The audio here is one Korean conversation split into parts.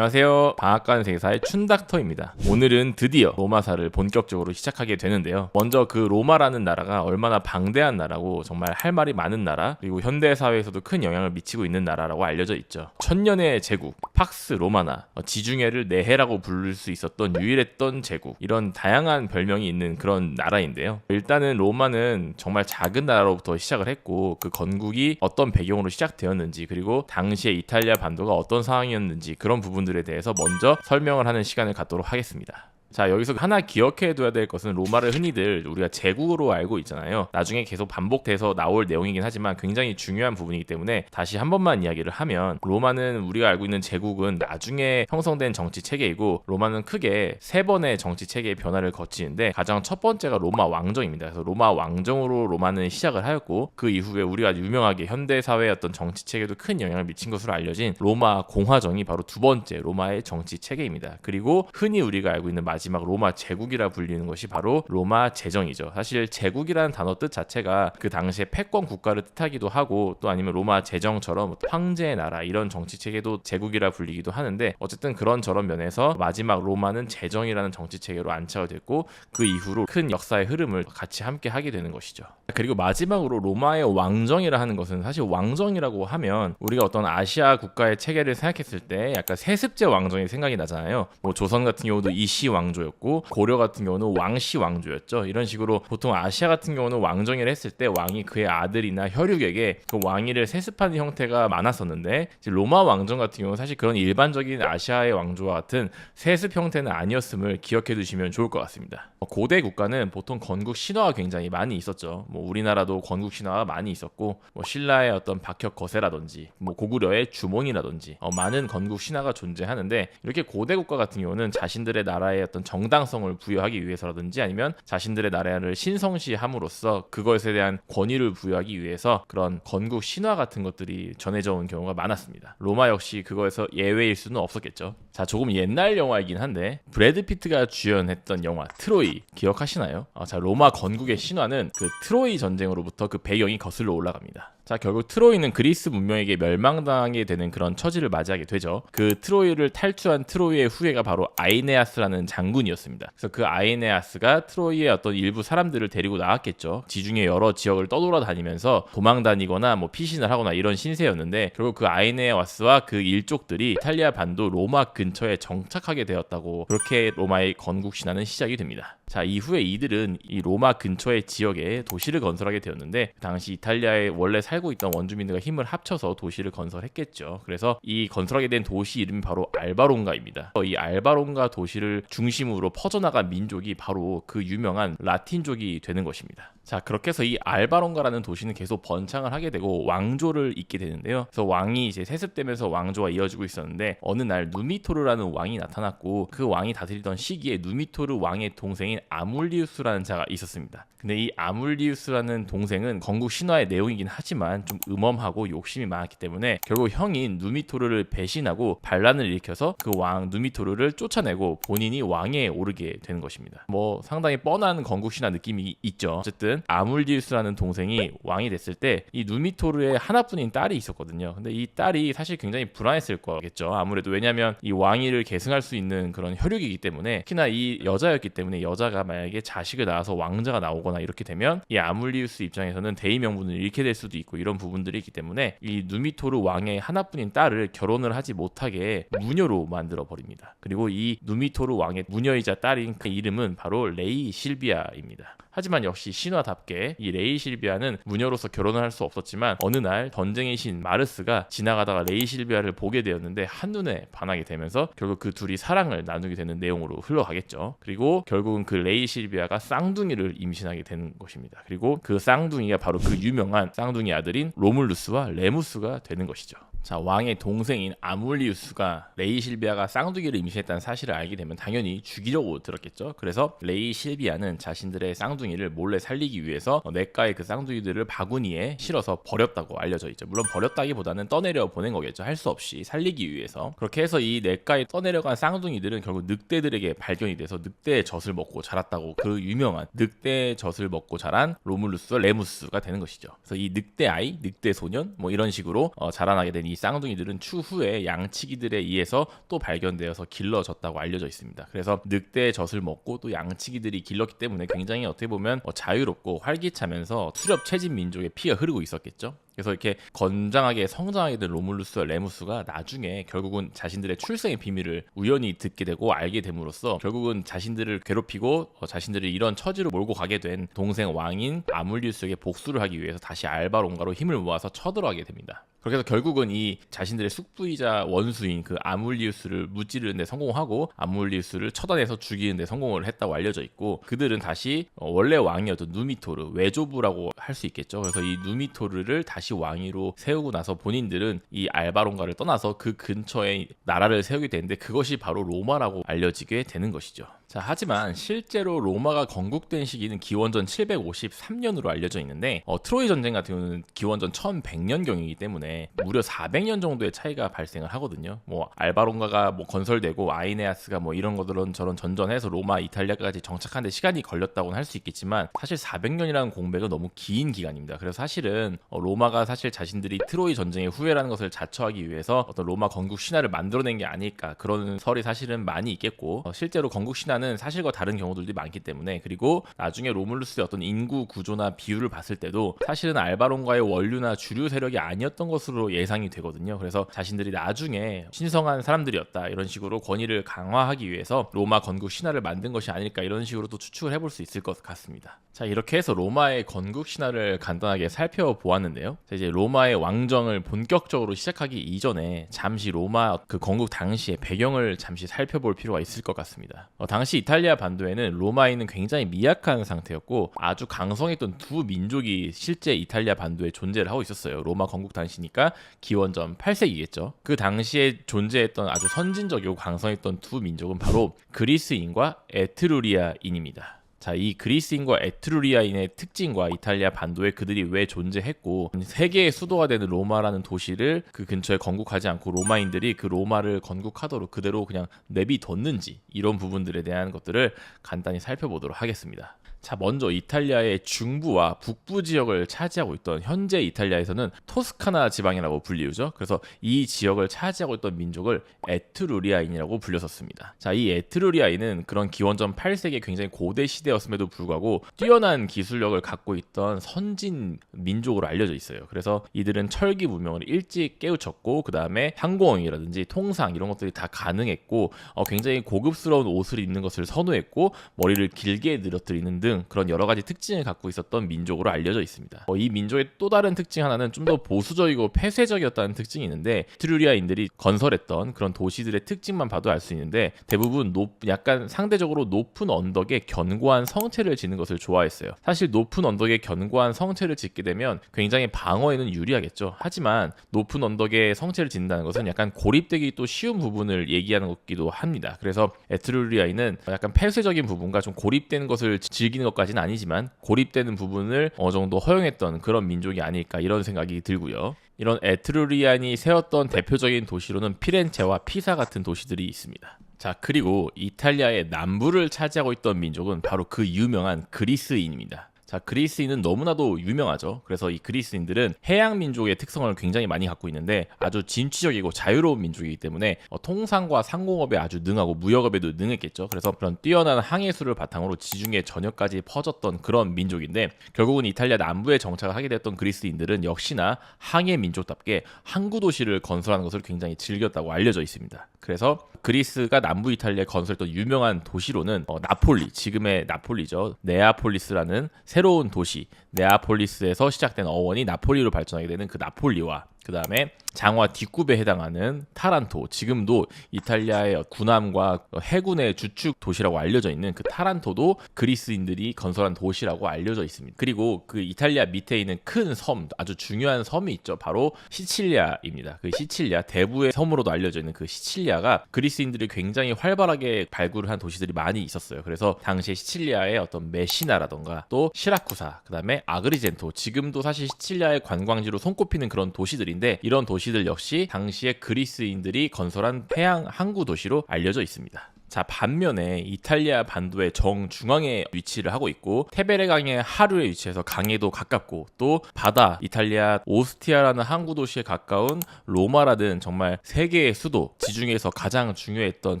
안녕하세요. 방앗간 세계사의 춘닥터입니다. 오늘은 드디어 로마사를 본격적으로 시작하게 되는데요. 먼저 그 로마라는 나라가 얼마나 방대한 나라고 정말 할 말이 많은 나라, 그리고 현대사회에서도 큰 영향을 미치고 있는 나라라고 알려져 있죠. 천년의 제국, 팍스 로마나, 지중해를 내해라고 부를 수 있었던 유일했던 제국, 이런 다양한 별명이 있는 그런 나라인데요. 일단은 로마는 정말 작은 나라로부터 시작을 했고, 그 건국이 어떤 배경으로 시작되었는지, 그리고 당시에 이탈리아 반도가 어떤 상황이었는지, 그런 부분들에 대해서 먼저 설명을 하는 시간을 갖도록 하겠습니다. 자, 여기서 하나 기억해둬야 될 것은 로마를 흔히들 우리가 제국으로 알고 있잖아요. 나중에 계속 반복돼서 나올 내용이긴 하지만 굉장히 중요한 부분이기 때문에 다시 한 번만 이야기를 하면, 로마는 우리가 알고 있는 제국은 나중에 형성된 정치 체계이고, 로마는 크게 세 번의 정치 체계의 변화를 거치는데, 가장 첫 번째가 로마 왕정입니다. 그래서 로마 왕정으로 로마는 시작을 하였고, 그 이후에 우리가 유명하게 현대사회의 어떤 정치 체계도 큰 영향을 미친 것으로 알려진 로마 공화정이 바로 두 번째 로마의 정치 체계입니다. 그리고 흔히 우리가 알고 있는 마지막 로마 제국이라 불리는 것이 바로 로마 제정이죠. 사실 제국이라는 단어 뜻 자체가 그 당시에 패권 국가를 뜻하기도 하고, 또 아니면 로마 제정처럼 황제의 나라, 이런 정치 체계도 제국이라 불리기도 하는데, 어쨌든 그런 저런 면에서 마지막 로마는 제정이라는 정치 체계로 안착이 됐고, 그 이후로 큰 역사의 흐름을 같이 함께 하게 되는 것이죠. 그리고 마지막으로 로마의 왕정이라 하는 것은, 사실 왕정이라고 하면 우리가 어떤 아시아 국가의 체계를 생각했을 때 약간 세습제 왕정이 생각이 나잖아요. 뭐 조선 같은 경우도 이씨 왕조였고, 고려 같은 경우는 왕씨 왕조였죠. 이런 식으로 보통 아시아 같은 경우는 왕정이라 했을 때 왕이 그의 아들이나 혈육에게 그 왕위를 세습하는 형태가 많았었는데, 로마 왕정 같은 경우는 사실 그런 일반적인 아시아의 왕조와 같은 세습 형태는 아니었음을 기억해 두시면 좋을 것 같습니다. 고대 국가는 보통 건국 신화가 굉장히 많이 있었죠. 뭐 우리나라도 건국 신화가 많이 있었고, 뭐 신라의 어떤 박혁 거세라든지, 뭐 고구려의 주몽이라든지, 많은 건국 신화가 존재하는데, 이렇게 고대 국가 같은 경우는 자신들의 나라의 어떤 정당성을 부여하기 위해서라든지, 아니면 자신들의 나라를 신성시함으로써 그것에 대한 권위를 부여하기 위해서 그런 건국 신화 같은 것들이 전해져 온 경우가 많았습니다. 로마 역시 그거에서 예외일 수는 없었겠죠. 자, 조금 옛날 영화이긴 한데 브래드 피트가 주연했던 영화 트로이 기억하시나요? 자, 로마 건국의 신화는 그 트로이 전쟁으로부터 그 배경이 거슬러 올라갑니다. 자, 결국 트로이는 그리스 문명에게 멸망당하게 되는 그런 처지를 맞이하게 되죠. 그 트로이를 탈주한 트로이의 후예가 바로 아이네아스라는 장군이었습니다. 그래서 그 아이네아스가 트로이의 어떤 일부 사람들을 데리고 나왔겠죠. 지중해 여러 지역을 떠돌아다니면서 도망 다니거나 뭐 피신을 하거나 이런 신세였는데, 결국 그 아이네아스와 그 일족들이 이탈리아 반도 로마 근처에 정착하게 되었다고, 그렇게 로마의 건국 신화는 시작이 됩니다. 자, 이후에 이들은 이 로마 근처의 지역에 도시를 건설하게 되었는데, 당시 이탈리아에 원래 살고 있던 원주민들과 힘을 합쳐서 도시를 건설했겠죠. 그래서 이 건설하게 된 도시 이름이 바로 알바론가입니다. 이 알바론가 도시를 중심으로 퍼져나간 민족이 바로 그 유명한 라틴족이 되는 것입니다. 자, 그렇게 해서 이 알바론가라는 도시는 계속 번창을 하게 되고 왕조를 잇게 되는데요. 그래서 왕이 이제 세습되면서 왕조가 이어지고 있었는데, 어느 날 누미토르라는 왕이 나타났고, 그 왕이 다스리던 시기에 누미토르 왕의 동생인 아물리우스라는 자가 있었습니다. 근데 이 아물리우스라는 동생은 건국 신화의 내용이긴 하지만 좀 음험하고 욕심이 많았기 때문에 결국 형인 누미토르를 배신하고 반란을 일으켜서 그 왕 누미토르를 쫓아내고 본인이 왕에 오르게 되는 것입니다. 뭐 상당히 뻔한 건국 신화 느낌이 있죠. 어쨌든 아물리우스라는 동생이 왕이 됐을 때 이 누미토르의 하나뿐인 딸이 있었거든요. 근데 이 딸이 사실 굉장히 불안했을 거겠죠. 아무래도 왜냐하면 이 왕위를 계승할 수 있는 그런 혈육이기 때문에, 특히나 이 여자였기 때문에, 여자가 만약에 자식을 낳아서 왕자가 나오거나 이렇게 되면 이 아물리우스 입장에서는 대의 명분을 잃게 될 수도 있고, 이런 부분들이 있기 때문에 이 누미토르 왕의 하나뿐인 딸을 결혼을 하지 못하게 무녀로 만들어 버립니다. 그리고 이 누미토르 왕의 무녀이자 딸인 그 이름은 바로 레이 실비아입니다. 하지만 역시 신화답게 이 레이 실비아는 무녀로서 결혼을 할 수 없었지만, 어느 날 전쟁의 신 마르스가 지나가다가 레이 실비아를 보게 되었는데 한눈에 반하게 되면서 결국 그 둘이 사랑을 나누게 되는 내용으로 흘러가겠죠. 그리고 결국은 그 레이 실비아가 쌍둥이를 임신하게 되는 것입니다. 그리고 그 쌍둥이가 바로 그 유명한 쌍둥이 아들인 로물루스와 레무스가 되는 것이죠. 자, 왕의 동생인 아물리우스가 레이 실비아가 쌍둥이를 임신했다는 사실을 알게 되면 당연히 죽이려고 들었겠죠. 그래서 레이 실비아는 자신들의 쌍둥이 쌍둥이를 몰래 살리기 위해서 냇가의 그 쌍둥이들을 바구니에 실어서 버렸다고 알려져 있죠. 물론 버렸다기보다는 떠내려 보낸 거겠죠. 할 수 없이 살리기 위해서. 그렇게 해서 이 냇가에 떠내려간 쌍둥이들은 결국 늑대들에게 발견이 돼서 늑대의 젖을 먹고 자랐다고, 그 유명한 늑대의 젖을 먹고 자란 로물루스와 레무스가 되는 것이죠. 그래서 이 늑대 아이, 늑대 소년 뭐 이런 식으로 자라나게 된 이 쌍둥이들은 추후에 양치기들에 의해서 또 발견되어서 길러졌다고 알려져 있습니다. 그래서 늑대의 젖을 먹고 또 양치기들이 길렀기 때문에 굉장히 어떻게 보면 자유롭고 활기차면서 수렵 채집 민족의 피가 흐르고 있었겠죠. 그래서 이렇게 건장하게 성장하게 된 로물루스와 레무스가 나중에 결국은 자신들의 출생의 비밀을 우연히 듣게 되고 알게 됨으로써 결국은 자신들을 괴롭히고 자신들을 이런 처지로 몰고 가게 된 동생 왕인 아물리우스에게 복수를 하기 위해서 다시 알바론가로 힘을 모아서 쳐들어가게 됩니다. 그렇게 해서 결국은 이 자신들의 숙부이자 원수인 그 아물리우스를 무찌르는 데 성공하고 아물리우스를 처단해서 죽이는 데 성공을 했다고 알려져 있고, 그들은 다시 원래 왕이었던 누미토르, 외조부라고 할 수 있겠죠. 그래서 이 누미토르를 다시 왕위로 세우고 나서 본인들은 이 알바론가를 떠나서 그 근처에 나라를 세우게 되는데, 그것이 바로 로마라고 알려지게 되는 것이죠. 자, 하지만 실제로 로마가 건국된 시기는 기원전 753년으로 알려져 있는데 트로이 전쟁 같은 경우는 기원전 1100년경이기 때문에 무려 400년 정도의 차이가 발생을 하거든요. 뭐 알바론가가 뭐 건설되고 아이네아스가 뭐 이런 것들은 저런 전전해서 로마, 이탈리아까지 정착하는 데 시간이 걸렸다고는 할 수 있겠지만 사실 400년이라는 공백은 너무 긴 기간입니다. 그래서 사실은 로마가 사실 자신들이 트로이 전쟁의 후예라는 것을 자처하기 위해서 어떤 로마 건국 신화를 만들어낸 게 아닐까, 그런 설이 사실은 많이 있겠고, 실제로 건국 신화 는 사실과 다른 경우들이 많기 때문에, 그리고 나중에 로물루스의 어떤 인구 구조나 비율을 봤을 때도 사실은 알바론가의 원류나 주류 세력이 아니었던 것으로 예상이 되거든요. 그래서 자신들이 나중에 신성한 사람들이었다 이런 식으로 권위를 강화하기 위해서 로마 건국 신화를 만든 것이 아닐까, 이런 식으로도 추측을 해볼 수 있을 것 같습니다. 자, 이렇게 해서 로마의 건국 신화를 간단하게 살펴보았는데요. 자, 이제 로마의 왕정을 본격적으로 시작하기 이전에 잠시 로마 그 건국 당시의 배경을 잠시 살펴볼 필요가 있을 것 같습니다. 당시 이탈리아 반도에는 로마인은 굉장히 미약한 상태였고 아주 강성했던 두 민족이 실제 이탈리아 반도에 존재를 하고 있었어요. 로마 건국 당시니까 기원전 8세기겠죠. 그 당시에 존재했던 아주 선진적이고 강성했던 두 민족은 바로 그리스인과 에트루리아인입니다. 자, 이 그리스인과 에트루리아인의 특징과 이탈리아 반도에 그들이 왜 존재했고, 세계의 수도가 되는 로마라는 도시를 그 근처에 건국하지 않고 로마인들이 그 로마를 건국하도록 그대로 그냥 내비뒀는지, 이런 부분들에 대한 것들을 간단히 살펴보도록 하겠습니다. 자, 먼저 이탈리아의 중부와 북부 지역을 차지하고 있던, 현재 이탈리아에서는 토스카나 지방이라고 불리우죠. 그래서 이 지역을 차지하고 있던 민족을 에트루리아인이라고 불렸었습니다. 자, 이 에트루리아인은 그런 기원전 8세기 굉장히 고대 시대였음에도 불구하고 뛰어난 기술력을 갖고 있던 선진 민족으로 알려져 있어요. 그래서 이들은 철기 문명을 일찍 깨우쳤고, 그 다음에 항공이라든지 통상 이런 것들이 다 가능했고, 굉장히 고급스러운 옷을 입는 것을 선호했고, 머리를 길게 늘어뜨리는 등 그런 여러 가지 특징을 갖고 있었던 민족으로 알려져 있습니다. 이 민족의 또 다른 특징 하나는 좀 더 보수적이고 폐쇄적이었다는 특징이 있는데, 에트루리아인들이 건설했던 그런 도시들의 특징만 봐도 알 수 있는데, 대부분 약간 상대적으로 높은 언덕에 견고한 성체를 짓는 것을 좋아했어요. 사실 높은 언덕에 견고한 성체를 짓게 되면 굉장히 방어에는 유리하겠죠. 하지만 높은 언덕에 성체를 짓는다는 것은 약간 고립되기 또 쉬운 부분을 얘기하는 것기도 합니다. 그래서 에트루리아인은 약간 폐쇄적인 부분과 좀 고립되는 것을 즐기는 것까지는 아니지만 고립되는 부분을 어느 정도 허용했던 그런 민족이 아닐까, 이런 생각이 들고요. 이런 에트루리안이 세웠던 대표적인 도시로는 피렌체와 피사 같은 도시들이 있습니다. 자, 그리고 이탈리아의 남부를 차지하고 있던 민족은 바로 그 유명한 그리스인입니다. 자, 그리스인은 너무나도 유명하죠. 그래서 이 그리스인들은 해양 민족의 특성을 굉장히 많이 갖고 있는데 아주 진취적이고 자유로운 민족이기 때문에 통상과 상공업에 아주 능하고 무역업에도 능했겠죠. 그래서 그런 뛰어난 항해술을 바탕으로 지중해 전역까지 퍼졌던 그런 민족인데, 결국은 이탈리아 남부에 정착을 하게 됐던 그리스인들은 역시나 항해 민족답게 항구 도시를 건설하는 것을 굉장히 즐겼다고 알려져 있습니다. 그래서 그리스가 남부 이탈리아에 건설했던 유명한 도시로는 나폴리, 지금의 나폴리죠. 네아폴리스라는 새로운 도시, 네아폴리스에서 시작된 어원이 나폴리로 발전하게 되는 그 나폴리와 그 다음에 장화 뒷굽에 해당하는 타란토, 지금도 이탈리아의 군함과 해군의 주축 도시라고 알려져 있는 그 타란토도 그리스인들이 건설한 도시라고 알려져 있습니다. 그리고 그 이탈리아 밑에 있는 큰 섬, 아주 중요한 섬이 있죠. 바로 시칠리아입니다. 그 시칠리아, 대부의 섬으로도 알려져 있는 그 시칠리아가 그리스인들이 굉장히 활발하게 발굴을 한 도시들이 많이 있었어요. 그래서 당시에 시칠리아의 어떤 메시나라던가 또 시라쿠사, 그 다음에 아그리젠토, 지금도 사실 시칠리아의 관광지로 손꼽히는 그런 도시들인데, 이런 도시들 역시 당시에 그리스인들이 건설한 해양 항구 도시로 알려져 있습니다. 자, 반면에 이탈리아 반도의 정중앙에 위치를 하하고 있고, 테베레 강의 하류에 위치해서 강에도 가깝고, 또 바다, 이탈리아 오스티아라는 항구 도시에 가까운 로마라는 정말 세계의 수도, 지중해에서 가장 중요했던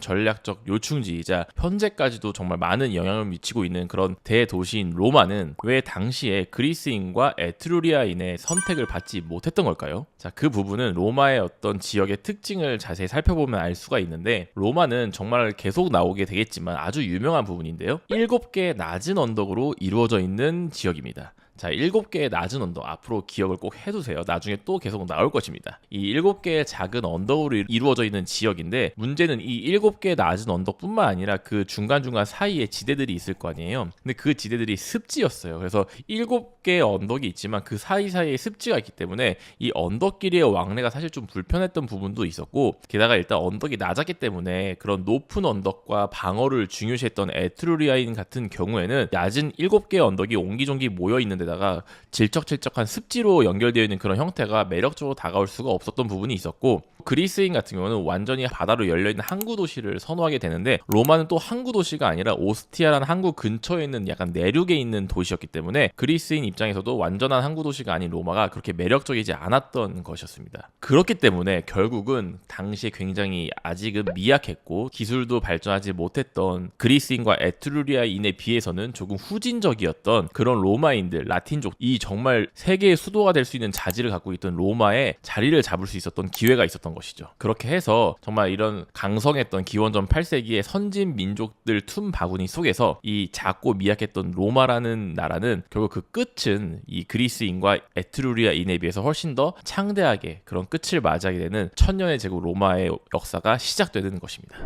전략적 요충지이자 현재까지도 정말 많은 영향을 미치고 있는 그런 대도시인 로마는 왜 당시에 그리스인과 에트루리아인의 선택을 받지 못했던 걸까요? 자, 그 부분은 로마의 어떤 지역의 특징을 자세히 살펴보면 알 수가 있는데, 로마는 정말 계속 나오게 되겠지만 아주 유명한 부분인데요, 7개의 낮은 언덕으로 이루어져 있는 지역입니다. 자, 7개의 낮은 언덕, 앞으로 기억을 꼭 해두세요. 나중에 또 계속 나올 것입니다. 이 7개의 작은 언덕으로 이루어져 있는 지역인데, 문제는 이 7개의 낮은 언덕뿐만 아니라 그 중간중간 사이에 지대들이 있을 거 아니에요. 근데 그 지대들이 습지였어요. 그래서 7개의 언덕이 있지만 그 사이사이에 습지가 있기 때문에 이 언덕끼리의 왕래가 사실 좀 불편했던 부분도 있었고, 게다가 일단 언덕이 낮았기 때문에 그런 높은 언덕과 방어를 중요시했던 에트루리아인 같은 경우에는 낮은 7개의 언덕이 옹기종기 모여있는데 다가 질척질척한 습지로 연결되어 있는 그런 형태가 매력적으로 다가올 수가 없었던 부분이 있었고, 그리스인 같은 경우는 완전히 바다로 열려있는 항구 도시를 선호하게 되는데, 로마는 또 항구 도시가 아니라 오스티아라는 항구 근처에 있는 약간 내륙에 있는 도시였기 때문에 그리스인 입장에서도 완전한 항구 도시가 아닌 로마가 그렇게 매력적이지 않았던 것이었습니다. 그렇기 때문에 결국은 당시에 굉장히 아직은 미약했고 기술도 발전하지 못했던 그리스인과 에트루리아인에 비해서는 조금 후진적이었던 그런 로마인들, 라틴족, 이 정말 세계의 수도가 될 수 있는 자질을 갖고 있던 로마에 자리를 잡을 수 있었던 기회가 있었던 것이죠. 그렇게 해서 정말 이런 강성했던 기원전 8세기의 선진 민족들 틈 바구니 속에서 이 작고 미약했던 로마라는 나라는 결국 그 끝은 이 그리스인과 에트루리아인에 비해서 훨씬 더 창대하게 그런 끝을 맞이하게 되는 천년의 제국 로마의 역사가 시작되는 것입니다.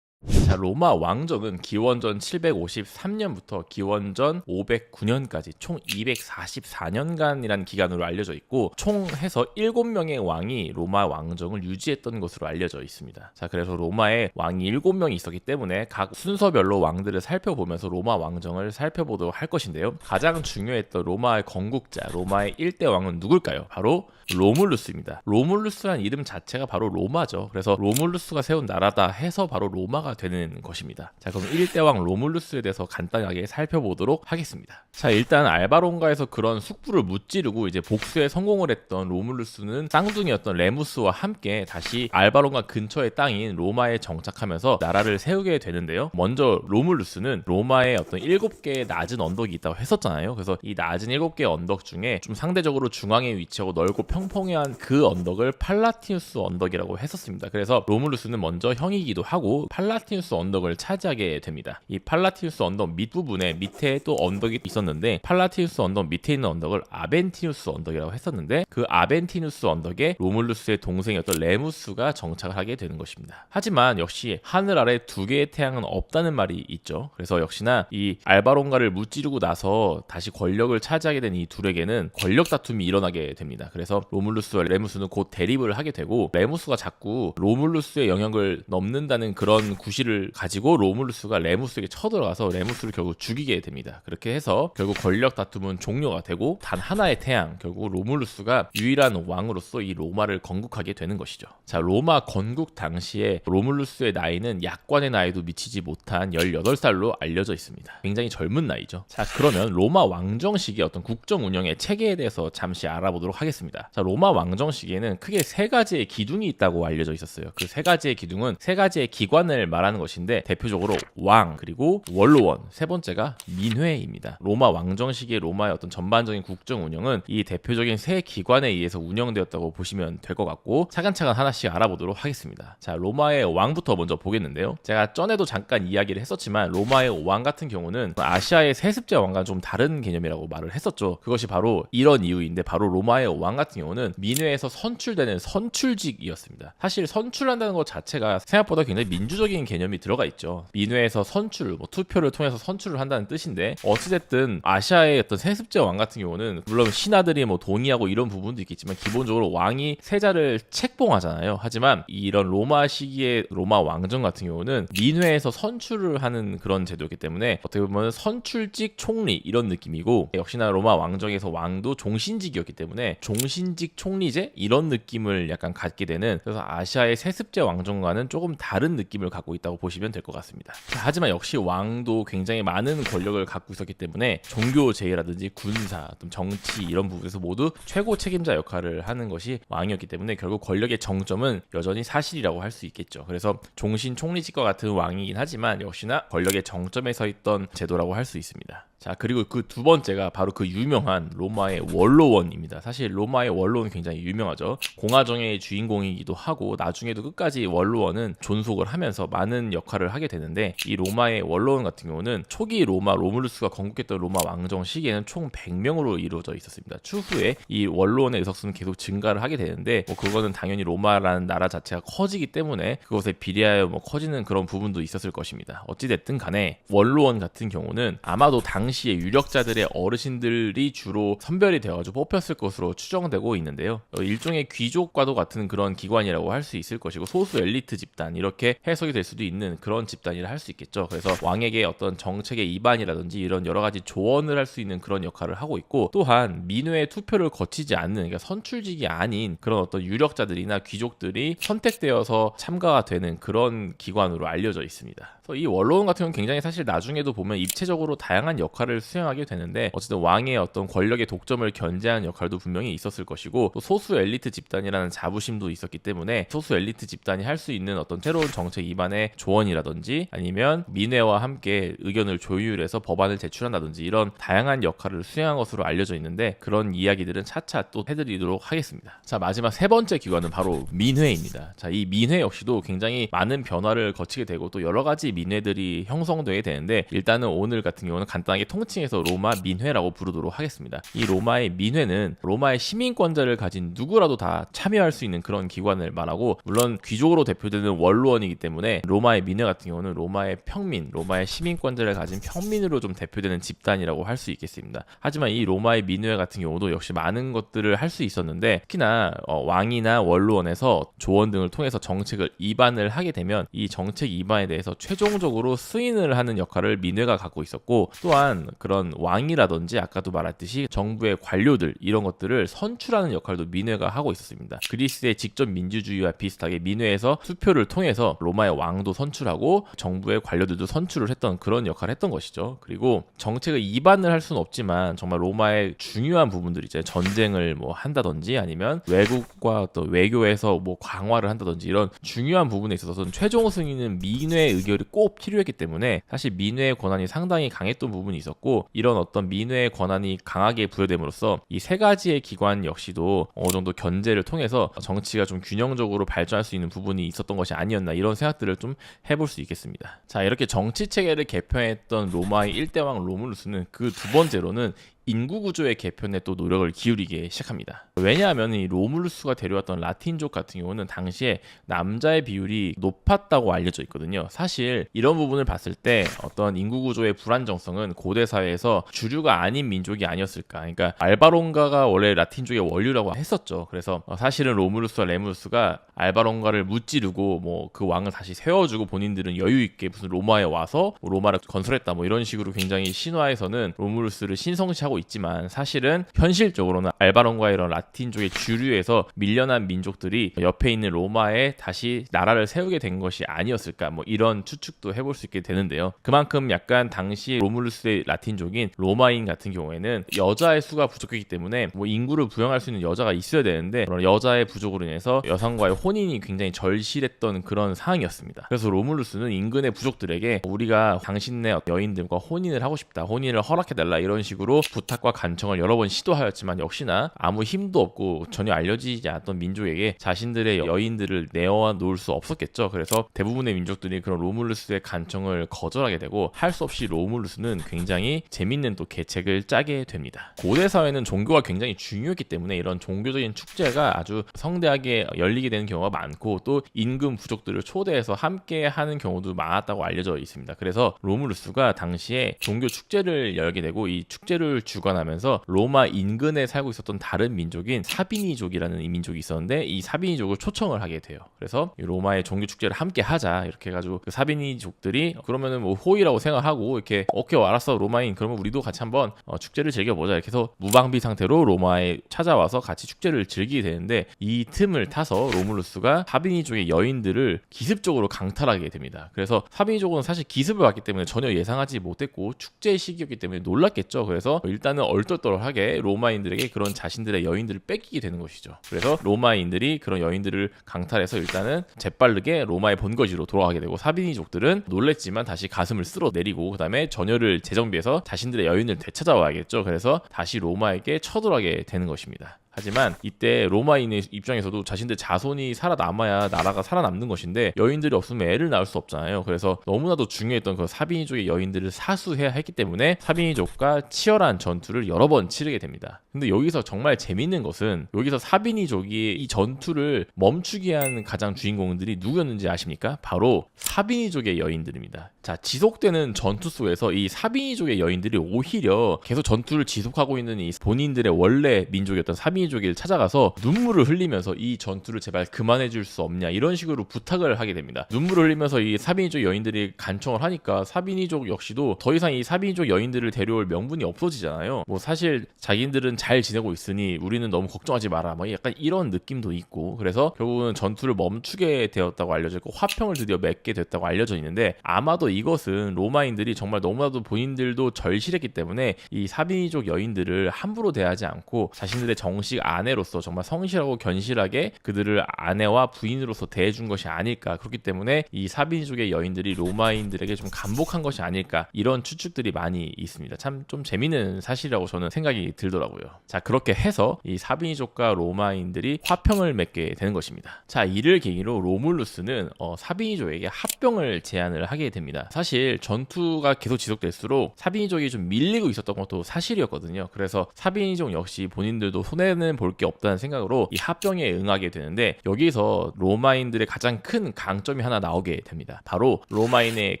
자, 로마 왕정은 기원전 753년부터 기원전 509년까지 총 244년간이라는 기간으로 알려져 있고, 총 해서 7명의 왕이 로마 왕정을 유지했던 것으로 알려져 있습니다. 자, 그래서 로마에 왕이 7명이 있었기 때문에 각 순서별로 왕들을 살펴보면서 로마 왕정을 살펴보도록 할 것인데요, 가장 중요했던 로마의 건국자, 로마의 1대 왕은 누굴까요? 바로 로물루스입니다. 로물루스란 이름 자체가 바로 로마죠. 그래서 로물루스가 세운 나라다 해서 바로 로마가 되는 것입니다. 자, 그럼 1대 왕 로물루스에 대해서 간단하게 살펴보도록 하겠습니다. 자, 일단 알바론가에서 그런 숙부를 무찌르고 이제 복수에 성공을 했던 로물루스는 쌍둥이였던 레무스와 함께 다시 알바론가 근처의 땅인 로마에 정착하면서 나라를 세우게 되는데요, 먼저 로물루스는 로마에 어떤 7개의 낮은 언덕이 있다고 했었잖아요. 그래서 이 낮은 7개의 언덕 중에 좀 상대적으로 중앙에 위치하고 넓고 평평한 그 언덕을 팔라티누스 언덕이라고 했었습니다. 그래서 로물루스는 먼저 형이기도 하고 팔라티누스 언덕을 차지하게 됩니다. 이 팔라티누스 언덕 밑부분에 밑에 또 언덕이 있었는데, 팔라티누스 언덕 밑에 있는 언덕을 아벤티누스 언덕이라고 했었는데, 그 아벤티누스 언덕에 로물루스의 동생이었던 레무스가 정착을 하게 되는 것입니다. 하지만 역시 하늘 아래 2개의 태양은 없다는 말이 있죠. 그래서 역시나 이 알바론가를 무찌르고 나서 다시 권력을 차지하게 된 이 둘에게는 권력 다툼이 일어나게 됩니다. 그래서 로물루스와 레무스는 곧 대립을 하게 되고, 레무스가 자꾸 로물루스의 영역을 넘는다는 그런 구실을 가지고 로물루스가 레무스에게 쳐들어가서 레무스를 결국 죽이게 됩니다. 그렇게 해서 결국 권력 다툼은 종료가 되고 단 하나의 태양, 결국 로물루스가 유일한 왕으로서 이 로마를 건국하게 되는 것이죠. 자, 로마 건국 당시에 로물루스의 나이는 약관의 나이도 미치지 못한 18살로 알려져 있습니다. 굉장히 젊은 나이죠. 자, 그러면 로마 왕정 시기의 어떤 국정 운영의 체계에 대해서 잠시 알아보도록 하겠습니다. 자, 로마 왕정 시기에는 크게 3가지의 기둥이 있다고 알려져 있었어요. 그 3가지의 기둥은 3가지의 기관을 말하는 것인데 대표적으로 왕 그리고 원로원, 세 번째가 민회입니다. 로마 왕정 시기의 로마의 어떤 전반적인 국정 운영은 이 대표적인 세 기관에 의해서 운영되었다고 보시면 될 것 같고 차근차근 하나씩 알아보도록 하겠습니다. 자, 로마의 왕부터 먼저 보겠는데요. 제가 전에도 잠깐 이야기를 했었지만 로마의 왕 같은 경우는 아시아의 세습제 왕과는 좀 다른 개념이라고 말을 했었죠. 그것이 바로 이런 이유인데 바로 로마의 왕 같은 경우는 민회에서 선출되는 선출직이었습니다. 사실 선출한다는 것 자체가 생각보다 굉장히 민주적인 개념이 들어가 있죠. 민회에서 선출, 투표를 통해서 선출을 한다는 뜻인데 어찌됐든 아시아의 어떤 세습제 왕 같은 경우는 물론 신하들이 동의하고 이런 부분도 있겠지만 기본적으로 왕이 세자를 책봉하잖아요. 하지만 이런 로마 시기의 로마 왕정 같은 경우는 민회에서 선출을 하는 그런 제도이기 때문에 어떻게 보면 선출직 총리 이런 느낌이고 역시나 로마 왕정에서 왕도 종신직이었기 때문에 종신직 총리제 이런 느낌을 약간 갖게 되는 그래서 아시아의 세습제 왕정과는 조금 다른 느낌을 갖고 있다고 보시면 될 것 같습니다. 하지만 역시 왕도 굉장히 많은 권력을 갖고 있었기 때문에 종교 제의라든지 군사, 정치 이런 부분에서 모두 최고 책임자 역할을 하는 것이 왕이었기 때문에 결국 권력의 정점은 여전히 사실이라고 할 수 있겠죠. 그래서 종신 총리직과 같은 왕이긴 하지만 역시나 권력의 정점에 서 있던 제도라고 할 수 있습니다. 자, 그리고 그 두 번째가 바로 그 유명한 로마의 원로원입니다. 사실 로마의 원로는 굉장히 유명하죠. 공화정의 주인공이기도 하고 나중에도 끝까지 원로원은 존속을 하면서 많은 역할을 하게 되는데 이 로마의 원로원 같은 경우는 초기 로물루스가 건국했던 로마 왕정 시기에는 총 100명으로 이루어져 있었습니다. 추후에 이 원로원의 의석수는 계속 증가를 하게 되는데 그거는 당연히 로마라는 나라 자체가 커지기 때문에 그것에 비례하여 커지는 그런 부분도 있었을 것입니다. 어찌됐든 간에 원로원 같은 경우는 아마도 당시의 유력자들의 어르신들이 주로 선별이 되어가지고 뽑혔을 것으로 추정되고 있는데요. 일종의 귀족과도 같은 그런 기관이라고 할 수 있을 것이고 소수 엘리트 집단 이렇게 해석이 될 수도 있는 그런 집단이라 할 수 있겠죠. 그래서 왕에게 어떤 정책의 입안이라든지 이런 여러 가지 조언을 할 수 있는 그런 역할을 하고 있고 또한 민회의 투표를 거치지 않는 그러니까 선출직이 아닌 그런 어떤 유력자들이나 귀족들이 선택되어서 참가가 되는 그런 기관으로 알려져 있습니다. 이 원로원 같은 경우는 굉장히 사실 나중에도 보면 입체적으로 다양한 역할을 수행하게 되는데 어쨌든 왕의 어떤 권력의 독점을 견제하는 역할도 분명히 있었을 것이고 또 소수 엘리트 집단이라는 자부심도 있었기 때문에 소수 엘리트 집단이 할 수 있는 어떤 새로운 정책 입안의 조언이라든지 아니면 민회와 함께 의견을 조율해서 법안을 제출한다든지 이런 다양한 역할을 수행한 것으로 알려져 있는데 그런 이야기들은 차차 또 해드리도록 하겠습니다. 자, 마지막 세 번째 기관은 바로 민회입니다. 자, 이 민회 역시도 굉장히 많은 변화를 거치게 되고 또 여러 가지 민회들이 형성되게 되는데 일단은 오늘 같은 경우는 간단하게 통칭해서 로마 민회라고 부르도록 하겠습니다. 이 로마의 민회는 로마의 시민권자를 가진 누구라도 다 참여할 수 있는 그런 기관을 말하고 물론 귀족으로 대표되는 원로원이기 때문에 로마의 민회 같은 경우는 로마의 평민, 로마의 시민권자를 가진 평민으로 좀 대표되는 집단이라고 할 수 있겠습니다. 하지만 이 로마의 민회 같은 경우도 역시 많은 것들을 할 수 있었는데 특히나 왕이나 원로원에서 조언 등을 통해서 정책을 입안을 하게 되면 이 정책 입안에 대해서 최종적으로 승인을 하는 역할을 민회가 갖고 있었고 또한 그런 왕이라든지 아까도 말했듯이 정부의 관료들 이런 것들을 선출하는 역할도 민회가 하고 있었습니다. 그리스의 직접 민주주의와 비슷하게 민회에서 투표를 통해서 로마의 왕도 선출하고 정부의 관료들도 선출을 했던 그런 역할을 했던 것이죠. 그리고 정책을 입안을 할 수는 없지만 정말 로마의 중요한 부분들 있잖아요. 전쟁을 한다든지 아니면 외국과 또 외교에서 강화를 한다든지 이런 중요한 부분에 있어서는 최종 승인은 민회의 의결이 꼭 필요했기 때문에 사실 민회의 권한이 상당히 강했던 부분이 있었고 이런 어떤 민회의 권한이 강하게 부여됨으로써 이 세 가지의 기관 역시도 어느 정도 견제를 통해서 정치가 좀 균형적으로 발전할 수 있는 부분이 있었던 것이 아니었나 이런 생각들을 좀 해볼 수 있겠습니다. 자, 이렇게 정치 체계를 개편했던 로마의 1대 왕 로물루스는 그 두 번째로는 인구 구조의 개편에 또 노력을 기울이기 시작합니다. 왜냐하면 이 로물루스가 데려왔던 라틴족 같은 경우는 당시에 남자의 비율이 높았다고 알려져 있거든요. 사실 이런 부분을 봤을 때 어떤 인구 구조의 불안정성은 고대 사회에서 주류가 아닌 민족이 아니었을까. 그러니까 알바론가가 원래 라틴족의 원류라고 했었죠. 그래서 사실은 로물루스와 레무루스가 알바론가를 무찌르고 그 왕을 다시 세워주고 본인들은 여유 있게 무슨 로마에 와서 로마를 건설했다 이런 식으로 굉장히 신화에서는 로물루스를 신성시하고 하고 있지만 사실은 현실적으로는 알바론과 이런 라틴족의 주류에서 밀려난 민족들이 옆에 있는 로마에 다시 나라를 세우게 된 것이 아니었을까, 뭐 이런 추측도 해볼 수 있게 되는데요. 그만큼 약간 당시 로물루스의 라틴족인 로마인 같은 경우에는 여자의 수가 부족했기 때문에 뭐 인구를 부양할 수 있는 여자가 있어야 되는데 그런 여자의 부족으로 인해서 여성과의 혼인이 굉장히 절실했던 그런 상황이었습니다. 그래서 로물루스는 인근의 부족들에게 우리가 당신네 여인들과 혼인을 하고 싶다, 혼인을 허락해달라, 이런 식으로 부탁과 간청을 여러 번 시도하였지만 역시나 아무 힘도 없고 전혀 알려지지 않았던 민족에게 자신들의 여인들을 내어놓을 수 없었겠죠. 그래서 대부분의 민족들이 그런 로물루스의 간청을 거절하게 되고 할 수 없이 로물루스는 굉장히 재밌는 또 계책을 짜게 됩니다. 고대 사회는 종교가 굉장히 중요했기 때문에 이런 종교적인 축제가 아주 성대하게 열리게 되는 경우가 많고 또 인근 부족들을 초대해서 함께 하는 경우도 많았다고 알려져 있습니다. 그래서 로물루스가 당시에 종교 축제를 열게 되고 이 축제를 주관하면서 로마 인근에 살고 있었던 다른 민족인 사비니족이라는 이 민족이 있었는데 이 사비니족을 초청을 하게 돼요. 그래서 로마의 종교 축제를 함께 하자 이렇게 해가지고 그 사비니족들이 그러면은 뭐 호의라고 생각하고 이렇게 오케이 알았어 로마인, 그러면 우리도 같이 한번 축제를 즐겨보자 이렇게 해서 무방비 상태로 로마에 찾아와서 같이 축제를 즐기게 되는데 이 틈을 타서 로물루스가 사비니족의 여인들을 기습적으로 강탈하게 됩니다. 그래서 사비니족은 사실 기습을 받기 때문에 전혀 예상하지 못했고 축제 시기였기 때문에 놀랐겠죠. 그래서 일단은 얼떨떨하게 로마인들에게 그런 자신들의 여인들을 뺏기게 되는 것이죠. 그래서 로마인들이 그런 여인들을 강탈해서 일단은 재빠르게 로마의 본거지로 돌아가게 되고 사비니족들은 놀랬지만 다시 가슴을 쓸어내리고 그 다음에 전열을 재정비해서 자신들의 여인을 되찾아와야겠죠. 그래서 다시 로마에게 쳐들어가게 되는 것입니다. 하지만 이때 로마인의 입장에서도 자신들 자손이 살아남아야 나라가 살아남는 것인데 여인들이 없으면 애를 낳을 수 없잖아요. 그래서 너무나도 중요했던 그 사비니족의 여인들을 사수해야 했기 때문에 사비니족과 치열한 전투를 여러 번 치르게 됩니다. 근데 여기서 정말 재밌는 것은 여기서 사비니족이 이 전투를 멈추게 한 가장 주인공들이 누구였는지 아십니까? 바로 사비니족의 여인들입니다. 자, 지속되는 전투 속에서 이 사비니족의 여인들이 오히려 계속 전투를 지속하고 있는 이 본인들의 원래 민족이었던 사비니족을 찾아가서 눈물을 흘리면서 이 전투를 제발 그만해 줄 수 없냐 이런 식으로 부탁을 하게 됩니다. 눈물을 흘리면서 이 사비니족 여인들이 간청을 하니까 사비니족 역시도 더 이상 이 사비니족 여인들을 데려올 명분이 없어지잖아요. 뭐 사실 자기들은 잘 지내고 있으니 우리는 너무 걱정하지 마라 막 약간 이런 느낌도 있고, 그래서 결국은 전투를 멈추게 되었다고 알려져 있고 화평을 드디어 맺게 됐다고 알려져 있는데 아마도 이것은 로마인들이 정말 너무나도 본인들도 절실했기 때문에 이 사비니족 여인들을 함부로 대하지 않고 자신들의 정식 아내로서 정말 성실하고 견실하게 그들을 아내와 부인으로서 대해준 것이 아닐까. 그렇기 때문에 이 사비니족의 여인들이 로마인들에게 좀 감복한 것이 아닐까, 이런 추측들이 많이 있습니다. 참 좀 재밌는 사실이라고 저는 생각이 들더라고요. 자, 그렇게 해서 이 사비니족과 로마인들이 화평을 맺게 되는 것입니다. 자, 이를 계기로 로물루스는 사비니족에게 합병을 제안을 하게 됩니다. 사실 전투가 계속 지속될수록 사비니족이 좀 밀리고 있었던 것도 사실이었거든요. 그래서 사비니족 역시 본인들도 손해는 볼 게 없다는 생각으로 이 합병에 응하게 되는데 여기서 로마인들의 가장 큰 강점이 하나 나오게 됩니다. 바로 로마인의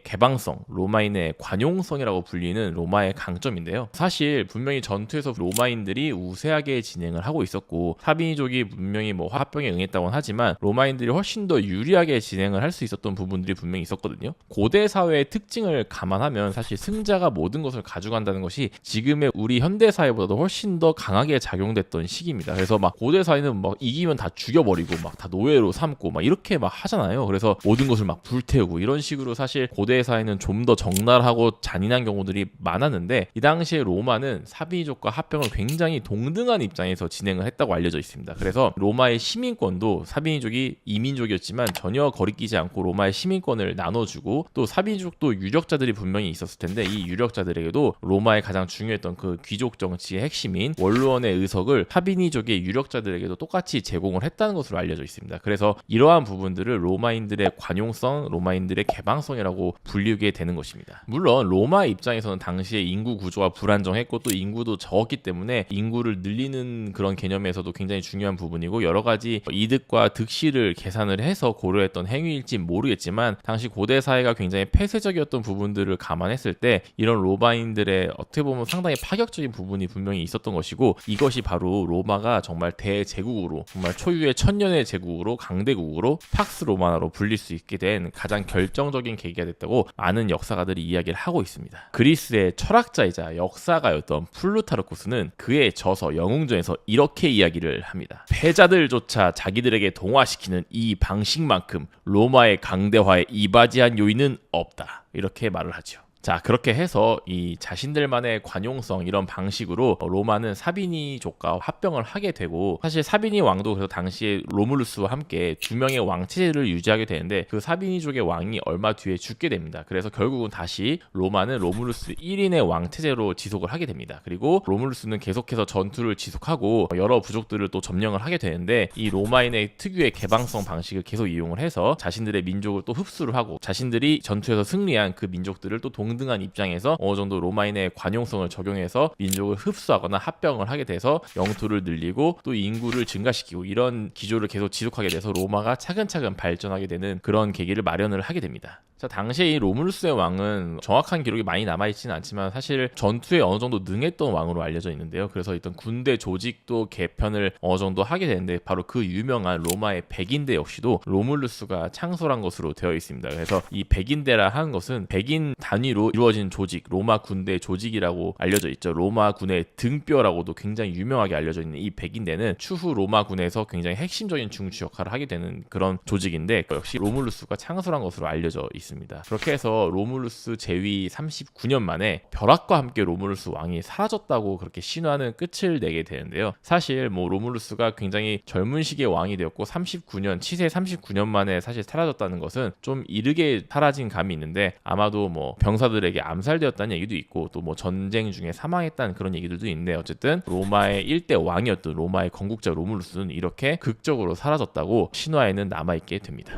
개방성, 로마인의 관용성이라고 불리는 로마의 강점인데요. 사실 분명히 전투에서 로마인들이 우세하게 진행을 하고 있었고 사비니족이 분명히 뭐 합병에 응했다고는 하지만 로마인들이 훨씬 더 유리하게 진행을 할 수 있었던 부분들이 분명히 있었거든요. 고대 사회의 특징을 감안하면 사실 승자가 모든 것을 가져간다는 것이 지금의 우리 현대 사회보다도 훨씬 더 강하게 작용됐던 시기입니다. 그래서 막 고대 사회는 막 이기면 다 죽여버리고 막 다 노예로 삼고 막 이렇게 막 하잖아요. 그래서 모든 것을 막 불태우고 이런 식으로 사실 고대 사회는 좀 더 적나라하고 잔인한 경우들이 많았는데 이 당시에 로마는 사비니족과 합병을 굉장히 동등한 입장에서 진행을 했다고 알려져 있습니다. 그래서 로마의 시민권도 사비니족이 이민족이었지만 전혀 거리끼지 않고 로마의 시민권을 나눠주고 또 사비니족도 유력자들이 분명히 있었을 텐데 이 유력자들에게도 로마의 가장 중요했던 그 귀족 정치의 핵심인 원로원의 의석을 사비니족의 유력자들에게도 똑같이 제공을 했다는 것으로 알려져 있습니다. 그래서 이러한 부분들을 로마인들의 관용성, 로마인들의 개방성이라고 불리게 되는 것입니다. 물론 로마 입장에서는 당시에 인구 구조가 불안정했고 또 인구도 적었기 때문에 인구를 늘리는 그런 개념에서도 굉장히 중요한 부분이고 여러 가지 이득과 득실을 계산을 해서 고려했던 행위일지 모르겠지만 당시 고대 사회가 굉장히 폐쇄적이었던 부분들을 감안했을 때 이런 로마인들의 어떻게 보면 상당히 파격적인 부분이 분명히 있었던 것이고 이것이 바로 로마가 정말 대제국으로, 정말 초유의 천년의 제국으로, 강대국으로 팍스 로마나로 불릴 수 있게 된 가장 결정적인 계기가 됐다고 많은 역사가들이 이야기를 하고 있습니다. 그리스의 철학자이자 역사가였던 플루타르코스는 그의 저서 영웅전에서 이렇게 이야기를 합니다. 패자들조차 자기들에게 동화시키는 이 방식만큼 로마의 강대화에 이바지한 요인은 없다. 이렇게 말을 하죠. 자, 그렇게 해서 이 자신들만의 관용성 이런 방식으로 로마는 사비니족과 합병을 하게 되고, 사실 사비니 왕도 그래서 당시에 로물루스와 함께 두 명의 왕체제를 유지하게 되는데 그 사비니족의 왕이 얼마 뒤에 죽게 됩니다. 그래서 결국은 다시 로마는 로물루스 1인의 왕체제로 지속을 하게 됩니다. 그리고 로물루스는 계속해서 전투를 지속하고 여러 부족들을 또 점령을 하게 되는데, 이 로마인의 특유의 개방성 방식을 계속 이용을 해서 자신들의 민족을 또 흡수를 하고, 자신들이 전투에서 승리한 그 민족들을 또 동등한 입장에서 어느 정도 로마인의 관용성을 적용해서 민족을 흡수하거나 합병을 하게 돼서 영토를 늘리고 또 인구를 증가시키고, 이런 기조를 계속 지속하게 돼서 로마가 차근차근 발전하게 되는 그런 계기를 마련을 하게 됩니다. 자, 당시에 이 로물루스의 왕은 정확한 기록이 많이 남아있지는 않지만 사실 전투에 어느 정도 능했던 왕으로 알려져 있는데요. 그래서 일단 군대 조직도 개편을 어느 정도 하게 되는데, 바로 그 유명한 로마의 백인대 역시도 로물루스가 창설한 것으로 되어 있습니다. 그래서 이 백인대라 하는 것은 백인 단위로 이루어진 조직, 로마 군대 조직이라고 알려져 있죠. 로마 군의 등뼈라고도 굉장히 유명하게 알려져 있는 이 백인대는 추후 로마 군에서 굉장히 핵심적인 중추 역할을 하게 되는 그런 조직인데, 역시 로물루스가 창설한 것으로 알려져 있습니다. 그렇게 해서 로물루스 재위 39년 만에 벼락과 함께 로물루스 왕이 사라졌다고 그렇게 신화는 끝을 내게 되는데요. 사실 로물루스가 굉장히 젊은 시기에 왕이 되었고 39년, 치세 39년 만에 사실 사라졌다는 것은 좀 이르게 사라진 감이 있는데, 아마도 병사들에게 암살되었다는 얘기도 있고 또 전쟁 중에 사망했다는 그런 얘기들도 있는데, 어쨌든 로마의 일대 왕이었던 로마의 건국자 로물루스는 이렇게 극적으로 사라졌다고 신화에는 남아있게 됩니다.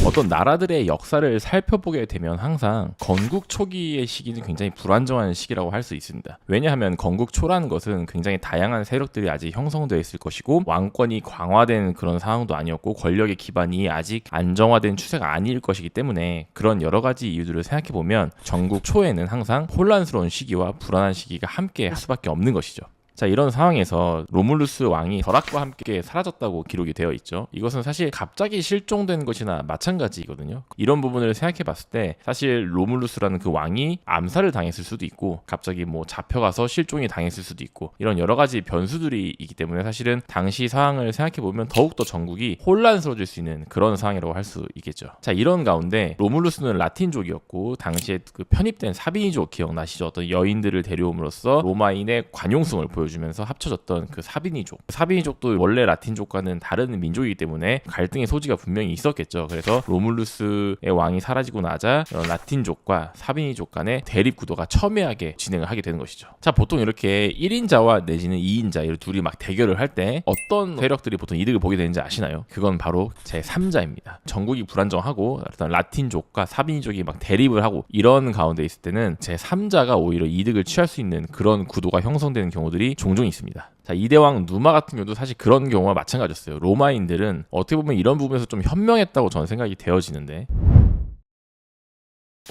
어떤 나라들의 역사를 살펴보게 되면 항상 건국 초기의 시기는 굉장히 불안정한 시기라고 할 수 있습니다. 왜냐하면 건국 초라는 것은 굉장히 다양한 세력들이 아직 형성되어 있을 것이고, 왕권이 강화된 그런 상황도 아니었고, 권력의 기반이 아직 안정화된 추세가 아닐 것이기 때문에, 그런 여러 가지 이유들을 생각해 보면 건국 초에는 항상 혼란스러운 시기와 불안한 시기가 함께 할 수밖에 없는 것이죠. 자, 이런 상황에서 로물루스 왕이 벼락과 함께 사라졌다고 기록이 되어 있죠. 이것은 사실 갑자기 실종된 것이나 마찬가지거든요. 이런 부분을 생각해 봤을 때 사실 로물루스라는 그 왕이 암살을 당했을 수도 있고, 갑자기 잡혀가서 실종이 당했을 수도 있고, 이런 여러 가지 변수들이 있기 때문에 사실은 당시 상황을 생각해 보면 더욱더 전국이 혼란스러워질 수 있는 그런 상황이라고 할 수 있겠죠. 자, 이런 가운데 로물루스는 라틴족이었고, 당시에 그 편입된 사비니족 기억나시죠? 어떤 여인들을 데려옴으로써 로마인의 관용성을 보여주면서 합쳐졌던 그 사비니족도 원래 라틴족과는 다른 민족이기 때문에 갈등의 소지가 분명히 있었겠죠. 그래서 로물루스의 왕이 사라지고 나자 라틴족과 사비니족 간의 대립 구도가 첨예하게 진행을 하게 되는 것이죠. 자, 보통 이렇게 1인자와 내지는 2인자 이 둘이 막 대결을 할 때 어떤 세력들이 보통 이득을 보게 되는지 아시나요? 그건 바로 제3자입니다. 전국이 불안정하고 어떤 라틴족과 사비니족이 막 대립을 하고 이런 가운데 있을 때는 제3자가 오히려 이득을 취할 수 있는 그런 구도가 형성되는 경우들이 종종 있습니다. 자, 이대왕 누마 같은 경우도 사실 그런 경우와 마찬가지였어요. 로마인들은 어떻게 보면 이런 부분에서 좀 현명했다고 저는 생각이 되어지는데,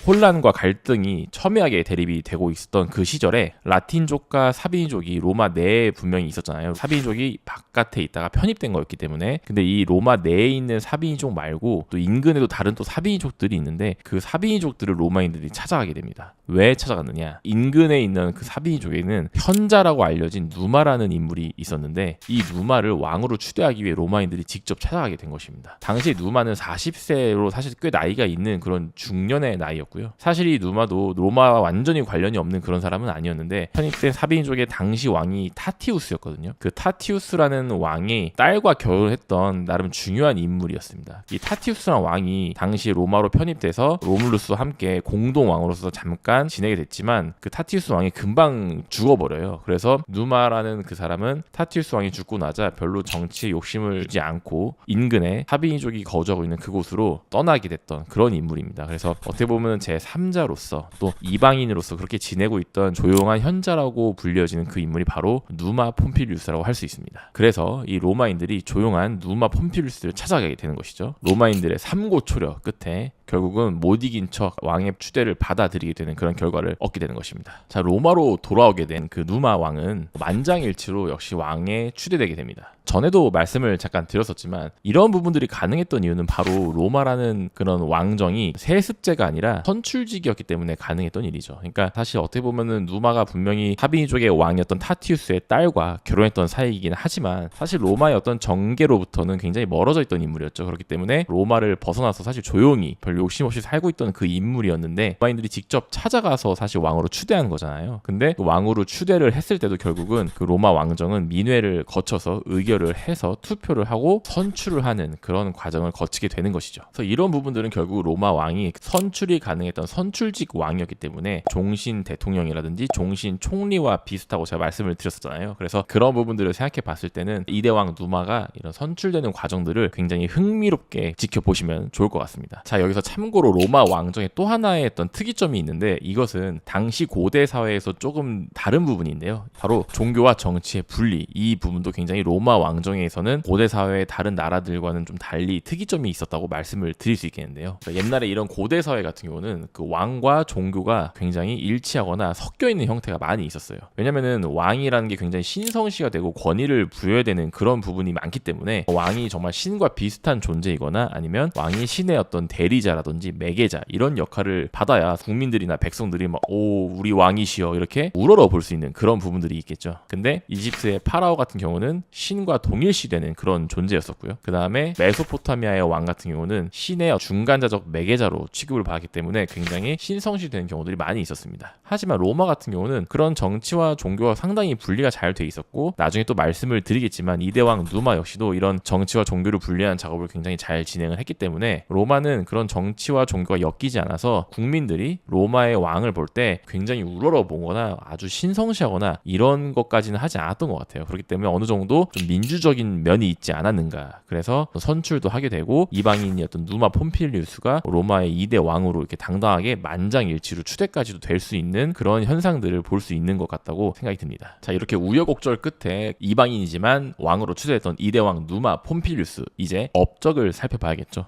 혼란과 갈등이 첨예하게 대립이 되고 있었던 그 시절에 라틴족과 사비니족이 로마 내에 분명히 있었잖아요. 사비니족이 바깥에 있다가 편입된 거였기 때문에. 근데 이 로마 내에 있는 사비니족 말고 또 인근에도 다른 또 사비니족들이 있는데, 그 사비니족들을 로마인들이 찾아가게 됩니다. 왜 찾아갔느냐? 인근에 있는 그 사비니족에는 현자라고 알려진 누마라는 인물이 있었는데, 이 누마를 왕으로 추대하기 위해 로마인들이 직접 찾아가게 된 것입니다. 당시 누마는 40세로 사실 꽤 나이가 있는 그런 중년의 나이였고요. 사실 이 누마도 로마와 완전히 관련이 없는 그런 사람은 아니었는데, 편입된 사비니족의 당시 왕이 타티우스였거든요. 그 타티우스라는 왕이 딸과 결혼했던 나름 중요한 인물이었습니다. 이 타티우스라는 왕이 당시 로마로 편입돼서 로물루스와 함께 공동 왕으로서 잠깐 지내게 됐지만, 그 타티우스 왕이 금방 죽어버려요. 그래서 누마라는 그 사람은 타티우스 왕이 죽고 나자 별로 정치에 욕심을 주지 않고 인근에 사비니족이 거주하고 있는 그곳으로 떠나게 됐던 그런 인물입니다. 그래서 어떻게 보면 제3자로서 또 이방인으로서 그렇게 지내고 있던 조용한 현자라고 불려지는 그 인물이 바로 누마 폼필리우스라고 할 수 있습니다. 그래서 이 로마인들이 조용한 누마 폼필리우스를 찾아가게 되는 것이죠. 로마인들의 삼고초려 끝에 결국은 못 이긴 척 왕의 추대를 받아들이게 되는 그런 결과를 얻게 되는 것입니다. 자, 로마로 돌아오게 된 그 누마 왕은 만장일치로 역시 왕에 추대되게 됩니다. 전에도 말씀을 잠깐 드렸었지만 이런 부분들이 가능했던 이유는 바로 로마라는 그런 왕정이 세습제가 아니라 선출직이었기 때문에 가능했던 일이죠. 그러니까 사실 어떻게 보면은 누마가 분명히 사비니족의 왕이었던 타티우스의 딸과 결혼했던 사이이긴 하지만 사실 로마의 어떤 정계로부터는 굉장히 멀어져 있던 인물이었죠. 그렇기 때문에 로마를 벗어나서 사실 조용히 별 욕심 없이 살고 있던 그 인물이었는데 로마인들이 직접 찾아가서 사실 왕으로 추대한 거잖아요. 근데 그 왕으로 추대를 했을 때도 결국은 그 로마 왕정은 민회를 거쳐서 의결을 해서 투표를 하고 선출을 하는 그런 과정을 거치게 되는 것이죠. 그래서 이런 부분들은 결국 로마 왕이 선출이 가능했던 선출직 왕이었기 때문에 종신 대통령이라든지 종신 총리와 비슷하고 제가 말씀을 드렸었잖아요. 그래서 그런 부분들을 생각해 봤을 때는 이대왕 누마가 이런 선출되는 과정들을 굉장히 흥미롭게 지켜보시면 좋을 것 같습니다. 자, 여기서 참고로 로마 왕정의 또 하나의 어떤 특이점이 있는데 이것은 당시 고대 사회에서 조금 다른 부분인데요. 바로 종교와 정치의 분리, 이 부분도 굉장히 로마 왕정에서는 고대 사회의 다른 나라들과는 좀 달리 특이점이 있었다고 말씀을 드릴 수 있겠는데요. 그러니까 옛날에 이런 고대 사회 같은 경우는 그 왕과 종교가 굉장히 일치하거나 섞여 있는 형태가 많이 있었어요. 왜냐면은 왕이라는 게 굉장히 신성시가 되고 권위를 부여해야 되는 그런 부분이 많기 때문에 왕이 정말 신과 비슷한 존재이거나 아니면 왕이 신의 어떤 대리자라든지 매개자 이런 역할을 받아야 국민들이나 백성들이 막 오 우리 왕이시여 이렇게 우러러 볼 수 있는 그런 부분들이 있겠죠. 근데 이집트의 파라오 같은 경우는 신과 동일시되는 그런 존재였었고요. 그 다음에 메소포타미아의 왕 같은 경우는 신의 중간자적 매개자로 취급을 받았기 때문에 굉장히 신성시되는 경우들이 많이 있었습니다. 하지만 로마 같은 경우는 그런 정치와 종교가 상당히 분리가 잘 돼 있었고 나중에 또 말씀을 드리겠지만 이대왕 누마 역시도 이런 정치와 종교를 분리하는 작업을 굉장히 잘 진행을 했기 때문에 로마는 그런 정치와 종교가 엮이지 않아서 국민들이 로마의 왕을 볼 때 굉장히 우러러 보거나 아주 신성시하거나 이런 것까지는 하지 않았던 것 같아요. 그렇기 때문에 어느 정도 좀 민주적인 면이 있지 않았는가. 그래서 선출도 하게 되고 이방인이었던 누마 폼필리우스가 로마의 2대 왕으로 이렇게 당당하게 만장일치로 추대까지도 될 수 있는 그런 현상들을 볼 수 있는 것 같다고 생각이 듭니다. 자, 이렇게 우여곡절 끝에 이방인이지만 왕으로 추대했던 2대 왕 누마 폼필리우스, 이제 업적을 살펴봐야겠죠.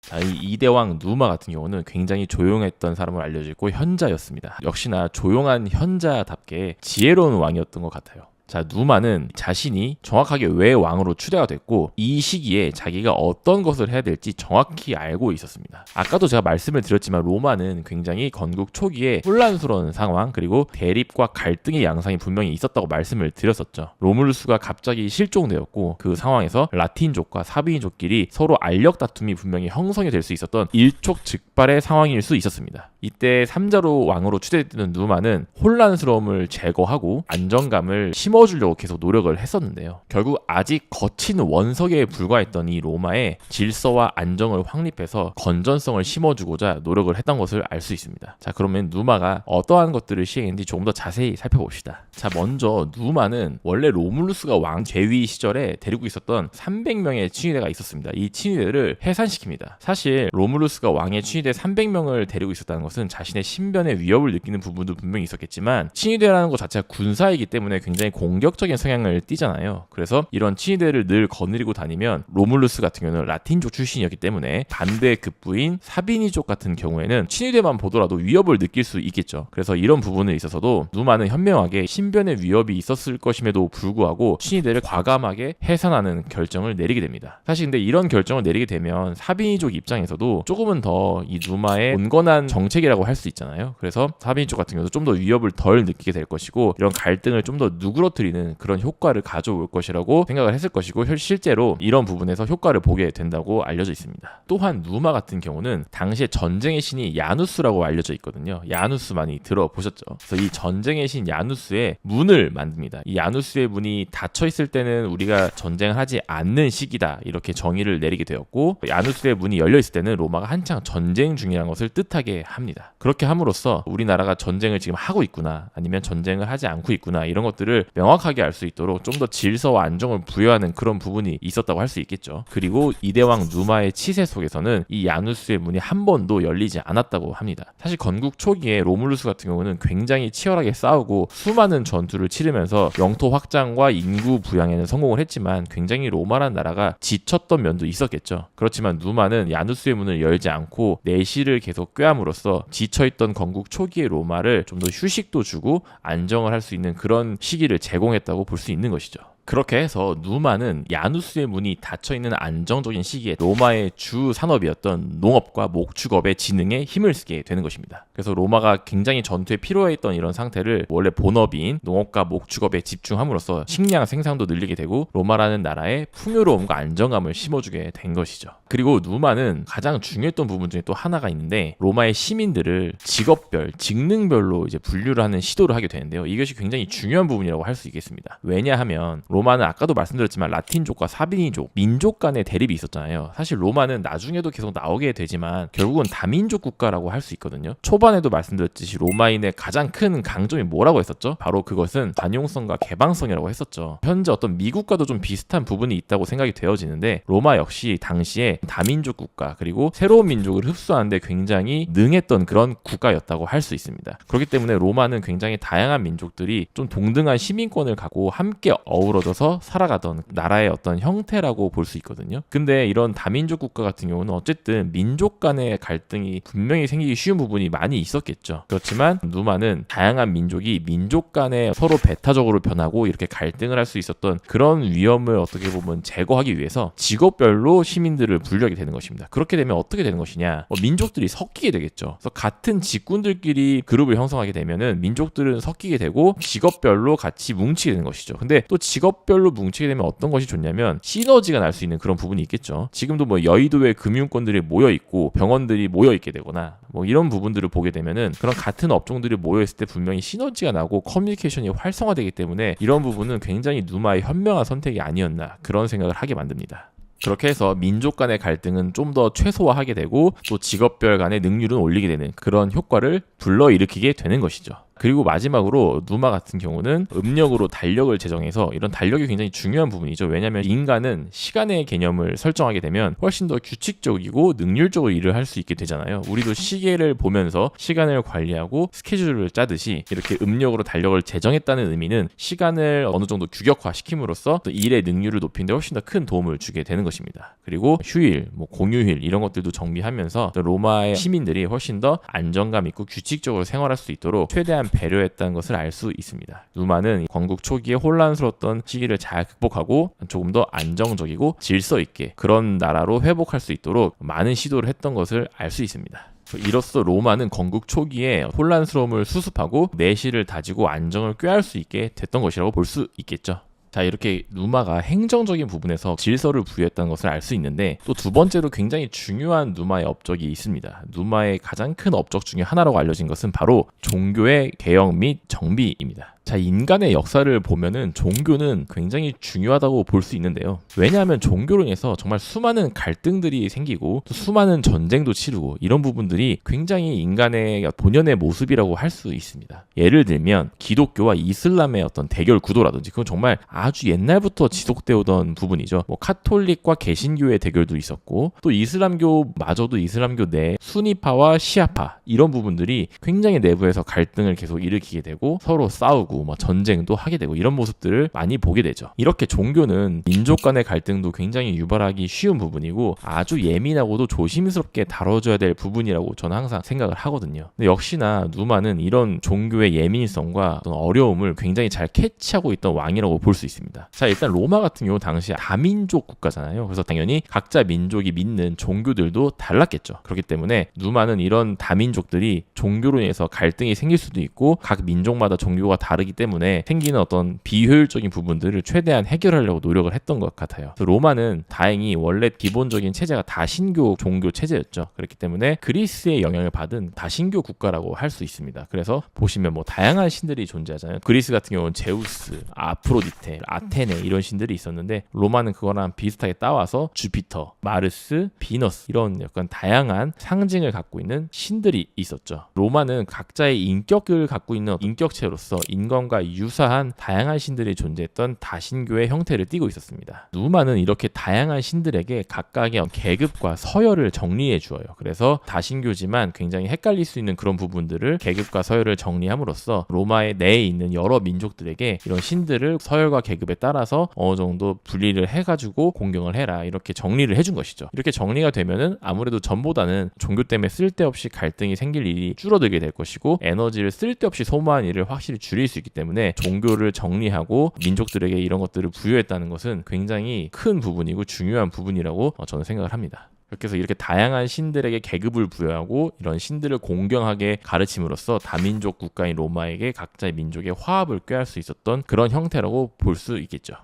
자, 이 2대왕 누마 같은 경우는 굉장히 조용했던 사람으로 알려져 있고 현자였습니다. 역시나 조용한 현자답게 지혜로운 왕이었던 것 같아요. 자, 누마는 자신이 정확하게 왜 왕으로 추대가 됐고 이 시기에 자기가 어떤 것을 해야 될지 정확히 알고 있었습니다. 아까도 제가 말씀을 드렸지만 로마는 굉장히 건국 초기에 혼란스러운 상황 그리고 대립과 갈등의 양상이 분명히 있었다고 말씀을 드렸었죠. 로물루스가 갑자기 실종되었고 그 상황에서 라틴족과 사비인족끼리 서로 알력 다툼이 분명히 형성이 될 수 있었던 일촉즉발의 상황일 수 있었습니다. 이때 3자로 왕으로 추대됐던 누마는 혼란스러움을 제거하고 안정감을 심어주려고 계속 노력을 했었는데요. 결국 아직 거친 원석에 불과했던 이 로마의 질서와 안정을 확립해서 건전성을 심어주고자 노력을 했던 것을 알 수 있습니다. 자, 그러면 누마가 어떠한 것들을 시행했는지 조금 더 자세히 살펴봅시다. 자, 먼저 누마는 원래 로물루스가 왕 재위 시절에 데리고 있었던 300명의 친위대가 있었습니다. 이 친위대를 해산시킵니다. 사실 로물루스가 왕의 친위대 300명을 데리고 있었다는 것은 자신의 신변에 위협을 느끼는 부분도 분명히 있었겠지만 친위대라는 것 자체가 군사이기 때문에 굉장히 공격적인 성향을 띠잖아요. 그래서 이런 친위대를 늘 거느리고 다니면 로물루스 같은 경우는 라틴족 출신이었기 때문에 반대 급부인 사비니족 같은 경우에는 친위대만 보더라도 위협을 느낄 수 있겠죠. 그래서 이런 부분에 있어서도 누마는 현명하게 신변의 위협이 있었을 것임에도 불구하고 친위대를 과감하게 해산하는 결정을 내리게 됩니다. 사실 근데 이런 결정을 내리게 되면 사비니족 입장에서도 조금은 더 이 누마의 온건한 정책이라고 할 수 있잖아요. 그래서 사비니족 같은 경우도 좀 더 위협을 덜 느끼게 될 것이고 이런 갈등을 좀 더 누그러뜨리는 그런 효과를 가져올 것이라고 생각을 했을 것이고 실제로 이런 부분에서 효과를 보게 된다고 알려져 있습니다. 또한 누마 같은 경우는 당시에 전쟁의 신이 야누스라고 알려져 있거든요. 야누스 많이 들어보셨죠? 그래서 이 전쟁의 신 야누스의 문을 만듭니다. 이 야누스의 문이 닫혀 있을 때는 우리가 전쟁을 하지 않는 시기다 이렇게 정의를 내리게 되었고 야누스의 문이 열려 있을 때는 로마가 한창 전쟁 중이라는 것을 뜻하게 합니다. 그렇게 함으로써 우리나라가 전쟁을 지금 하고 있구나 아니면 전쟁을 하지 않고 있구나 이런 것들을 명확하게 알 수 있도록 좀 더 질서와 안정을 부여하는 그런 부분이 있었다고 할 수 있겠죠. 그리고 이대왕 누마의 치세 속에서는 이 야누스의 문이 한 번도 열리지 않았다고 합니다. 사실 건국 초기에 로물루스 같은 경우는 굉장히 치열하게 싸우고 수많은 전투를 치르면서 영토 확장과 인구 부양에는 성공을 했지만 굉장히 로마란 나라가 지쳤던 면도 있었겠죠. 그렇지만 누마는 야누스의 문을 열지 않고 내실을 계속 꾀함으로써 지쳐있던 건국 초기의 로마를 좀 더 휴식도 주고 안정을 할 수 있는 그런 시기를 제공했다고 볼 수 있는 것이죠. 그렇게 해서 누마는 야누스의 문이 닫혀있는 안정적인 시기에 로마의 주 산업이었던 농업과 목축업의 지능에 힘을 쓰게 되는 것입니다. 그래서 로마가 굉장히 전투에 필요했던 이런 상태를 원래 본업인 농업과 목축업에 집중함으로써 식량 생산도 늘리게 되고 로마라는 나라에 풍요로움과 안정감을 심어주게 된 것이죠. 그리고 누마는 가장 중요했던 부분 중에 또 하나가 있는데 로마의 시민들을 직업별, 직능별로 이제 분류를 하는 시도를 하게 되는데요. 이것이 굉장히 중요한 부분이라고 할 수 있겠습니다. 왜냐하면 로마는 아까도 말씀드렸지만 라틴족과 사비니족, 민족 간의 대립이 있었잖아요. 사실 로마는 나중에도 계속 나오게 되지만 결국은 다민족 국가라고 할 수 있거든요. 초반에도 말씀드렸듯이 로마인의 가장 큰 강점이 뭐라고 했었죠? 바로 그것은 관용성과 개방성이라고 했었죠. 현재 어떤 미국과도 좀 비슷한 부분이 있다고 생각이 되어지는데 로마 역시 당시에 다민족 국가 그리고 새로운 민족을 흡수하는데 굉장히 능했던 그런 국가였다고 할 수 있습니다. 그렇기 때문에 로마는 굉장히 다양한 민족들이 좀 동등한 시민권을 갖고 함께 어우러져서 살아가던 나라의 어떤 형태라고 볼 수 있거든요. 근데 이런 다민족 국가 같은 경우는 어쨌든 민족 간의 갈등이 분명히 생기기 쉬운 부분이 많이 있었겠죠. 그렇지만 누마는 다양한 민족이 민족 간에 서로 배타적으로 변하고 이렇게 갈등을 할 수 있었던 그런 위험을 어떻게 보면 제거하기 위해서 직업별로 시민들을 분류하게 되는 것입니다. 그렇게 되면 어떻게 되는 것이냐? 민족들이 섞이게 되겠죠. 그래서 같은 직군들끼리 그룹을 형성하게 되면은 민족들은 섞이게 되고 직업별로 같이 뭉치게 되는 것이죠. 근데 또 직업별로 뭉치게 되면 어떤 것이 좋냐면 시너지가 날 수 있는 그런 부분이 있겠죠. 지금도 뭐 여의도에 금융권들이 모여 있고 병원들이 모여 있게 되거나 뭐 이런 부분들을 보게 되면은 그런 같은 업종들이 모여 있을 때 분명히 시너지가 나고 커뮤니케이션이 활성화되기 때문에 이런 부분은 굉장히 누마의 현명한 선택이 아니었나 그런 생각을 하게 만듭니다. 그렇게 해서 민족 간의 갈등은 좀 더 최소화하게 되고 또 직업별 간의 능률은 올리게 되는 그런 효과를 불러일으키게 되는 것이죠. 그리고 마지막으로 누마 같은 경우는 음력으로 달력을 제정해서 이런 달력이 굉장히 중요한 부분이죠. 왜냐하면 인간은 시간의 개념을 설정하게 되면 훨씬 더 규칙적이고 능률적으로 일을 할 수 있게 되잖아요. 우리도 시계를 보면서 시간을 관리하고 스케줄을 짜듯이 이렇게 음력으로 달력을 제정했다는 의미는 시간을 어느 정도 규격화시킴으로써 또 일의 능률을 높이는 데 훨씬 더 큰 도움을 주게 되는 것입니다. 그리고 휴일, 뭐 공휴일 이런 것들도 정비하면서 로마의 시민들이 훨씬 더 안정감 있고 규칙적으로 생활할 수 있도록 최대한 배려했다는 것을 알 수 있습니다. 누마는 건국 초기에 혼란스러웠던 시기를 잘 극복하고 조금 더 안정적이고 질서 있게 그런 나라로 회복할 수 있도록 많은 시도를 했던 것을 알 수 있습니다. 이로써 로마는 건국 초기에 혼란스러움을 수습하고 내실을 다지고 안정을 꾀할 수 있게 됐던 것이라고 볼 수 있겠죠. 자, 이렇게 누마가 행정적인 부분에서 질서를 부여했다는 것을 알 수 있는데 또 두 번째로 굉장히 중요한 누마의 업적이 있습니다. 누마의 가장 큰 업적 중에 하나라고 알려진 것은 바로 종교의 개혁 및 정비입니다. 자, 인간의 역사를 보면은 종교는 굉장히 중요하다고 볼 수 있는데요. 왜냐하면 종교로 인해서 정말 수많은 갈등들이 생기고 또 수많은 전쟁도 치르고 이런 부분들이 굉장히 인간의 본연의 모습이라고 할 수 있습니다. 예를 들면 기독교와 이슬람의 어떤 대결 구도라든지 그건 정말 아주 옛날부터 지속되어 오던 부분이죠. 뭐 카톨릭과 개신교의 대결도 있었고 또 이슬람교마저도 이슬람교 내 수니파와 시아파 이런 부분들이 굉장히 내부에서 갈등을 계속 일으키게 되고 서로 싸우고 뭐 전쟁도 하게 되고 이런 모습들을 많이 보게 되죠. 이렇게 종교는 민족 간의 갈등도 굉장히 유발하기 쉬운 부분이고 아주 예민하고도 조심스럽게 다뤄줘야 될 부분이라고 저는 항상 생각을 하거든요. 근데 역시나 누마는 이런 종교의 예민성과 어떤 어려움을 굉장히 잘 캐치하고 있던 왕이라고 볼 수 있습니다. 자, 일단 로마 같은 경우 당시 다민족 국가잖아요. 그래서 당연히 각자 민족이 믿는 종교들도 달랐겠죠. 그렇기 때문에 누마는 이런 다민족들이 종교로 인해서 갈등이 생길 수도 있고 각 민족마다 종교가 다르기 때문에 생기는 어떤 비효율적인 부분들을 최대한 해결하려고 노력을 했던 것 같아요. 그래서 로마는 다행히 원래 기본적인 체제가 다신교 종교 체제였죠. 그렇기 때문에 그리스의 영향을 받은 다신교 국가라고 할 수 있습니다. 그래서 보시면 뭐 다양한 신들이 존재하잖아요. 그리스 같은 경우는 제우스, 아프로디테, 아테네 이런 신들이 있었는데 로마는 그거랑 비슷하게 따와서 주피터, 마르스, 비너스 이런 약간 다양한 상징을 갖고 있는 신들이 있었죠. 로마는 각자의 인격을 갖고 있는 인격체로서 인간 갱던과 유사한 다양한 신들이 존재했던 다신교의 형태를 띠고 있었습니다. 누우마는 이렇게 다양한 신들에게 각각의 계급과 서열을 정리해 주어요. 그래서 다신교지만 굉장히 헷갈릴 수 있는 그런 부분들을 계급과 서열을 정리함으로써 로마의 내에 있는 여러 민족들에게 이런 신들을 서열과 계급에 따라서 어느 정도 분리를 해가지고 공경을 해라, 이렇게 정리를 해준 것이죠. 이렇게 정리가 되면은 아무래도 전보다는 종교 때문에 쓸데없이 갈등이 생길 일이 줄어들게 될 것이고, 에너지를 쓸데없이 소모한 일을 확실히 줄일 수 있기 때문에 종교를 정리하고 민족들에게 이런 것들을 부여했다는 것은 굉장히 큰 부분이고 중요한 부분이라고 저는 생각을 합니다. 그렇게 해서 이렇게 다양한 신들에게 계급을 부여하고 이런 신들을 공경하게 가르침으로써 다민족 국가인 로마에게 각자의 민족의 화합을 꾀할 수 있었던 그런 형태라고 볼 수 있겠죠.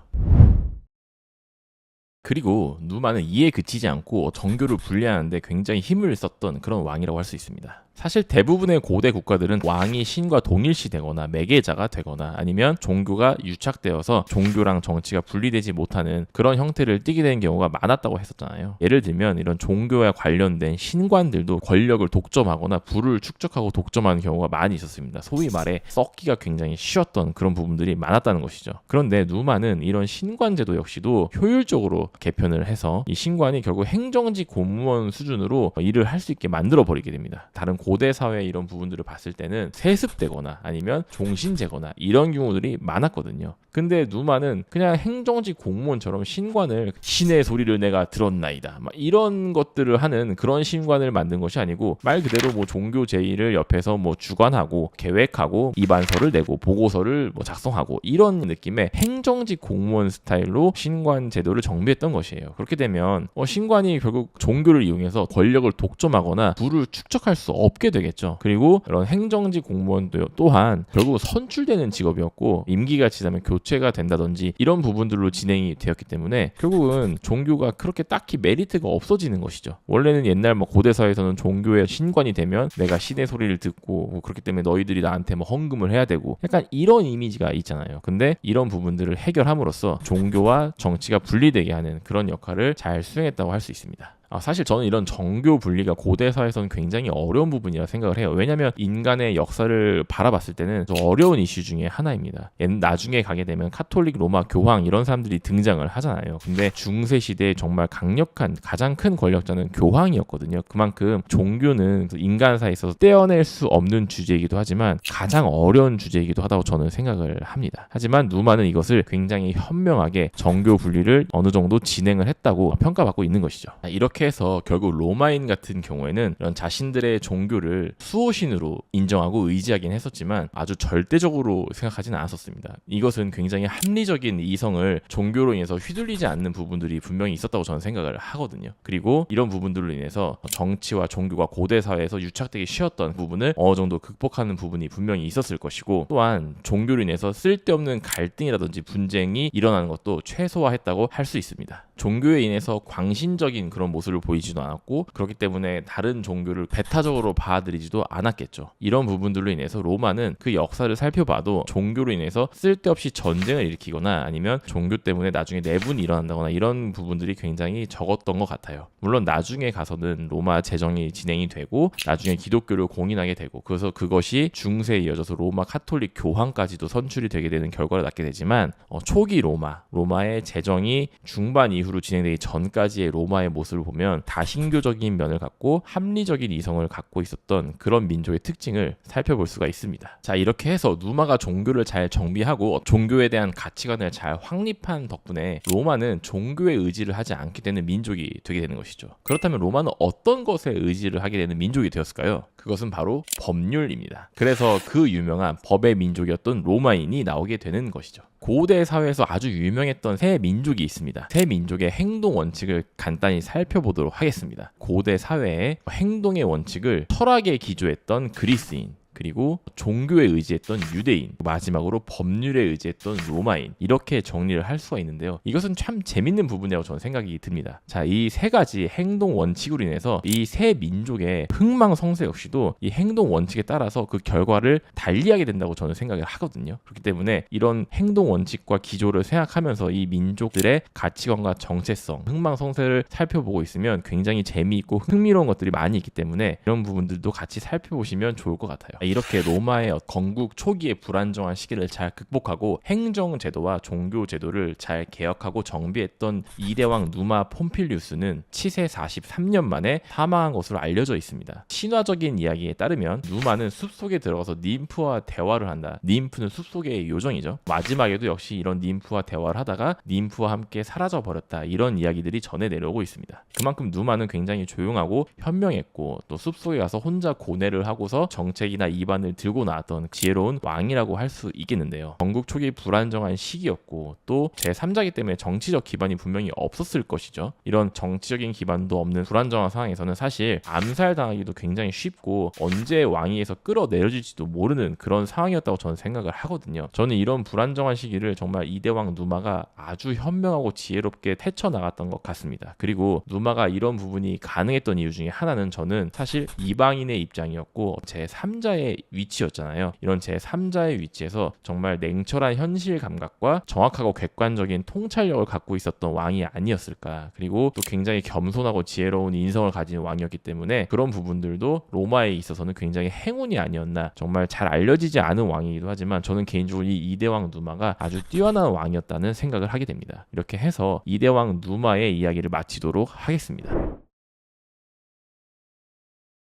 그리고 누마는 이에 그치지 않고 정교를 분리하는데 굉장히 힘을 썼던 그런 왕이라고 할 수 있습니다. 사실 대부분의 고대 국가들은 왕이 신과 동일시되거나 매개자가 되거나 아니면 종교가 유착되어서 종교랑 정치가 분리되지 못하는 그런 형태를 띠게 되는 경우가 많았다고 했었잖아요. 예를 들면 이런 종교와 관련된 신관들도 권력을 독점하거나 부를 축적하고 독점하는 경우가 많이 있었습니다. 소위 말해 썩기가 굉장히 쉬웠던 그런 부분들이 많았다는 것이죠. 그런데 누마는 이런 신관제도 역시도 효율적으로 개편을 해서 이 신관이 결국 행정직 공무원 수준으로 일을 할 수 있게 만들어 버리게 됩니다. 다른 고대 사회 이런 부분들을 봤을 때는 세습되거나 아니면 종신제거나 이런 경우들이 많았거든요. 근데 누마는 그냥 행정직 공무원처럼 신관을 신의 소리를 내가 들었나이다, 막 이런 것들을 하는 그런 신관을 만든 것이 아니고 말 그대로 뭐 종교 제의를 옆에서 뭐 주관하고 계획하고 입안서를 내고 보고서를 뭐 작성하고 이런 느낌의 행정직 공무원 스타일로 신관 제도를 정비했던 것이에요. 그렇게 되면 신관이 결국 종교를 이용해서 권력을 독점하거나 부를 축적할 수 없게 되겠죠. 그리고 이런 행정직 공무원도 또한 결국 선출되는 직업이었고 임기가 지나면 교체가 된다든지 이런 부분들로 진행이 되었기 때문에 결국은 종교가 그렇게 딱히 메리트가 없어지는 것이죠. 원래는 옛날 뭐 고대 사회에서는 종교의 신관이 되면 내가 신의 소리를 듣고 뭐 그렇기 때문에 너희들이 나한테 뭐 헌금을 해야 되고 약간 이런 이미지가 있잖아요. 근데 이런 부분들을 해결함으로써 종교와 정치가 분리되게 하는 그런 역할을 잘 수행했다고 할 수 있습니다. 사실 저는 이런 정교 분리가 고대 사회에서는 굉장히 어려운 부분이라 생각을 해요. 왜냐하면 인간의 역사를 바라봤을 때는 좀 어려운 이슈 중에 하나입니다. 나중에 가게 되면 카톨릭 로마 교황 이런 사람들이 등장을 하잖아요. 근데 중세 시대에 정말 강력한 가장 큰 권력자는 교황이었거든요. 그만큼 종교는 인간 사이에서 떼어낼 수 없는 주제이기도 하지만 가장 어려운 주제이기도 하다고 저는 생각을 합니다. 하지만 누마는 이것을 굉장히 현명하게 정교 분리를 어느 정도 진행을 했다고 평가받고 있는 것이죠. 이렇게 해서 결국 로마인 같은 경우에는 이런 자신들의 종교를 수호신으로 인정하고 의지하긴 했었지만 아주 절대적으로 생각하지는 않았었습니다. 이것은 굉장히 합리적인 이성을 종교로 인해서 휘둘리지 않는 부분들이 분명히 있었다고 저는 생각을 하거든요. 그리고 이런 부분들로 인해서 정치와 종교가 고대 사회에서 유착되기 쉬웠던 부분을 어느 정도 극복하는 부분이 분명히 있었을 것이고, 또한 종교로 인해서 쓸데없는 갈등이라든지 분쟁이 일어나는 것도 최소화했다고 할 수 있습니다. 종교에 인해서 광신적인 그런 모습을 보이지도 않았고, 그렇기 때문에 다른 종교를 배타적으로 받아들이지도 않았겠죠. 이런 부분들로 인해서 로마는 그 역사를 살펴봐도 종교로 인해서 쓸데없이 전쟁을 일으키거나 아니면 종교 때문에 나중에 내분이 일어난다거나 이런 부분들이 굉장히 적었던 것 같아요. 물론 나중에 가서는 로마 제정이 진행이 되고 나중에 기독교를 공인하게 되고, 그래서 그것이 중세에 이어져서 로마 카톨릭 교황까지도 선출이 되게 되는 결과를 낳게 되지만 초기 로마의 제정이 중반 이후로 진행되기 전까지의 로마의 모습을 보면 다신교적인 면을 갖고 합리적인 이성을 갖고 있었던 그런 민족의 특징을 살펴볼 수가 있습니다. 자, 이렇게 해서 누마가 종교를 잘 정비하고 종교에 대한 가치관을 잘 확립한 덕분에 로마는 종교에 의지를 하지 않게 되는 민족이 되게 되는 것이죠. 그렇다면 로마는 어떤 것에 의지를 하게 되는 민족이 되었을까요? 그것은 바로 법률입니다. 그래서 그 유명한 법의 민족이었던 로마인이 나오게 되는 것이죠. 고대 사회에서 아주 유명했던 세 민족이 있습니다. 세 민족의 행동 원칙을 간단히 살펴보도록 하겠습니다. 고대 사회의 행동의 원칙을 철학에 기조했던 그리스인, 그리고 종교에 의지했던 유대인, 마지막으로 법률에 의지했던 로마인, 이렇게 정리를 할 수가 있는데요. 이것은 참 재밌는 부분이라고 저는 생각이 듭니다. 자, 이 세 가지 행동 원칙으로 인해서 이 세 민족의 흥망성쇠 역시도 이 행동 원칙에 따라서 그 결과를 달리하게 된다고 저는 생각을 하거든요. 그렇기 때문에 이런 행동 원칙과 기조를 생각하면서 이 민족들의 가치관과 정체성, 흥망성쇠를 살펴보고 있으면 굉장히 재미있고 흥미로운 것들이 많이 있기 때문에 이런 부분들도 같이 살펴보시면 좋을 것 같아요. 이렇게 로마의 건국 초기의 불안정한 시기를 잘 극복하고 행정제도와 종교제도를 잘 개혁하고 정비했던 이대왕 누마 폼필리우스는 치세 43년 만에 사망한 것으로 알려져 있습니다. 신화적인 이야기에 따르면 누마는 숲속에 들어가서 님프와 대화를 한다. 님프는 숲속의 요정이죠. 마지막에도 역시 이런 님프와 대화를 하다가 님프와 함께 사라져 버렸다. 이런 이야기들이 전해 내려오고 있습니다. 그만큼 누마는 굉장히 조용하고 현명했고 또 숲속에 가서 혼자 고뇌를 하고서 정책이나 입안을 들고 나왔던 지혜로운 왕이라고 할 수 있겠는데요. 건국 초기 불안정한 시기였고 또 제3자이기 때문에 정치적 기반이 분명히 없었을 것이죠. 이런 정치적인 기반도 없는 불안정한 상황에서는 사실 암살당하기도 굉장히 쉽고 언제 왕위에서 끌어내려질지도 모르는 그런 상황이었다고 저는 생각을 하거든요. 저는 이런 불안정한 시기를 정말 이대왕 누마가 아주 현명하고 지혜롭게 헤쳐나갔던 것 같습니다. 그리고 누마가 이런 부분이 가능했던 이유 중에 하나는 저는 사실 이방인의 입장이었고 제3자의 위치였잖아요. 이런 제3자의 위치에서 정말 냉철한 현실 감각과 정확하고 객관적인 통찰력을 갖고 있었던 왕이 아니었을까. 그리고 또 굉장히 겸손하고 지혜로운 인성을 가진 왕이었기 때문에 그런 부분들도 로마에 있어서는 굉장히 행운이 아니었나. 정말 잘 알려지지 않은 왕이기도 하지만 저는 개인적으로 이 이대왕 누마가 아주 뛰어난 왕이었다는 생각을 하게 됩니다. 이렇게 해서 이대왕 누마의 이야기를 마치도록 하겠습니다.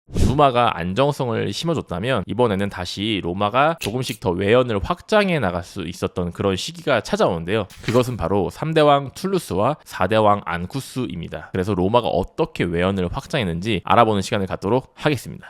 누마가 안정성을 심어줬다면 이번에는 다시 로마가 조금씩 더 외연을 확장해 나갈 수 있었던 그런 시기가 찾아오는데요. 그것은 바로 3대왕 툴루스와 4대왕 안쿠스입니다. 그래서 로마가 어떻게 외연을 확장했는지 알아보는 시간을 갖도록 하겠습니다.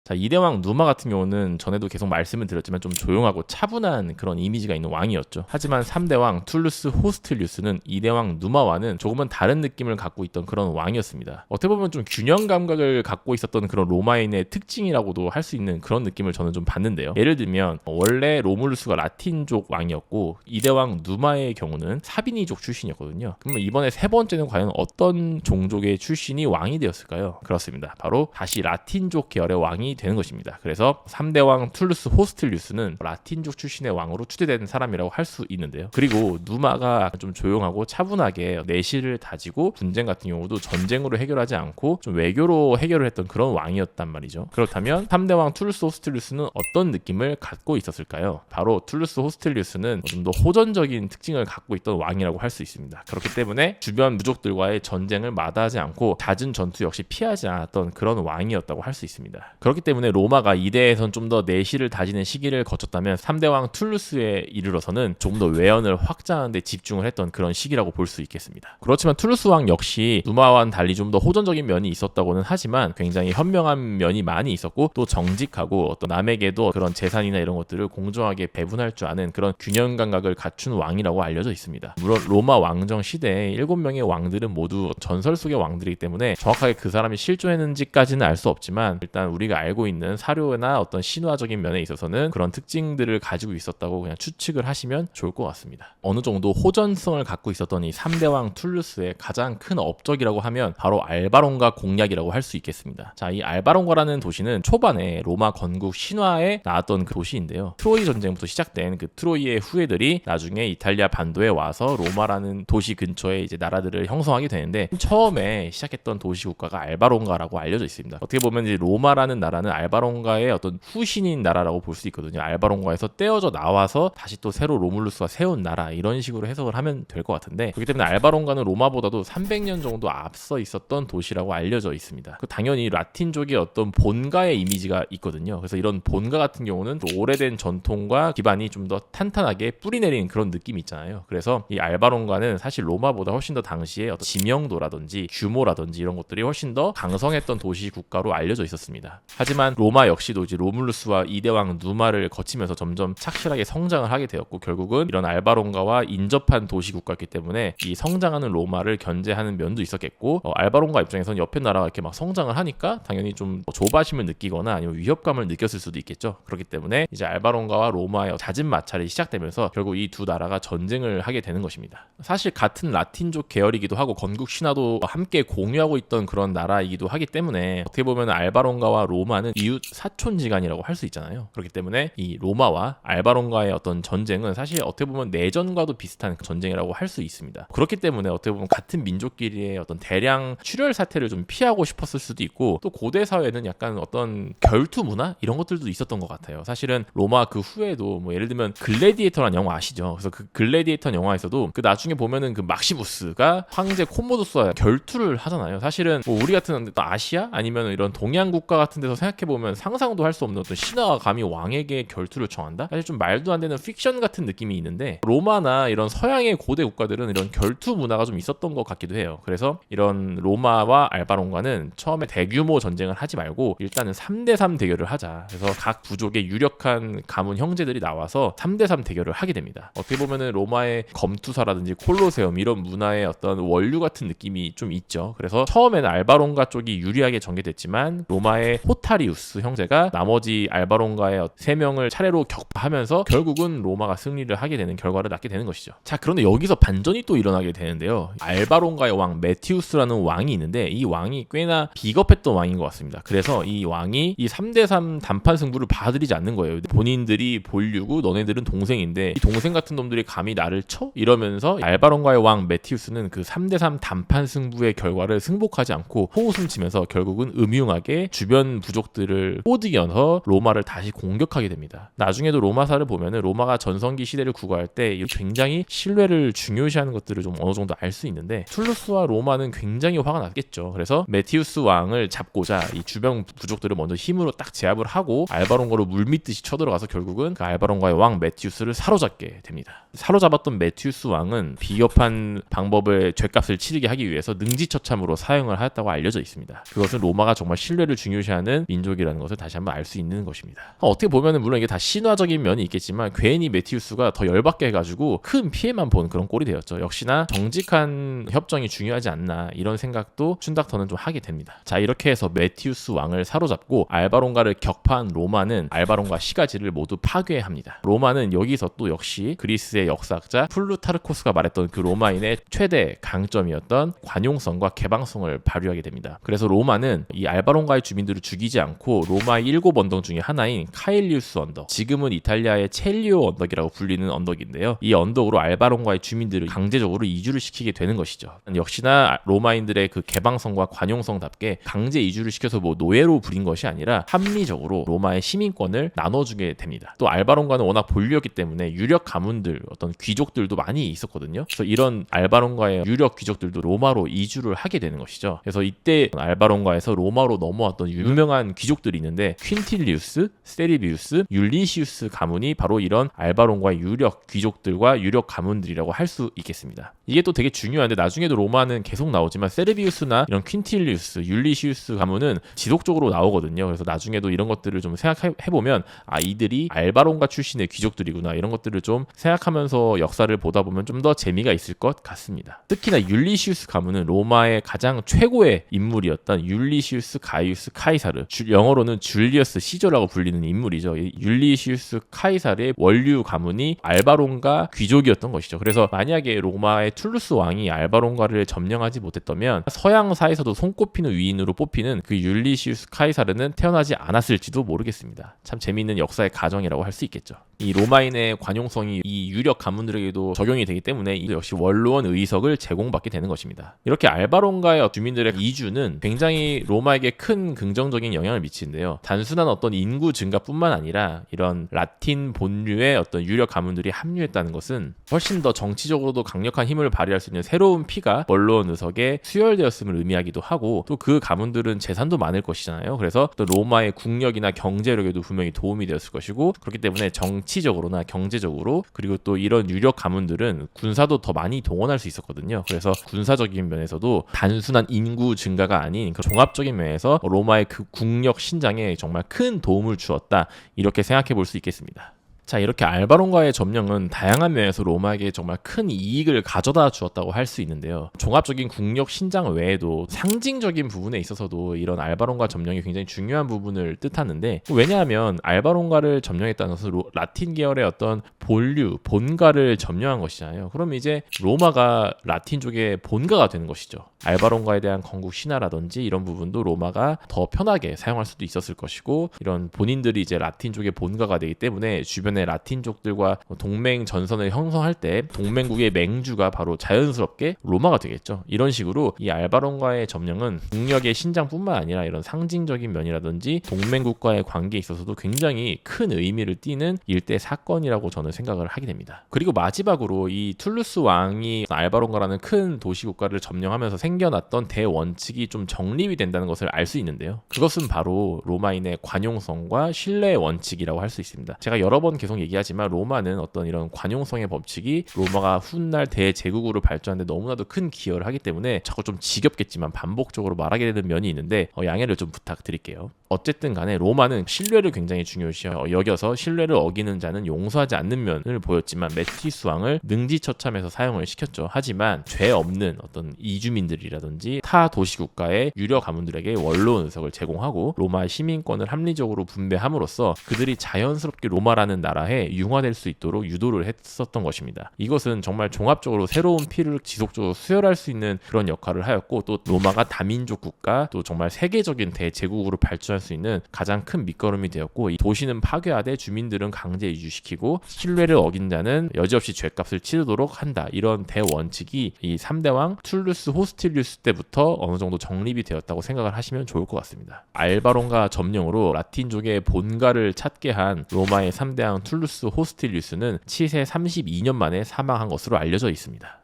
자, 이대왕 누마 같은 경우는 전에도 계속 말씀을 드렸지만 좀 조용하고 차분한 그런 이미지가 있는 왕이었죠. 하지만 3대왕 툴루스 호스틸리우스는 이대왕 누마와는 조금은 다른 느낌을 갖고 있던 그런 왕이었습니다. 어떻게 보면 좀 균형 감각을 갖고 있었던 그런 로마인의 특징이라고도 할 수 있는 그런 느낌을 저는 좀 받는데요. 예를 들면 원래 로물루스가 라틴족 왕이었고 이대왕 누마의 경우는 사비니족 출신이었거든요. 그러면 이번에 세 번째는 과연 어떤 종족의 출신이 왕이 되었을까요? 그렇습니다. 바로 다시 라틴족 계열의 왕이 되는 것입니다. 그래서 3대왕 툴루스 호스틸리우스는 라틴족 출신의 왕으로 추대되는 사람이라고 할 수 있는데요. 그리고 누마가 좀 조용하고 차분하게 내실을 다지고 분쟁 같은 경우도 전쟁으로 해결하지 않고 좀 외교로 해결을 했던 그런 왕이었단 말이죠. 그렇다면 3대왕 툴루스 호스틸리우스는 어떤 느낌을 갖고 있었을까요? 바로 툴루스 호스틸리우스는 좀 더 호전적인 특징을 갖고 있던 왕이라고 할 수 있습니다. 그렇기 때문에 주변 무족들과의 전쟁을 마다하지 않고 잦은 전투 역시 피하지 않았던 그런 왕이었다고 할 수 있습니다. 그렇기 때문에 로마가 이대에선 좀 더 내실을 다지는 시기를 거쳤다면 3대왕 툴루스에 이르러서는 조금 더 외연을 확장하는 데 집중을 했던 그런 시기라고 볼 수 있겠습니다. 그렇지만 툴루스 왕 역시 누마와는 달리 좀 더 호전적인 면이 있었다고는 하지만 굉장히 현명한 면이 많이 있었고 또 정직하고 어떤 남에게도 그런 재산이나 이런 것들을 공정하게 배분할 줄 아는 그런 균형 감각을 갖춘 왕이라고 알려져 있습니다. 물론 로마 왕정 시대에 7명의 왕들은 모두 전설 속의 왕들이기 때문에 정확하게 그 사람이 실존했는지까지는 알 수 없지만 일단 우리가 알고 있는 사료나 어떤 신화적인 면에 있어서는 그런 특징들을 가지고 있었다고 그냥 추측을 하시면 좋을 것 같습니다. 어느 정도 호전성을 갖고 있었던 이 3대왕 툴루스의 가장 큰 업적이라고 하면 바로 알바론가 공략이라고 할 수 있겠습니다. 자, 이 알바론가라는 도시는 초반에 로마 건국 신화에 나왔던 그 도시인데요. 트로이 전쟁부터 시작된 그 트로이의 후예들이 나중에 이탈리아 반도에 와서 로마라는 도시 근처에 이제 나라들을 형성하게 되는데 처음에 시작했던 도시 국가가 알바론가라고 알려져 있습니다. 어떻게 보면 이제 로마라는 나라는 알바론가의 어떤 후신인 나라라고 볼 수 있거든요. 알바론가에서 떼어져 나와서 다시 또 새로 로물루스가 세운 나라 이런 식으로 해석을 하면 될 것 같은데 그렇기 때문에 알바론가는 로마보다도 300년 정도 앞서 있었던 도시라고 알려져 있습니다. 당연히 라틴족의 어떤 본가의 이미지가 있거든요. 그래서 이런 본가 같은 경우는 또 오래된 전통과 기반이 좀 더 탄탄하게 뿌리내린 그런 느낌이 있잖아요. 그래서 이 알바론가는 사실 로마보다 훨씬 더 당시에 어떤 지명도라든지 규모라든지 이런 것들이 훨씬 더 강성했던 도시 국가로 알려져 있었습니다. 하지만 로마 역시도 이제 로물루스와 이대왕 누마를 거치면서 점점 착실하게 성장을 하게 되었고 결국은 이런 알바론가와 인접한 도시 국가였기 때문에 이 성장하는 로마를 견제하는 면도 있었겠고 알바론가 입장에서는 옆에 나라가 이렇게 막 성장을 하니까 당연히 좀 조바심을 느끼거나 아니면 위협감을 느꼈을 수도 있겠죠. 그렇기 때문에 이제 알바론가와 로마의 잦은 마찰이 시작되면서 결국 이 두 나라가 전쟁을 하게 되는 것입니다. 사실 같은 라틴족 계열이기도 하고 건국 신화도 함께 공유하고 있던 그런 나라이기도 하기 때문에 어떻게 보면 알바론가와 로마는 로마는 이웃 사촌지간이라고 할 수 있잖아요. 그렇기 때문에 이 로마와 알바론과의 어떤 전쟁은 사실 어떻게 보면 내전과도 비슷한 전쟁이라고 할 수 있습니다. 그렇기 때문에 어떻게 보면 같은 민족끼리의 어떤 대량 출혈 사태를 좀 피하고 싶었을 수도 있고, 또 고대 사회는 약간 어떤 결투 문화 이런 것들도 있었던 것 같아요. 사실은 로마 그 후에도 뭐 예를 들면 글래디에이터라는 영화 아시죠? 그래서 그 글래디에이터 영화에서도 그 나중에 보면은 그 막시무스가 황제 코모도스와 결투를 하잖아요. 사실은 뭐 우리 같은 아시아 아니면 이런 동양 국가 같은 데서 생각해 보면 상상도 할 수 없는 어떤 신하가 감히 왕에게 결투를 청한다? 사실 좀 말도 안 되는 픽션 같은 느낌이 있는데, 로마나 이런 서양의 고대 국가들은 이런 결투 문화가 좀 있었던 것 같기도 해요. 그래서 이런 로마와 알바론과는 처음에 대규모 전쟁을 하지 말고 일단은 3대3 대결을 하자. 그래서 각 부족의 유력한 가문 형제들이 나와서 3대3 대결을 하게 됩니다. 어떻게 보면은 로마의 검투사라든지 콜로세움 이런 문화의 어떤 원류 같은 느낌이 좀 있죠. 그래서 처음에는 알바론가 쪽이 유리하게 전개됐지만 로마의 호타리우스 형제가 나머지 알바론가의 3명을 차례로 격파하면서 결국은 로마가 승리를 하게 되는 결과를 낳게 되는 것이죠. 자, 그런데 여기서 반전이 또 일어나게 되는데요. 알바론가의 왕 메티우스라는 왕이 있는데 이 왕이 꽤나 비겁했던 왕인 것 같습니다. 그래서 이 왕이 이 3대3 단판 승부를 봐드리지 않는 거예요. 본인들이 본류고 너네들은 동생인데 이 동생 같은 놈들이 감히 나를 쳐? 이러면서 알바론가의 왕 메티우스는 그 3대3 단판 승부의 결과를 승복하지 않고 호웃음 치면서 결국은 음흉하게 주변 부족들을 꼬드겨서 로마를 다시 공격하게 됩니다. 나중에도 로마사를 보면은 로마가 전성기 시대를 구가할 때 굉장히 신뢰를 중요시하는 것들을 좀 어느 정도 알 수 있는데, 툴루스와 로마는 굉장히 화가 났겠죠. 그래서 메티우스 왕을 잡고자 이 주변 부족들을 먼저 힘으로 딱 제압을 하고 알바론가로 물밀듯이 쳐들어가서 결국은 그 알바론가의 왕 메티우스를 사로잡게 됩니다. 사로잡았던 메티우스 왕은 비겁한 방법의 죗값을 치르게 하기 위해서 능지처참으로 사형을 하였다고 알려져 있습니다. 그것은 로마가 정말 신뢰를 중요시하는 민족이라는 것을 다시 한번 알 수 있는 것입니다. 어떻게 보면은 물론 이게 다 신화적인 면이 있겠지만 괜히 메티우스가 더 열받게 해가지고 큰 피해만 본 그런 꼴이 되었죠. 역시나 정직한 협정이 중요하지 않나 이런 생각도 춘닥터는 좀 하게 됩니다. 자, 이렇게 해서 메티우스 왕을 사로잡고 알바론가를 격파한 로마는 알바론가 시가지를 모두 파괴합니다. 로마는 여기서 또 역시 그리스의 역사학자 플루타르코스가 말했던 그 로마인의 최대 강점이었던 관용성과 개방성을 발휘하게 됩니다. 그래서 로마는 이 알바론가의 주민들을 죽이지 않고 로마의 7 언덕 중에 하나인 카일리우스 언덕, 지금은 이탈리아의 첼리오 언덕이라고 불리는 언덕인데요. 이 언덕으로 알바론가의 주민들을 강제적으로 이주를 시키게 되는 것이죠. 역시나 로마인들의 그 개방성과 관용성답게 강제 이주를 시켜서 뭐 노예로 부린 것이 아니라 합리적으로 로마의 시민권을 나눠주게 됩니다. 또 알바론가는 워낙 본류였기 때문에 유력 가문들, 어떤 귀족들도 많이 있었거든요. 그래서 이런 알바론가의 유력 귀족들도 로마로 이주를 하게 되는 것이죠. 그래서 이때 알바론가에서 로마로 넘어왔던 유명한 귀족들이 있는데 퀸틸리우스, 세리비우스, 율리시우스 가문이 바로 이런 알바론가의 유력 귀족들과 유력 가문들이라고 할 수 있겠습니다. 이게 또 되게 중요한데 나중에도 로마는 계속 나오지만 세르비우스나 이런 퀸틸리우스, 율리시우스 가문은 지속적으로 나오거든요. 그래서 나중에도 이런 것들을 좀 생각해보면 아, 이들이 알바론가 출신의 귀족들이구나 이런 것들을 좀 생각하면서 역사를 보다 보면 좀 더 재미가 있을 것 같습니다. 특히나 율리시우스 가문은 로마의 가장 최고의 인물이었던 율리시우스 가이우스 카이사르, 영어로는 줄리어스 시저라고 불리는 인물이죠. 율리시우스 카이사르의 원류 가문이 알바론가 귀족이었던 것이죠. 그래서 만약에 로마의 툴루스 왕이 알바론가를 점령하지 못했다면 서양사에서도 손꼽히는 위인으로 뽑히는 그 율리시우스 카이사르는 태어나지 않았을지도 모르겠습니다. 참 재미있는 역사의 가정이라고 할 수 있겠죠. 이 로마인의 관용성이 이 유력 가문들에게도 적용이 되기 때문에 이 역시 원로원 의석을 제공받게 되는 것입니다. 이렇게 알바론가의 주민들의 이주는 굉장히 로마에게 큰 긍정적인 영향을 미치는데요. 단순한 어떤 인구 증가뿐만 아니라 이런 라틴 본류의 어떤 유력 가문들이 합류했다는 것은 훨씬 더 정치적으로도 강력한 힘을 발휘할 수 있는 새로운 피가 원로원 의석에 수혈되었음을 의미하기도 하고, 또 그 가문들은 재산도 많을 것이잖아요. 그래서 또 로마의 국력이나 경제력에도 분명히 도움이 되었을 것이고, 그렇기 때문에 정치적으로나 경제적으로, 그리고 또 이런 유력 가문들은 군사도 더 많이 동원할 수 있었거든요. 그래서 군사적인 면에서도 단순한 인구 증가가 아닌 그 종합적인 면에서 로마의 그 국력 신장에 정말 큰 도움을 주었다, 이렇게 생각해 볼 수 있겠습니다. 자, 이렇게 알바론과의 점령은 다양한 면에서 로마에게 정말 큰 이익을 가져다 주었다고 할 수 있는데요. 종합적인 국력 신장 외에도 상징적인 부분에 있어서도 이런 알바론과 점령이 굉장히 중요한 부분을 뜻하는데, 왜냐하면 알바론과를 점령했다는 것은 라틴 계열의 어떤 본류, 본가를 점령한 것이잖아요. 그럼 이제 로마가 라틴족의 본가가 되는 것이죠. 알바론과에 대한 건국 신화라든지 이런 부분도 로마가 더 편하게 사용할 수도 있었을 것이고, 이런 본인들이 이제 라틴족의 본가가 되기 때문에 주변의 라틴족들과 동맹 전선을 형성할 때 동맹국의 맹주가 바로 자연스럽게 로마가 되겠죠. 이런 식으로 이 알바론과의 점령은 국력의 신장뿐만 아니라 이런 상징적인 면이라든지 동맹국과의 관계에 있어서도 굉장히 큰 의미를 띠는 일대 사건이라고 저는 생각을 하게 됩니다. 그리고 마지막으로 이 툴루스 왕이 알바론과라는 큰 도시 국가를 점령하면서 생겨났던 대원칙이 좀 정립이 된다는 것을 알 수 있는데요. 그것은 바로 로마인의 관용성과 신뢰의 원칙이라고 할 수 있습니다. 제가 여러 번 계속 얘기하지만 로마는 어떤 이런 관용성의 법칙이 로마가 훗날 대제국으로 발전하는데 너무나도 큰 기여를 하기 때문에 자꾸 좀 지겹겠지만 반복적으로 말하게 되는 면이 있는데 양해를 좀 부탁드릴게요. 어쨌든 간에 로마는 신뢰를 굉장히 중요시 여겨서 신뢰를 어기는 자는 용서하지 않는 면을 보였지만 메티스 왕을 능지처참해서 사용을 시켰죠. 하지만 죄 없는 어떤 이주민들이라든지 타 도시국가의 유력 가문들에게 원로원 의석을 제공하고 로마 시민권을 합리적으로 분배함으로써 그들이 자연스럽게 로마라는 나라에 융화될 수 있도록 유도를 했었던 것입니다. 이것은 정말 종합적으로 새로운 피를 지속적으로 수혈할 수 있는 그런 역할을 하였고, 또 로마가 다민족 국가, 또 정말 세계적인 대제국으로 발전할 수 있는 가장 큰 밑거름이 되었고, 이 도시는 파괴하되 주민들은 강제 이주시키고 신뢰를 어긴 자는 여지없이 죗값을 치르도록 한다. 이런 대원칙이 이 3대 왕 툴루스 호스틸리우스 때부터 어느 정도 정립이 되었다고 생각을 하시면 좋을 것 같습니다. 알바론과 점령으로 라틴족의 본가를 찾게 한 로마의 3대 왕 툴루스 호스틸리우스는 치세 32년 만에 사망한 것으로 알려져 있습니다.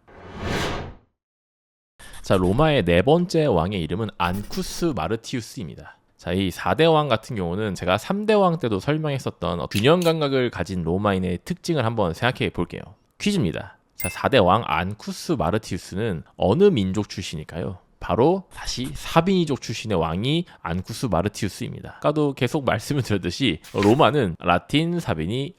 자, 로마의 네 번째 왕의 이름은 안쿠스 마르티우스입니다. 자, 이 4대 왕 같은 경우는 제가 3대 왕 때도 설명했었던 균형 감각을 가진 로마인의 특징을 한번 생각해 볼게요. 퀴즈입니다. 자, 4대 왕 안쿠스 마르티우스는 어느 민족 출신일까요? 바로 다시 사비니족 출신의 왕이 안쿠스 마르티우스입니다. 아까도 계속 말씀을 드렸듯이 로마는 라틴 사비니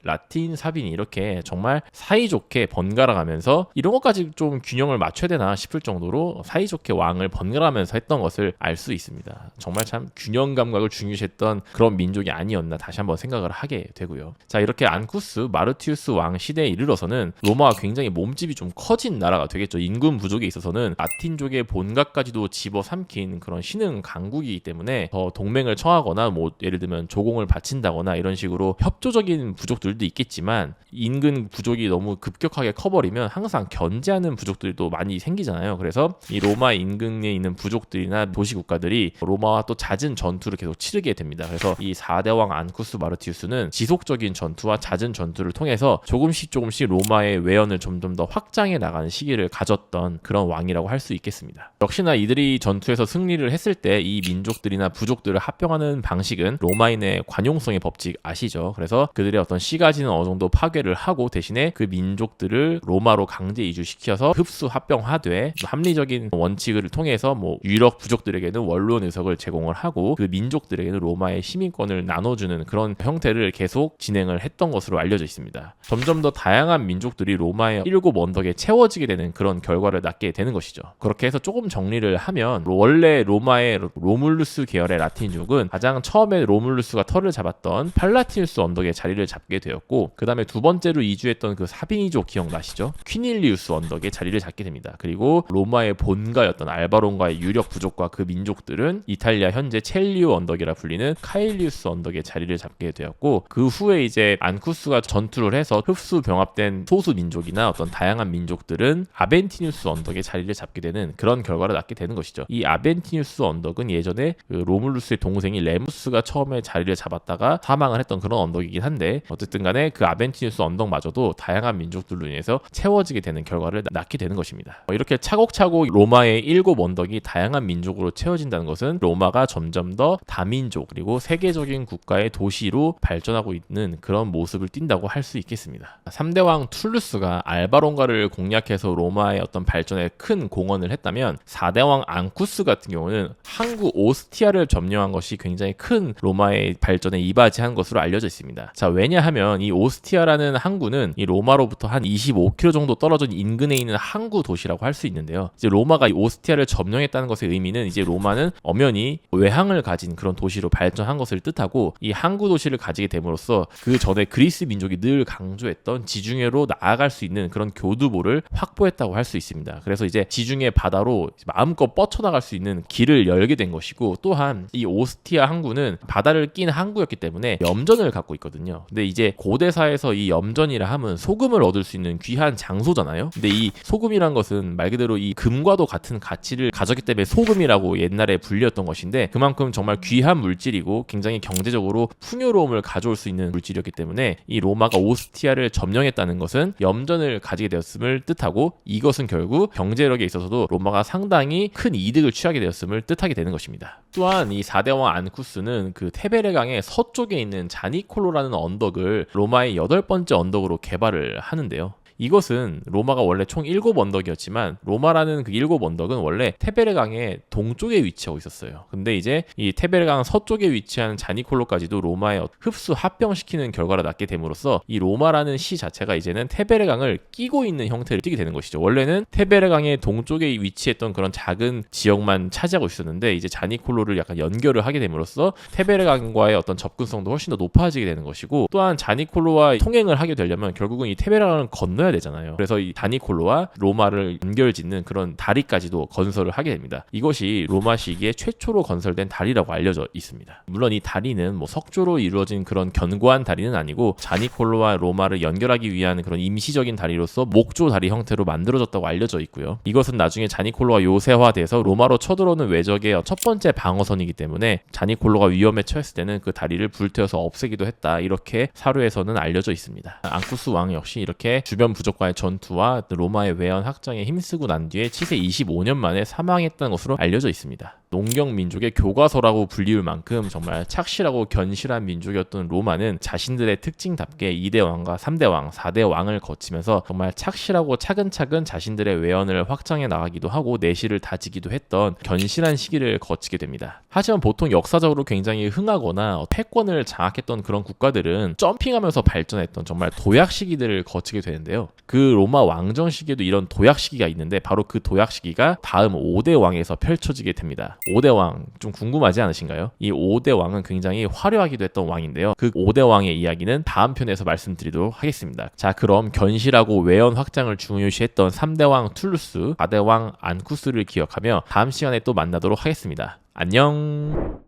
이렇게 정말 사이좋게 번갈아가면서 이런 것까지 좀 균형을 맞춰야 되나 싶을 정도로 사이좋게 왕을 번갈아가면서 했던 것을 알 수 있습니다. 정말 참 균형 감각을 중요시했던 그런 민족이 아니었나 다시 한번 생각을 하게 되고요. 자, 이렇게 안쿠스 마르티우스 왕 시대에 이르러서는 로마가 굉장히 몸집이 좀 커진 나라가 되겠죠. 인군 부족에 있어서는 라틴족의 본가까지 도 집어삼킨 그런 신흥 강국이기 때문에 더 동맹을 청하거나 뭐 예를 들면 조공을 바친다거나 이런 식으로 협조적인 부족들도 있겠지만, 인근 부족이 너무 급격하게 커버리면 항상 견제하는 부족들도 많이 생기잖아요. 그래서 이 로마 인근에 있는 부족들이나 도시 국가들이 로마와 또 잦은 전투를 계속 치르게 됩니다. 그래서 이 4대 왕 안쿠스 마르티우스는 지속적인 전투와 잦은 전투를 통해서 조금씩 로마의 외연을 점점 더 확장해 나가는 시기를 가졌던 그런 왕이라고 할 수 있겠습니다. 역시나 이들이 전투에서 승리를 했을 때 이 민족들이나 부족들을 합병하는 방식은 로마인의 관용성의 법칙 아시죠? 그래서 그들의 어떤 시가지는 어느 정도 파괴를 하고 대신에 그 민족들을 로마로 강제 이주시켜서 흡수 합병하되 합리적인 원칙을 통해서 뭐 유력 부족들에게는 원로원 의석을 제공을 하고 그 민족들에게는 로마의 시민권을 나눠주는 그런 형태를 계속 진행을 했던 것으로 알려져 있습니다. 점점 더 다양한 민족들이 로마의 7 언덕에 채워지게 되는 그런 결과를 낳게 되는 것이죠. 그렇게 해서 조금 정리를 하면 원래 로마의 로물루스 계열의 라틴족은 가장 처음에 로물루스가 털을 잡았던 팔라티누스 언덕에 자리를 잡게 되었고, 그 다음에 두 번째로 이주했던 그 사비니족 기억나시죠? 퀴닐리우스 언덕에 자리를 잡게 됩니다. 그리고 로마의 본가였던 알바론과의 유력 부족과 그 민족들은 이탈리아 현재 첼리오 언덕이라 불리는 카일리우스 언덕에 자리를 잡게 되었고, 그 후에 이제 안쿠스가 전투를 해서 흡수 병합된 소수 민족이나 어떤 다양한 민족들은 아벤티누스 언덕에 자리를 잡게 되는 그런 결과를 낳게 되는 것이죠. 이 아벤티누스 언덕은 예전에 그 로물루스의 동생이 레무스가 처음에 자리를 잡았다가 사망을 했던 그런 언덕이긴 한데, 어쨌든 간에 그 아벤티누스 언덕마저도 다양한 민족들로 인해서 채워지게 되는 결과를 낳게 되는 것입니다. 이렇게 차곡차곡 로마의 7 언덕이 다양한 민족으로 채워진다는 것은 로마가 점점 더 다민족 그리고 세계적인 국가의 도시로 발전하고 있는 그런 모습을 띈다고 할 수 있겠습니다. 3대 왕 툴루스가 알바론가를 공략해서 로마의 어떤 발전에 큰 공헌을 했다면 4대 왕 앙쿠스 같은 경우는 항구 오스티아를 점령한 것이 굉장히 큰 로마의 발전에 이바지한 것으로 알려져 있습니다. 자, 왜냐하면 이 오스티아라는 항구는 이 로마로부터 한 25km 정도 떨어진 인근에 있는 항구 도시라고 할 수 있는데요. 이제 로마가 이 오스티아를 점령했다는 것의 의미는 이제 로마는 엄연히 외항을 가진 그런 도시로 발전한 것을 뜻하고, 이 항구 도시를 가지게 됨으로써 그 전에 그리스 민족이 늘 강조했던 지중해로 나아갈 수 있는 그런 교두보를 확보했다고 할 수 있습니다. 그래서 이제 지중해 바다로 마음껏 뻗쳐나갈 수 있는 길을 열게 된 것이고, 또한 이 오스티아 항구는 바다를 낀 항구였기 때문에 염전을 갖고 있거든요. 근데 이제 고대사에서 이 염전이라 함은 소금을 얻을 수 있는 귀한 장소잖아요. 근데 이 소금이란 것은 말 그대로 이 금과도 같은 가치를 가졌기 때문에 소금이라고 옛날에 불렸던 것인데, 그만큼 정말 귀한 물질이고 굉장히 경제적으로 풍요로움을 가져올 수 있는 물질이었기 때문에 이 로마가 오스티아를 점령했다는 것은 염전을 가지게 되었음을 뜻하고, 이것은 결국 경제력에 있어서도 로마가 상당히 큰 이득을 취하게 되었음을 뜻하게 되는 것입니다. 또한 이 4대 왕 앙쿠스는 그 테베레강의 서쪽에 있는 자니콜로라는 언덕을 로마의 8번째 언덕으로 개발을 하는데요. 이것은 로마가 원래 총 7언덕이었지만 로마라는 그 7언덕은 원래 테베레강의 동쪽에 위치하고 있었어요. 근데 이제 이 테베레강 서쪽에 위치한 자니콜로까지도 로마에 흡수 합병시키는 결과를 낳게 됨으로써 이 로마라는 시 자체가 이제는 테베레강을 끼고 있는 형태를 띠게 되는 것이죠. 원래는 테베레강의 동쪽에 위치했던 그런 작은 지역만 차지하고 있었는데, 이제 자니콜로를 약간 연결을 하게 됨으로써 테베레강과의 어떤 접근성도 훨씬 더 높아지게 되는 것이고, 또한 자니콜로와 통행을 하게 되려면 결국은 이 테베레강을 건너야 되잖아요. 그래서 이 자니콜로와 로마를 연결짓는 그런 다리까지도 건설을 하게 됩니다. 이것이 로마 시기에 최초로 건설된 다리라고 알려져 있습니다. 물론 이 다리는 뭐 석조로 이루어진 그런 견고한 다리는 아니고 자니콜로와 로마를 연결하기 위한 그런 임시적인 다리로서 목조 다리 형태로 만들어졌다고 알려져 있고요. 이것은 나중에 자니콜로가 요새화돼서 로마로 쳐들어오는 외적의 첫 번째 방어선이기 때문에 자니콜로가 위험에 처했을 때는 그 다리를 불태워서 없애기도 했다, 이렇게 사료에서는 알려져 있습니다. 앙쿠스 왕 역시 이렇게 주변 부족과의 전투와 로마의 외연 확장에 힘쓰고 난 뒤에 치세 25년 만에 사망했다는 것으로 알려져 있습니다. 농경 민족의 교과서라고 불리울 만큼 정말 착실하고 견실한 민족이었던 로마는 자신들의 특징답게 2대 왕과 3대 왕, 4대 왕을 거치면서 정말 착실하고 차근차근 자신들의 외연을 확장해 나가기도 하고 내실을 다지기도 했던 견실한 시기를 거치게 됩니다. 하지만 보통 역사적으로 굉장히 흥하거나 패권을 장악했던 그런 국가들은 점핑하면서 발전했던 정말 도약 시기들을 거치게 되는데요. 그 로마 왕정 시기에도 이런 도약 시기가 있는데, 바로 그 도약 시기가 다음 5대 왕에서 펼쳐지게 됩니다. 5대 왕 좀 궁금하지 않으신가요? 이 5대 왕은 굉장히 화려하기도 했던 왕인데요. 그 5대 왕의 이야기는 다음 편에서 말씀드리도록 하겠습니다. 자, 그럼 견실하고 외연 확장을 중요시했던 3대 왕 툴루스, 4대 왕 안쿠스를 기억하며 다음 시간에 또 만나도록 하겠습니다. 안녕.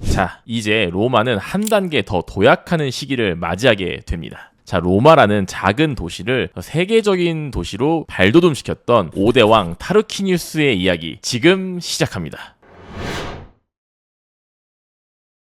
자, 이제 로마는 한 단계 더 도약하는 시기를 맞이하게 됩니다. 자, 로마라는 작은 도시를 세계적인 도시로 발돋움시켰던 5대 왕 타르퀴니우스의 이야기 지금 시작합니다.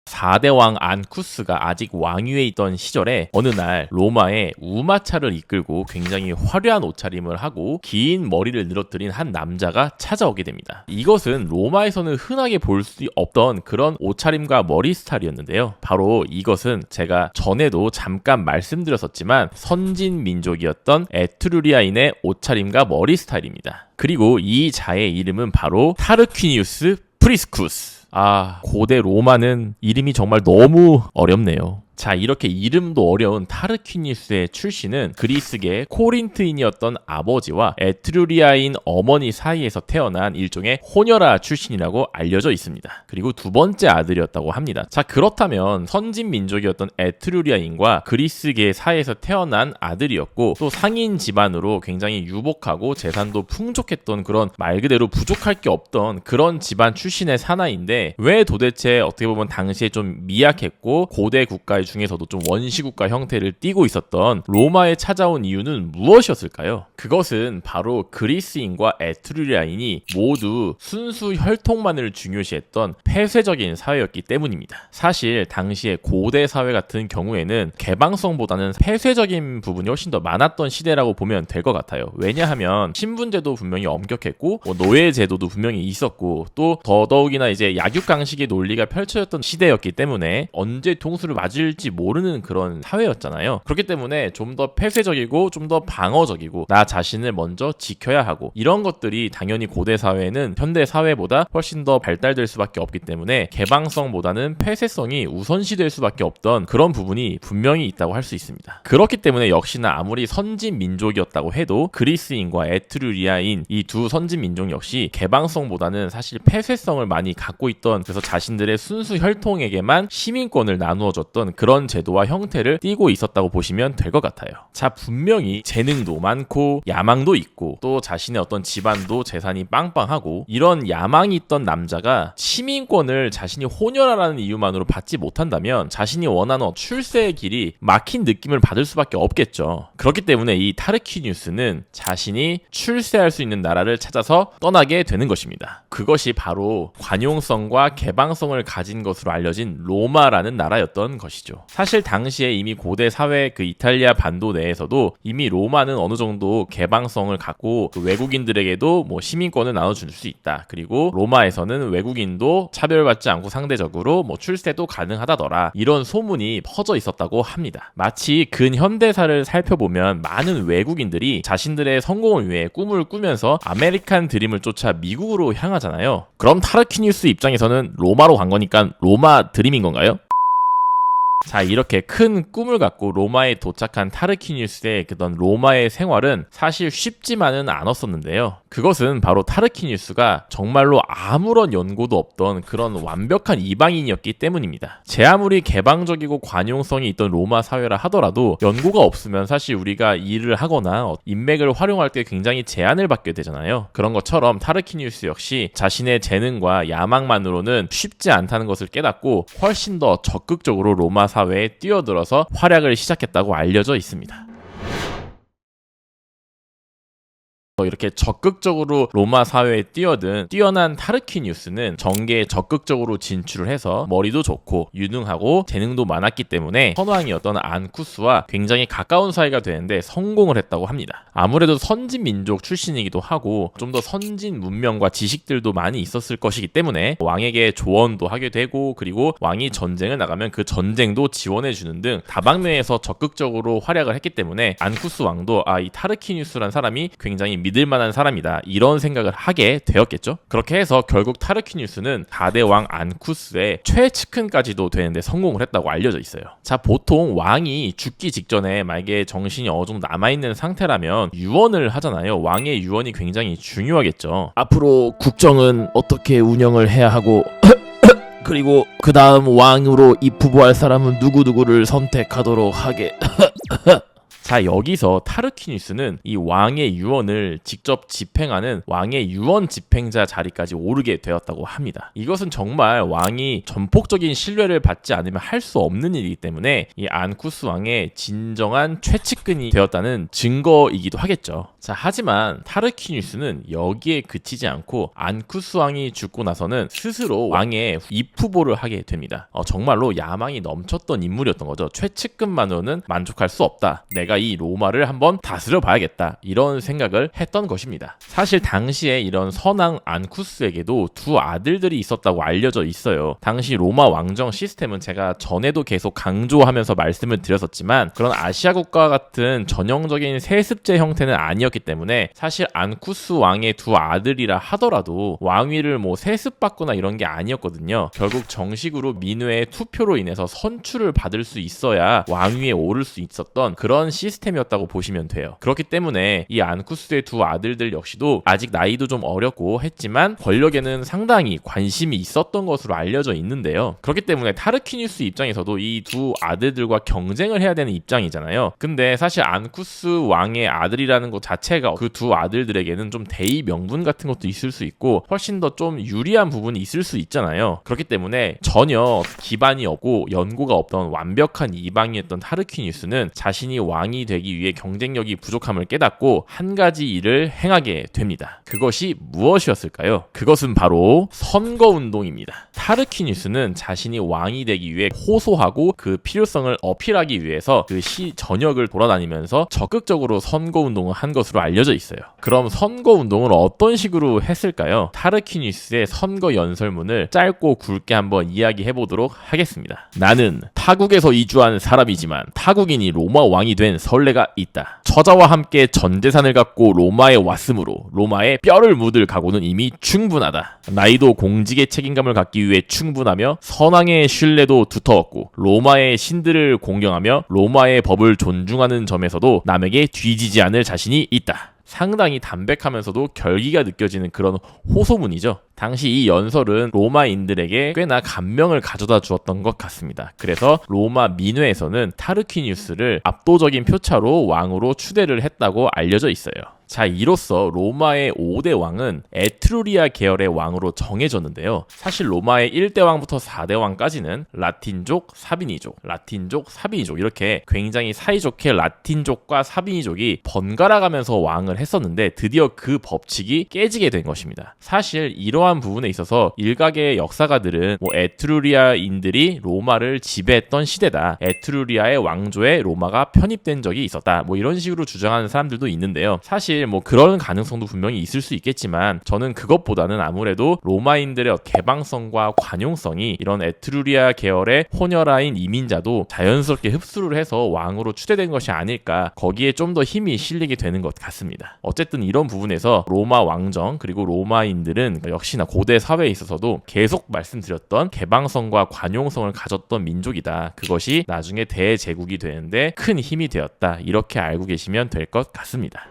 4대 왕 안쿠스가 아직 왕위에 있던 시절에 어느 날 로마에 우마차를 이끌고 굉장히 화려한 옷차림을 하고 긴 머리를 늘어뜨린 한 남자가 찾아오게 됩니다. 이것은 로마에서는 흔하게 볼 수 없던 그런 옷차림과 머리 스타일이었는데요. 바로 이것은 제가 전에도 잠깐 말씀드렸었지만 선진 민족이었던 에트루리아인의 옷차림과 머리 스타일입니다. 그리고 이 자의 이름은 바로 타르퀴니우스 프리스쿠스. 고대 로마는 이름이 정말 너무 어렵네요. 자, 이렇게 이름도 어려운 타르퀴니우스의 출신은 그리스계 코린트인이었던 아버지와 에트루리아인 어머니 사이에서 태어난 일종의 호녀라 출신이라고 알려져 있습니다. 그리고 두 번째 아들이었다고 합니다. 자, 그렇다면 선진 민족이었던 에트루리아인과 그리스계 사이에서 태어난 아들이었고, 또 상인 집안으로 굉장히 유복하고 재산도 풍족했던 그런 말 그대로 부족할 게 없던 그런 집안 출신의 사나이인데, 왜 도대체 어떻게 보면 당시에 좀 미약했고 고대 국가의 중에서도 좀 원시국가 형태를 띠고 있었던 로마에 찾아온 이유는 무엇이었을까요? 그것은 바로 그리스인과 에트루리아인이 모두 순수 혈통만을 중요시했던 폐쇄적인 사회였기 때문입니다. 사실 당시에 고대 사회 같은 경우에는 개방성보다는 폐쇄적인 부분이 훨씬 더 많았던 시대라고 보면 될 것 같아요. 왜냐하면 신분제도 분명히 엄격했고 노예제도도 분명히 있었고, 또 더더욱이나 이제 약육강식의 논리가 펼쳐졌던 시대였기 때문에 언제 통수를 맞을 있을지 모르는 그런 사회였잖아요. 그렇기 때문에 좀 더 폐쇄적이고 좀 더 방어적이고 나 자신을 먼저 지켜야 하고 이런 것들이 당연히 고대 사회는 현대 사회보다 훨씬 더 발달될 수밖에 없기 때문에 개방성보다는 폐쇄성이 우선시될 수밖에 없던 그런 부분이 분명히 있다고 할 수 있습니다. 그렇기 때문에 역시나 아무리 선진 민족이었다고 해도 그리스인과 에트루리아인 이 두 선진 민족 역시 개방성보다는 사실 폐쇄성을 많이 갖고 있던, 그래서 자신들의 순수 혈통에게만 시민권을 나누어줬던 그런 제도와 형태를 띠고 있었다고 보시면 될 것 같아요. 자, 분명히 재능도 많고 야망도 있고 또 자신의 어떤 집안도 재산이 빵빵하고 이런 야망이 있던 남자가 시민권을 자신이 호녀라는 이유만으로 받지 못한다면 자신이 원하는 출세의 길이 막힌 느낌을 받을 수밖에 없겠죠. 그렇기 때문에 이 타르퀴니우스는 자신이 출세할 수 있는 나라를 찾아서 떠나게 되는 것입니다. 그것이 바로 관용성과 개방성을 가진 것으로 알려진 로마라는 나라였던 것이죠. 사실 당시에 이미 고대 사회 그 이탈리아 반도 내에서도 이미 로마는 어느 정도 개방성을 갖고 그 외국인들에게도 뭐 시민권을 나눠줄 수 있다. 그리고 로마에서는 외국인도 차별받지 않고 상대적으로 뭐 출세도 가능하다더라. 이런 소문이 퍼져 있었다고 합니다. 마치 근현대사를 살펴보면 많은 외국인들이 자신들의 성공을 위해 꿈을 꾸면서 아메리칸 드림을 쫓아 미국으로 향하잖아요. 그럼 타르퀴니우스 입장에서는 로마로 간 거니까 로마 드림인 건가요? 자, 이렇게 큰 꿈을 갖고 로마에 도착한 타르퀴니우스의 그런 로마의 생활은 사실 쉽지만은 않았었는데요. 그것은 바로 타르퀴니우스가 정말로 아무런 연고도 없던 그런 완벽한 이방인이었기 때문입니다. 제 아무리 개방적이고 관용성이 있던 로마 사회라 하더라도 연고가 없으면 사실 우리가 일을 하거나 인맥을 활용할 때 굉장히 제한을 받게 되잖아요. 그런 것처럼 타르퀴니우스 역시 자신의 재능과 야망만으로는 쉽지 않다는 것을 깨닫고 훨씬 더 적극적으로 로마 사회에 뛰어들어서 활약을 시작했다고 알려져 있습니다. 이렇게 적극적으로 로마 사회에 뛰어든 뛰어난 타르퀴니우스는 정계에 적극적으로 진출을 해서 머리도 좋고 유능하고 재능도 많았기 때문에 선왕이었던 안쿠스와 굉장히 가까운 사이가 되는데 성공을 했다고 합니다. 아무래도 선진 민족 출신이기도 하고 좀 더 선진 문명과 지식들도 많이 있었을 것이기 때문에 왕에게 조언도 하게 되고, 그리고 왕이 전쟁을 나가면 그 전쟁도 지원해주는 등 다방면에서 적극적으로 활약을 했기 때문에 안쿠스 왕도 이 타르퀴니우스란 사람이 굉장히 믿을만한 사람이다, 이런 생각을 하게 되었겠죠. 그렇게 해서 결국 타르퀴니우스는 4대 왕 안쿠스의 최측근까지도 되는데 성공을 했다고 알려져 있어요. 자, 보통 왕이 죽기 직전에 만약에 정신이 어느 정도 남아있는 상태라면 유언을 하잖아요. 왕의 유언이 굉장히 중요하겠죠. 앞으로 국정은 어떻게 운영을 해야 하고 그리고 그 다음 왕으로 입후보할 사람은 누구누구를 선택하도록 하게 자, 여기서 타르퀴니우스는 이 왕의 유언을 직접 집행하는 왕의 유언 집행자 자리까지 오르게 되었다고 합니다. 이것은 정말 왕이 전폭적인 신뢰를 받지 않으면 할 수 없는 일이기 때문에 이 안쿠스 왕의 진정한 최측근이 되었다는 증거이기도 하겠죠. 자, 하지만 타르퀴니우스는 여기에 그치지 않고 안쿠스 왕이 죽고 나서는 스스로 왕의 입후보를 하게 됩니다. 정말로 야망이 넘쳤던 인물이었던 거죠. 최측근만으로는 만족할 수 없다. 내가 이 로마를 한번 다스려 봐야겠다, 이런 생각을 했던 것입니다. 사실 당시에 이런 선왕 안쿠스에게도 두 아들들이 있었다고 알려져 있어요. 당시 로마 왕정 시스템은 제가 전에도 계속 강조하면서 말씀을 드렸었지만 그런 아시아 국가 같은 전형적인 세습제 형태는 아니었기 때문에 사실 안쿠스 왕의 두 아들이라 하더라도 왕위를 뭐 세습받거나 이런 게 아니었거든요. 결국 정식으로 민회의 투표로 인해서 선출을 받을 수 있어야 왕위에 오를 수 있었던 그런 시스템이었다고 보시면 돼요. 그렇기 때문에 이 안쿠스의 두 아들들 역시도 아직 나이도 좀 어렸고 했지만 권력에는 상당히 관심이 있었던 것으로 알려져 있는데요. 그렇기 때문에 타르퀴니우스 입장에서도 이 두 아들들과 경쟁을 해야 되는 입장이잖아요. 근데 사실 안쿠스 왕의 아들이라는 것 자체가 그 두 아들들에게는 좀 대의 명분 같은 것도 있을 수 있고 훨씬 더 좀 유리한 부분이 있을 수 있잖아요. 그렇기 때문에 전혀 기반이 없고 연고가 없던 완벽한 이방이었던 타르퀴니우스는 자신이 왕이 왕이 되기 위해 경쟁력이 부족함을 깨닫고 한 가지 일을 행하게 됩니다. 그것이 무엇이었을까요? 그것은 바로 선거운동입니다. 타르퀴니우스는 자신이 왕이 되기 위해 호소하고 그 필요성을 어필하기 위해서 그 시 전역을 돌아다니면서 적극적으로 선거운동을 한 것으로 알려져 있어요. 그럼 선거운동을 어떤 식으로 했을까요? 타르퀴니우스의 선거 연설문을 짧고 굵게 한번 이야기해 보도록 하겠습니다. 나는 타국에서 이주한 사람이지만 타국인이 로마 왕이 된 선례가 있다. 처자와 함께 전 재산을 갖고 로마에 왔으므로 로마에 뼈를 묻을 각오는 이미 충분하다. 나이도 공직의 책임감을 갖기 위해 충분하며 선왕의 신뢰도 두터웠고 로마의 신들을 공경하며 로마의 법을 존중하는 점에서도 남에게 뒤지지 않을 자신이 있다. 상당히 담백하면서도 결기가 느껴지는 그런 호소문이죠. 당시 이 연설은 로마인들에게 꽤나 감명을 가져다 주었던 것 같습니다. 그래서 로마 민회에서는 타르퀴니우스를 압도적인 표차로 왕으로 추대를 했다고 알려져 있어요. 자, 이로써 로마의 5대 왕은 에트루리아 계열의 왕으로 정해졌는데요. 사실 로마의 1대 왕부터 4대 왕까지는 라틴족, 사비니족, 라틴족, 사비니족 이렇게 굉장히 사이좋게 라틴족과 사비니족이 번갈아가면서 왕을 했었는데 드디어 그 법칙이 깨지게 된 것입니다. 사실 이러한 부분에 있어서 일각의 역사가들은 에트루리아인들이 로마를 지배했던 시대다. 에트루리아의 왕조에 로마가 편입된 적이 있었다. 이런 식으로 주장하는 사람들도 있는데요. 사실 그런 가능성도 분명히 있을 수 있겠지만 저는 그것보다는 아무래도 로마인들의 개방성과 관용성이 이런 에트루리아 계열의 호녀라인 이민자도 자연스럽게 흡수를 해서 왕으로 추대된 것이 아닐까, 거기에 좀 더 힘이 실리게 되는 것 같습니다. 어쨌든 이런 부분에서 로마 왕정 그리고 로마인들은 역시나 고대 사회에 있어서도 계속 말씀드렸던 개방성과 관용성을 가졌던 민족이다. 그것이 나중에 대제국이 되는데 큰 힘이 되었다. 이렇게 알고 계시면 될 것 같습니다.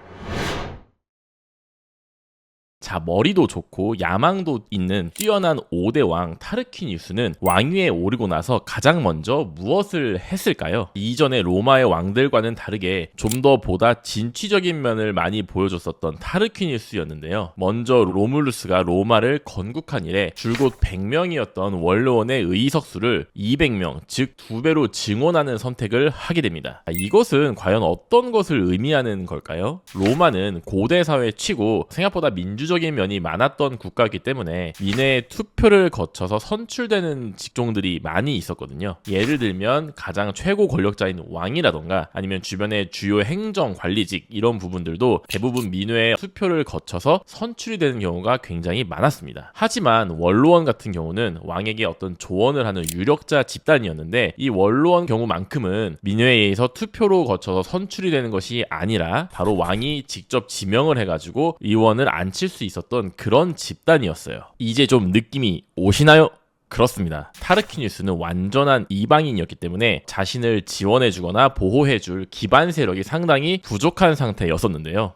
자, 머리도 좋고 야망도 있는 뛰어난 5대 왕 타르퀴니우스는 왕위에 오르고 나서 가장 먼저 무엇을 했을까요? 이전의 로마의 왕들과는 다르게 좀 더 보다 진취적인 면을 많이 보여줬었던 타르퀴니우스였는데요. 먼저 로뮬루스가 로마를 건국한 이래 줄곧 100명이었던 원로원의 의석수를 200명, 즉 2배로 증원하는 선택을 하게 됩니다. 이것은 과연 어떤 것을 의미하는 걸까요? 로마는 고대 사회 치고 생각보다 민주적인 면이 많았던 국가이기 때문에 민회의 투표를 거쳐서 선출되는 직종들이 많이 있었거든요. 예를 들면 가장 최고 권력자인 왕이라던가 아니면 주변의 주요 행정 관리직 이런 부분들도 대부분 민회의 투표를 거쳐서 선출이 되는 경우가 굉장히 많았습니다. 하지만 원로원 같은 경우는 왕에게 어떤 조언을 하는 유력자 집단이었는데 이 원로원 경우만큼은 민회에 의해서 투표로 거쳐서 선출이 되는 것이 아니라 바로 왕이 직접 지명을 해가지고 의원을 앉힐 수 있었던 그런 집단이었어요. 이제 좀 느낌이 오시나요? 그렇습니다. 타르퀴니우스는 완전한 이방인이었기 때문에 자신을 지원해주거나 보호해줄 기반 세력이 상당히 부족한 상태였었는데요.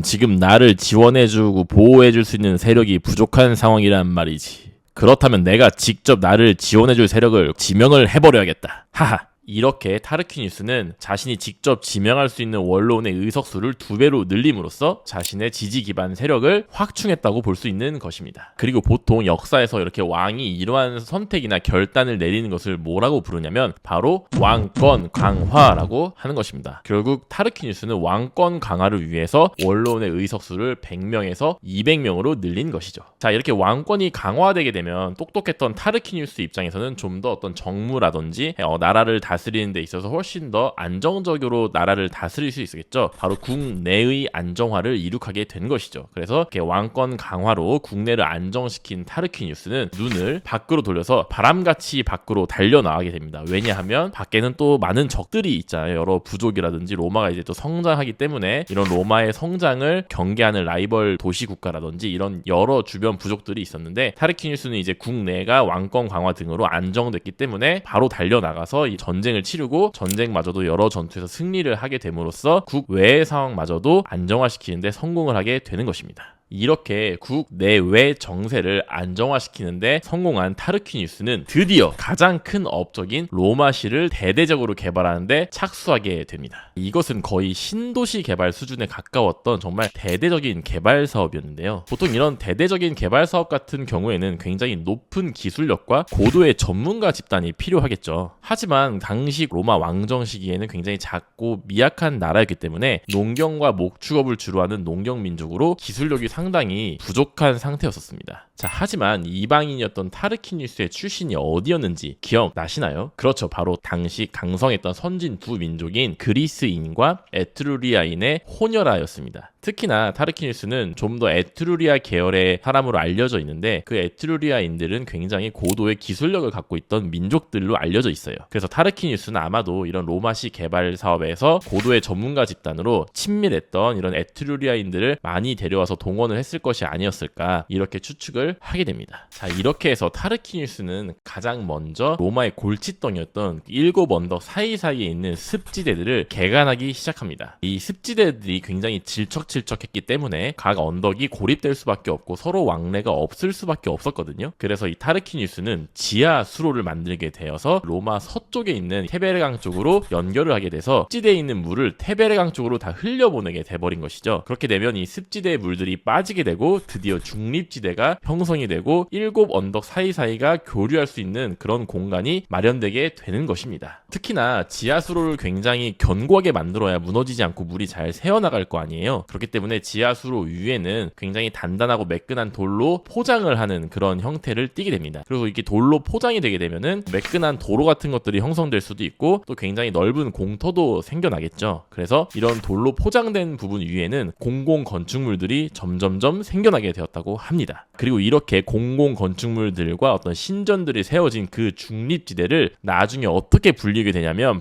지금 나를 지원해주고 보호해줄 수 있는 세력이 부족한 상황이란 말이지. 그렇다면 내가 직접 나를 지원해줄 세력을 지명을 해버려야겠다. 하하. 이렇게 타르퀴니우스는 자신이 직접 지명할 수 있는 원로원의 의석수를 2배로 늘림으로써 자신의 지지 기반 세력을 확충했다고 볼 수 있는 것입니다. 그리고 보통 역사에서 이렇게 왕이 이러한 선택이나 결단을 내리는 것을 뭐라고 부르냐면 바로 왕권 강화라고 하는 것입니다. 결국 타르퀴니우스는 왕권 강화를 위해서 원로원의 의석수를 100명에서 200명으로 늘린 것이죠. 자, 이렇게 왕권이 강화되게 되면 똑똑했던 타르퀴니우스 입장에서는 좀 더 어떤 정무라든지 나라를 다스리는 데 있어서 훨씬 더 안정적으로 나라를 다스릴 수 있겠죠. 바로 국내의 안정화를 이룩하게 된 것이죠. 그래서 이렇게 왕권 강화로 국내를 안정시킨 타르퀴니우스는 눈을 밖으로 돌려서 바람같이 밖으로 달려나가게 됩니다. 왜냐하면 밖에는 또 많은 적들이 있잖아요. 여러 부족이라든지 로마가 이제 또 성장하기 때문에 이런 로마의 성장을 경계하는 라이벌 도시 국가라든지 이런 여러 주변 부족들이 있었는데 타르퀴니우스는 이제 국내가 왕권 강화 등으로 안정됐기 때문에 바로 달려나가서 이 전쟁을 치르고 전쟁마저도 여러 전투에서 승리를 하게 됨으로써 국외의 상황마저도 안정화시키는데 성공을 하게 되는 것입니다. 이렇게 국내외 정세를 안정화시키는데 성공한 타르퀴니우스는 드디어 가장 큰 업적인 로마시를 대대적으로 개발하는데 착수하게 됩니다. 이것은 거의 신도시 개발 수준에 가까웠던 정말 대대적인 개발 사업이었는데요. 보통 이런 대대적인 개발 사업 같은 경우에는 굉장히 높은 기술력과 고도의 전문가 집단이 필요하겠죠. 하지만 당시 로마 왕정 시기에는 굉장히 작고 미약한 나라였기 때문에 농경과 목축업을 주로 하는 농경 민족으로 기술력이 상당히 부족한 상태였었습니다. 자, 하지만 이방인이었던 타르퀴니우스의 출신이 어디였는지 기억나시나요? 그렇죠. 바로 당시 강성했던 선진 두 민족인 그리스인과 에트루리아인의 혼혈아였습니다. 특히나 타르퀴니우스는 좀 더 에트루리아 계열의 사람으로 알려져 있는데 그 에트루리아인들은 굉장히 고도의 기술력을 갖고 있던 민족들로 알려져 있어요. 그래서 타르퀴니우스는 아마도 이런 로마시 개발 사업에서 고도의 전문가 집단으로 친밀했던 이런 에트루리아인들을 많이 데려와서 동원을 했을 것이 아니었을까 이렇게 추측을 하게 됩니다. 자, 이렇게 해서 타르퀴니우스는 가장 먼저 로마의 골칫덩이었던 7 언덕 사이사이에 있는 습지대들을 개간하기 시작합니다. 이 습지대들이 굉장히 질척질척했기 때문에 각 언덕이 고립될 수밖에 없고 서로 왕래가 없을 수밖에 없었거든요. 그래서 이 타르퀴니우스는 지하 수로를 만들게 되어서 로마 서쪽에 있는 테베레강 쪽으로 연결을 하게 돼서 습지대에 있는 물을 테베레강 쪽으로 다 흘려보내게 돼버린 것이죠. 그렇게 되면 이 습지대의 물들이 빠지게 되고 드디어 중립지대가 형성이 되고 7 언덕 사이사이가 교류할 수 있는 그런 공간이 마련되게 되는 것입니다. 특히나 지하수로를 굉장히 견고하게 만들어야 무너지지 않고 물이 잘 새어나갈 거 아니에요. 그렇기 때문에 지하수로 위에는 굉장히 단단하고 매끈한 돌로 포장을 하는 그런 형태를 띠게 됩니다. 그리고 이게 돌로 포장이 되게 되면은 매끈한 도로 같은 것들이 형성될 수도 있고 또 굉장히 넓은 공터도 생겨나겠죠. 그래서 이런 돌로 포장된 부분 위에는 공공 건축물들이 점점점 생겨나게 되었다고 합니다. 그리고 이렇게 공공 건축물들과 어떤 신전들이 세워진 그 중립지대를 나중에 어떻게 불리게 되냐면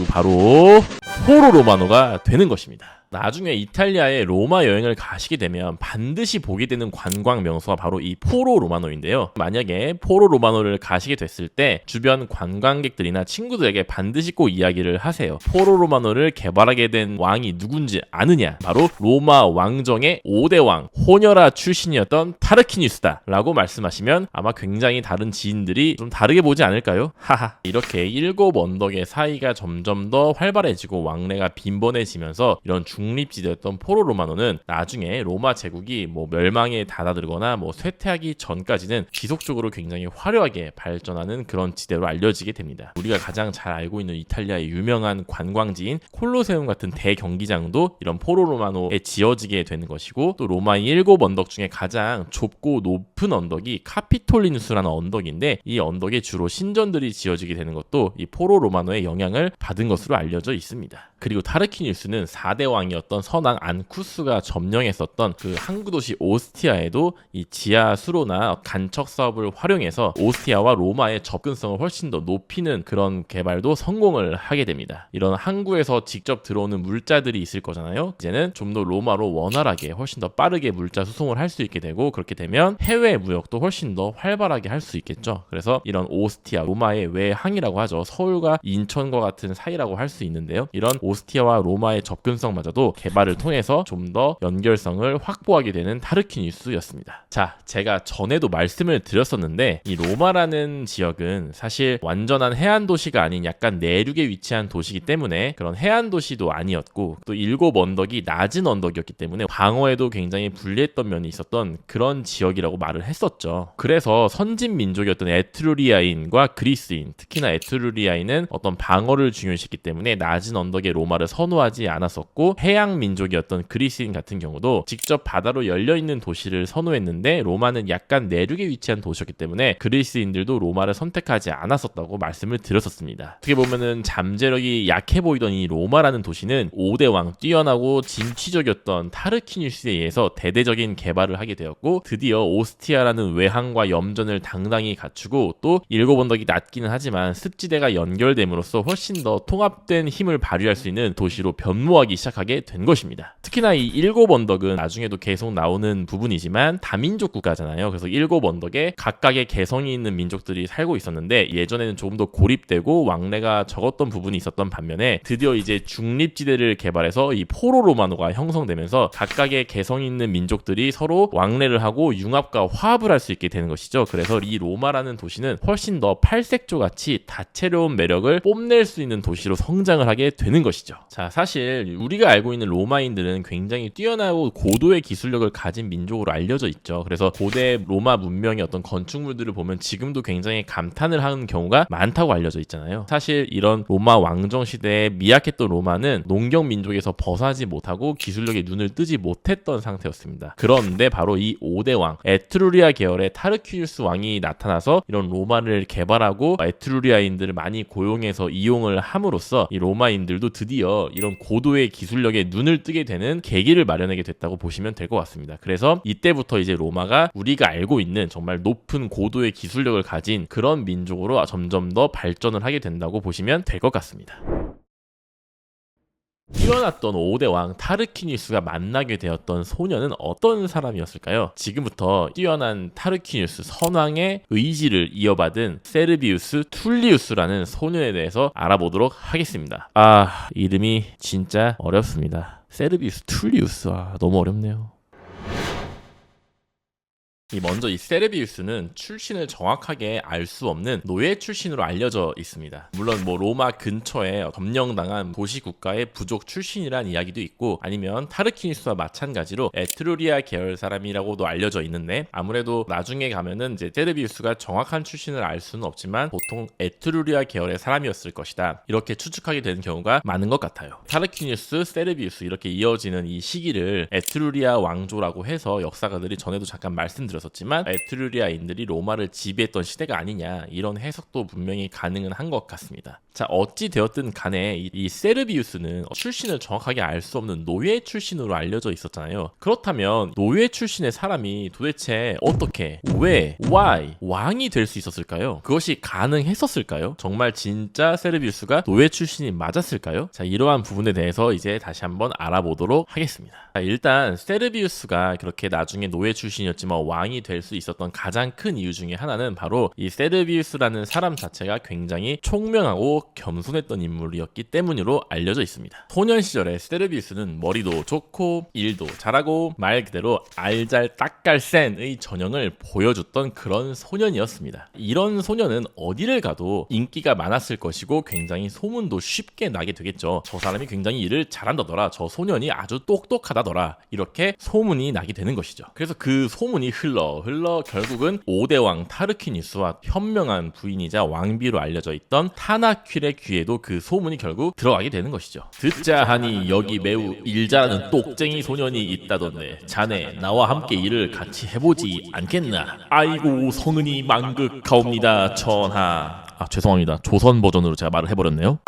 바로 포로 로마노가 되는 것입니다. 나중에 이탈리아에 로마 여행을 가시게 되면 반드시 보게 되는 관광 명소가 바로 이 포로 로마노인데요. 만약에 포로 로마노를 가시게 됐을 때 주변 관광객들이나 친구들에게 반드시 꼭 이야기를 하세요. 포로 로마노를 개발하게 된 왕이 누군지 아느냐? 바로 로마 왕정의 5대 왕 호녀라 출신이었던 타르퀴니우스다 라고 말씀하시면 아마 굉장히 다른 지인들이 좀 다르게 보지 않을까요? 하하. 이렇게 7 언덕의 사이가 점점 더 활발해지고 왕래가 빈번해지면서 이런 중립지대였던 포로 로마노는 나중에 로마 제국이 멸망에 다다들거나 쇠퇴하기 전까지는 지속적으로 굉장히 화려하게 발전하는 그런 지대로 알려지게 됩니다. 우리가 가장 잘 알고 있는 이탈리아의 유명한 관광지인 콜로세움 같은 대경기장도 이런 포로 로마노에 지어지게 되는 것이고 또 로마의 7 언덕 중에 가장 좁고 높은 언덕이 카피톨리누스라는 언덕인데 이 언덕에 주로 신전들이 지어지게 되는 것도 이 포로 로마노의 영향을 받은 것으로 알려져 있습니다. 그리고 타르퀴니우스는 4대 왕이었던 선왕 안쿠스가 점령했었던 그 항구 도시 오스티아에도 이 지하 수로나 간척 사업을 활용해서 오스티아와 로마의 접근성을 훨씬 더 높이는 그런 개발도 성공을 하게 됩니다. 이런 항구에서 직접 들어오는 물자들이 있을 거잖아요. 이제는 좀 더 로마로 원활하게 훨씬 더 빠르게 물자 수송을 할 수 있게 되고 그렇게 되면 해외 무역도 훨씬 더 활발하게 할 수 있겠죠. 그래서 이런 오스티아, 로마의 외항이라고 하죠. 서울과 인천과 같은 사이라고 할 수 있는데요. 이런 오스티아와 로마의 접근성마저도 개발을 통해서 좀 더 연결성을 확보하게 되는 타르퀴니우스였습니다. 자, 제가 전에도 말씀을 드렸었는데 이 로마라는 지역은 사실 완전한 해안 도시가 아닌 약간 내륙에 위치한 도시이기 때문에 그런 해안 도시도 아니었고 또 7 언덕이 낮은 언덕이었기 때문에 방어에도 굉장히 불리했던 면이 있었던 그런 지역이라고 말을 했었죠. 그래서 선진 민족이었던 에트루리아인과 그리스인, 특히나 에트루리아인은 어떤 방어를 중요시했기 때문에 낮은 언덕의 로마를 선호하지 않았었고 해양 민족이었던 그리스인 같은 경우도 직접 바다로 열려있는 도시를 선호했는데 로마는 약간 내륙에 위치한 도시였기 때문에 그리스인들도 로마를 선택하지 않았었다고 말씀을 드렸었습니다. 어떻게 보면은 잠재력이 약해 보이던 이 로마라는 도시는 5대 왕 뛰어나고 진취적이었던 타르퀴니우스에 의해서 대대적인 개발을 하게 되었고 드디어 오스티아라는 외항과 염전을 당당히 갖추고 또 7 언덕이 낮기는 하지만 습지대가 연결됨으로써 훨씬 더 통합된 힘을 발휘할 수 있는 도시로 변모하기 시작하게 하게 된 것입니다. 특히나 이 일곱 언덕은 나중에도 계속 나오는 부분이지만 다민족 국가잖아요. 그래서 일곱 언덕에 각각의 개성이 있는 민족들이 살고 있었는데 예전에는 조금 더 고립되고 왕래가 적었던 부분이 있었던 반면에 드디어 이제 중립지대를 개발해서 이 포로로마노가 형성되면서 각각의 개성 있는 민족들이 서로 왕래를 하고 융합과 화합을 할 수 있게 되는 것이죠. 그래서 이 로마라는 도시는 훨씬 더 팔색조같이 다채로운 매력을 뽐낼 수 있는 도시로 성장을 하게 되는 것이죠. 자, 사실 우리가 알고 있는 로마인들은 굉장히 뛰어나고 고도의 기술력을 가진 민족으로 알려져 있죠. 그래서 고대 로마 문명의 어떤 건축물들을 보면 지금도 굉장히 감탄을 하는 경우가 많다고 알려져 있잖아요. 사실 이런 로마 왕정 시대에 미약했던 로마는 농경 민족에서 벗어나지 못하고 기술력에 눈을 뜨지 못했던 상태였습니다. 그런데 바로 이 5대 왕 에트루리아 계열의 타르퀴누스 왕이 나타나서 이런 로마를 개발하고 에트루리아인들을 많이 고용해서 이용을 함으로써 이 로마인들도 드디어 이런 고도의 기술력에 눈을 뜨게 되는 계기를 마련하게 됐다고 보시면 될 것 같습니다. 그래서 이때부터 이제 로마가 우리가 알고 있는 정말 높은 고도의 기술력을 가진 그런 민족으로 점점 더 발전을 하게 된다고 보시면 될 것 같습니다. 뛰어났던 5대 왕 타르퀴누스가 만나게 되었던 소녀는 어떤 사람이었을까요? 지금부터 뛰어난 타르퀴누스 선왕의 의지를 이어받은 세르비우스 툴리우스라는 소년에 대해서 알아보도록 하겠습니다. 이름이 진짜 어렵습니다. 세르비우스 툴리우스, 너무 어렵네요. 먼저 이 세르비우스는 출신을 정확하게 알 수 없는 노예 출신으로 알려져 있습니다. 물론 로마 근처에 점령당한 도시 국가의 부족 출신이란 이야기도 있고 아니면 타르퀴누스와 마찬가지로 에트루리아 계열 사람이라고도 알려져 있는데 아무래도 나중에 가면은 이제 세르비우스가 정확한 출신을 알 수는 없지만 보통 에트루리아 계열의 사람이었을 것이다. 이렇게 추측하게 되는 경우가 많은 것 같아요. 타르퀴누스, 세르비우스 이렇게 이어지는 이 시기를 에트루리아 왕조라고 해서 역사가들이 전에도 잠깐 말씀드렸었지만 에트루리아인들이 로마를 지배했던 시대가 아니냐 이런 해석도 분명히 가능은 한 것 같습니다. 자, 어찌 되었든 간에 이 세르비우스는 출신을 정확하게 알 수 없는 노예 출신으로 알려져 있었잖아요. 그렇다면 노예 출신의 사람이 도대체 어떻게, 왜, why 왕이 될 수 있었을까요? 그것이 가능했었을까요? 정말 진짜 세르비우스가 노예 출신이 맞았을까요? 자, 이러한 부분에 대해서 이제 다시 한번 알아보도록 하겠습니다. 자, 일단 세르비우스가 그렇게 나중에 노예 출신이었지만 왕이 될 수 있었던 가장 큰 이유 중에 하나는 바로 이 세르비우스라는 사람 자체가 굉장히 총명하고 겸손했던 인물이었기 때문으로 알려져 있습니다. 소년 시절에 세르비우스는 머리도 좋고 일도 잘하고 말 그대로 알잘딱갈센의 전형을 보여줬던 그런 소년이었습니다. 이런 소년은 어디를 가도 인기가 많았을 것이고 굉장히 소문도 쉽게 나게 되겠죠. 저 사람이 굉장히 일을 잘한다더라, 저 소년이 아주 똑똑하다더라, 이렇게 소문이 나게 되는 것이죠. 그래서 그 소문이 흘러 결국은 5대 왕 타르퀴누스와 현명한 부인이자 왕비로 알려져 있던 타나퀼의 귀에도 그 소문이 결국 들어가게 되는 것이죠. 듣자 하니 여기 매우 일 잘하는 똑쟁이 소년이 있다던데 자네 나와 함께 일을 같이 해보지 않겠나? 아이고 성은이 만극하옵니다 전하. 죄송합니다. 조선 버전으로 제가 말을 해버렸네요.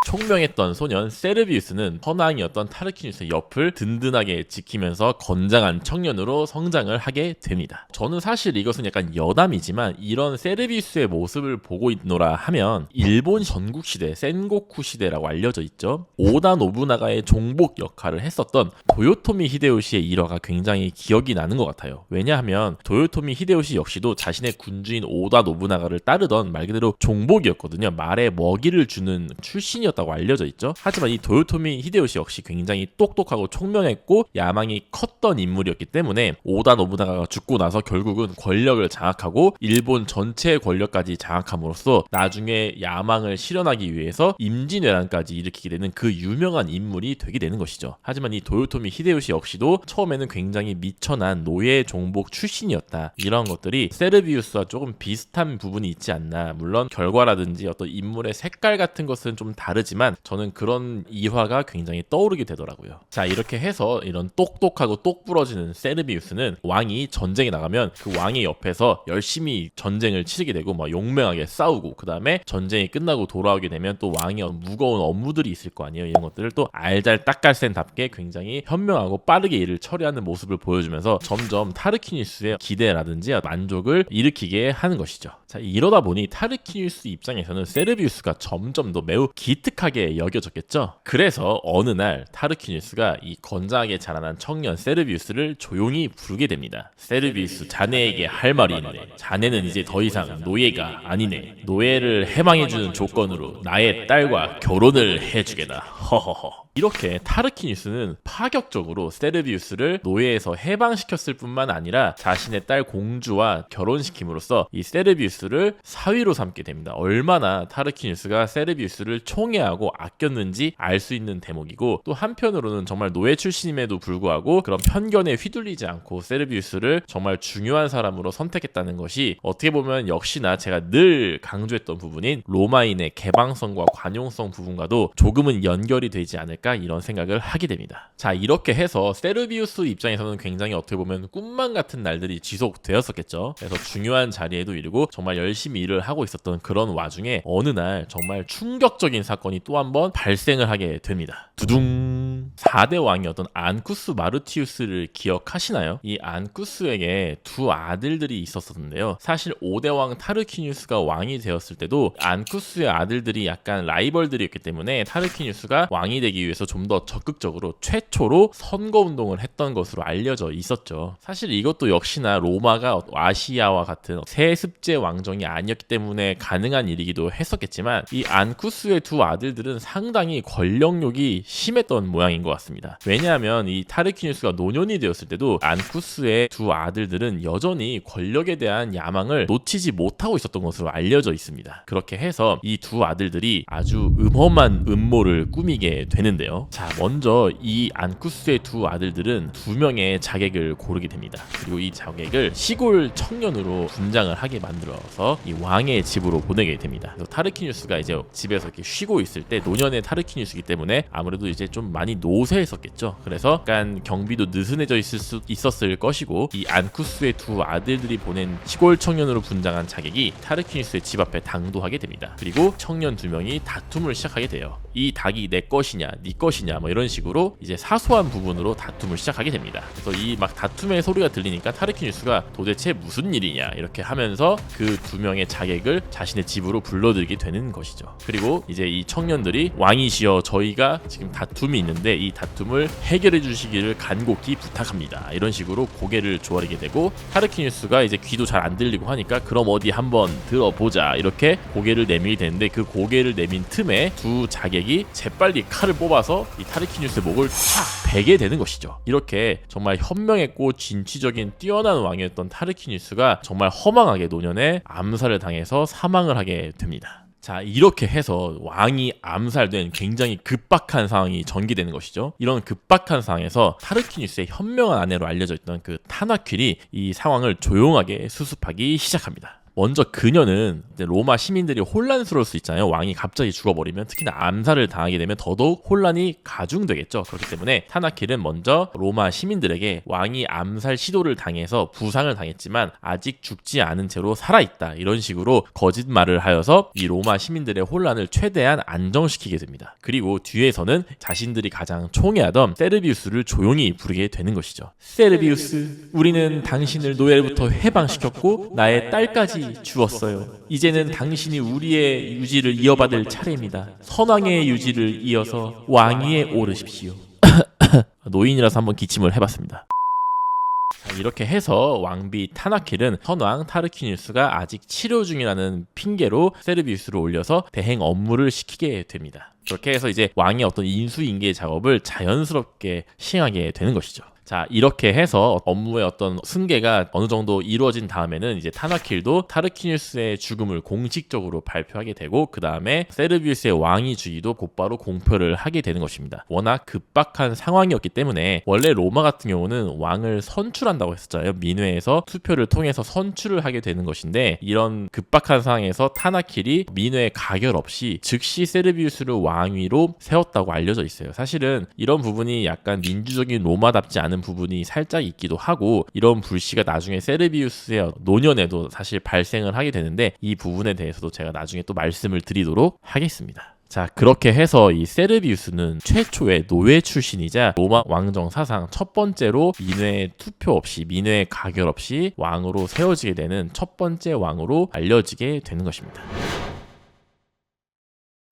총명했던 소년 세르비우스는 선왕이었던 타르퀴누스의 옆을 든든하게 지키면서 건장한 청년으로 성장을 하게 됩니다. 저는 사실 이것은 약간 여담이지만 이런 세르비우스의 모습을 보고 있노라 하면 일본 전국시대 센고쿠 시대라고 알려져 있죠. 오다 노부나가의 종복 역할을 했었던 도요토미 히데요시의 일화가 굉장히 기억이 나는 것 같아요. 왜냐하면 도요토미 히데요시 역시도 자신의 군주인 오다 노부나가를 따르던 말 그대로 종복이었거든요. 말에 먹이를 주는 출신이었다고 알려져 있죠. 하지만 이 도요토미 히데요시 역시 굉장히 똑똑하고 총명했고 야망이 컸던 인물이었기 때문에 오다 노부나가가 죽고 나서 결국은 권력을 장악하고 일본 전체의 권력까지 장악함으로써 나중에 야망을 실현하기 위해서 임진왜란까지 일으키게 되는 그 유명한 인물이 되게 되는 것이죠. 하지만 이 도요토미 히데요시 역시도 처음에는 굉장히 미천한 노예 종복 출신이었다. 이런 것들이 세르비우스와 조금 비슷한 부분이 있지 않나. 물론 결과라든지 어떤 인물의 색깔 같은 것은 좀 다르지만 저는 그런 이화가 굉장히 떠오르게 되더라고요. 자, 이렇게 해서 이런 똑똑하고 똑부러지는 세르비우스는 왕이 전쟁에 나가면 그 왕의 옆에서 열심히 전쟁을 치르게 되고 막 용맹하게 싸우고 그 다음에 전쟁이 끝나고 돌아오게 되면 또 왕의 무거운 업무들이 있을 거 아니에요. 이런 것들을 또 알잘딱갈센답게 굉장히 현명하고 빠르게 일을 처리하는 모습을 보여주면서 점점 타르퀴누스의 기대라든지 만족을 일으키게 하는 것이죠. 자, 이러다 보니 타르퀴누스 입장에서는 세르비우스가 점점 더 매우 기특하게 여겨졌겠죠. 그래서 어느 날 타르퀴니우스가 이 건장하게 자라난 청년 세르비우스를 조용히 부르게 됩니다. 세르비우스, 자네에게 할 말이 있네. 자네는 이제 더 이상 노예가 아니네. 노예를 해방해주는 조건으로 나의 딸과 결혼을 해주겠다. 허허허. 이렇게 타르퀴니우스는 파격적으로 세르비우스를 노예에서 해방시켰을 뿐만 아니라 자신의 딸 공주와 결혼시킴으로써 이 세르비우스를 사위로 삼게 됩니다. 얼마나 타르퀴니우스가 세르비우스를 총애하고 아꼈는지 알 수 있는 대목이고, 또 한편으로는 정말 노예 출신임에도 불구하고 그런 편견에 휘둘리지 않고 세르비우스를 정말 중요한 사람으로 선택했다는 것이 어떻게 보면 역시나 제가 늘 강조했던 부분인 로마인의 개방성과 관용성 부분과도 조금은 연결이 되지 않을까, 이런 생각을 하게 됩니다. 자, 이렇게 해서 세르비우스 입장에서는 굉장히 어떻게 보면 꿈만 같은 날들이 지속되었었겠죠. 그래서 중요한 자리에도 이르고 정말 열심히 일을 하고 있었던 그런 와중에 어느 날 정말 충격적인 사건이 또 한 번 발생을 하게 됩니다. 두둥. 4대 왕이었던 안쿠스 마르티우스를 기억하시나요? 이 안쿠스에게 두 아들들이 있었었는데요. 사실 5대 왕 타르퀴니우스가 왕이 되었을 때도 안쿠스의 아들들이 약간 라이벌들이었기 때문에 타르퀴니우스가 왕이 되기 위해서 좀 더 적극적으로 최초로 선거운동을 했던 것으로 알려져 있었죠. 사실 이것도 역시나 로마가 아시아와 같은 세습제 왕정이 아니었기 때문에 가능한 일이기도 했었겠지만, 이 안쿠스의 두 아들들은 상당히 권력욕이 심했던 모양인 것 같습니다. 왜냐하면 이 타르퀴니우스가 노년이 되었을 때도 안쿠스의 두 아들들은 여전히 권력에 대한 야망을 놓치지 못하고 있었던 것으로 알려져 있습니다. 그렇게 해서 이 두 아들들이 아주 음험한 음모를 꾸미게 되는데요. 자, 먼저 이 안쿠스의 두 아들들은 2명의 자객을 고르게 됩니다. 그리고 이 자객을 시골 청년으로 분장을 하게 만들어서 이 왕의 집으로 보내게 됩니다. 그래서 타르퀴니우스가 이제 집에서 이렇게 쉬고 있을 때, 노년의 타르퀴니우스이기 때문에 아무래도 이제 좀 많이 노쇠했었겠죠. 그래서 약간 경비도 느슨해져 있었을 것이고, 이 안쿠스의 두 아들들이 보낸 시골 청년으로 분장한 자객이 타르퀴니우스의 집 앞에 당도하게 됩니다. 그리고 청년 2명이 다툼을 시작하게 돼요. 이 닭이 내 것이냐 네 것이냐 뭐 이런 식으로 이제 사소한 부분으로 다툼을 시작하게 됩니다. 그래서 이 막 다툼의 소리가 들리니까 타르퀴니우스가 도대체 무슨 일이냐 이렇게 하면서 그 2명의 자객을 자신의 집으로 불러들이게 되는 것이죠. 그리고 이제 이 청년들이 왕이시여, 저희가 지금 다툼이 있는데 이 다툼을 해결해 주시기를 간곡히 부탁합니다. 이런 식으로 고개를 조아리게 되고, 타르퀴니우스가 이제 귀도 잘 안 들리고 하니까 그럼 어디 한번 들어보자 이렇게 고개를 내밀게 되는데, 그 고개를 내민 틈에 두 자객이 재빨리 칼을 뽑아서 이 타르퀴니우스의 목을 탁 베게 되는 것이죠. 이렇게 정말 현명했고 진취적인 뛰어난 왕이었던 타르퀴니우스가 정말 허망하게 노년에 암살을 당해서 사망을 하게 됩니다. 자, 이렇게 해서 왕이 암살된 굉장히 급박한 상황이 전개되는 것이죠. 이런 급박한 상황에서 타르퀴니우스의 현명한 아내로 알려져 있던 그 타나퀼이 이 상황을 조용하게 수습하기 시작합니다. 먼저 그녀는 로마 시민들이 혼란스러울 수 있잖아요. 왕이 갑자기 죽어버리면, 특히나 암살을 당하게 되면 더더욱 혼란이 가중되겠죠. 그렇기 때문에 타나킬은 먼저 로마 시민들에게 왕이 암살 시도를 당해서 부상을 당했지만 아직 죽지 않은 채로 살아있다, 이런 식으로 거짓말을 하여서 이 로마 시민들의 혼란을 최대한 안정시키게 됩니다. 그리고 뒤에서는 자신들이 가장 총애하던 세르비우스를 조용히 부르게 되는 것이죠. 세르비우스, 우리는 당신을 노예로부터 해방시켰고 나의 딸까지 주었어요. 이제는 당신이 우리의 유지를 이어받을 차례입니다. 선왕의 유지를 이어서 왕위에 오르십시오. 노인이라서 한번 기침을 해봤습니다. 이렇게 해서 왕비 타나킬은 선왕 타르퀴니우스가 아직 치료 중이라는 핑계로 세르비우스를 올려서 대행 업무를 시키게 됩니다. 그렇게 해서 이제 왕의 어떤 인수인계 작업을 자연스럽게 시행하게 되는 것이죠. 자, 이렇게 해서 업무의 어떤 승계가 어느 정도 이루어진 다음에는 이제 타나킬도 타르퀴니우스의 죽음을 공식적으로 발표하게 되고, 그 다음에 세르비우스의 왕위 주의도 곧바로 공표를 하게 되는 것입니다. 워낙 급박한 상황이었기 때문에 원래 로마 같은 경우는 왕을 선출한다고 했었잖아요. 민회에서 투표를 통해서 선출을 하게 되는 것인데, 이런 급박한 상황에서 타나킬이 민회 가결 없이 즉시 세르비우스를 왕위로 세웠다고 알려져 있어요. 사실은 이런 부분이 약간 민주적인 로마답지 않은 부분이 살짝 있기도 하고, 이런 불씨가 나중에 세르비우스의 노년에도 사실 발생을 하게 되는데, 이 부분에 대해서도 제가 나중에 또 말씀을 드리도록 하겠습니다. 자, 그렇게 해서 이 세르비우스는 최초의 노예 출신이자 로마 왕정 사상 첫 번째로 민회 투표 없이, 민회 가결 없이 왕으로 세워지게 되는 첫 번째 왕으로 알려지게 되는 것입니다.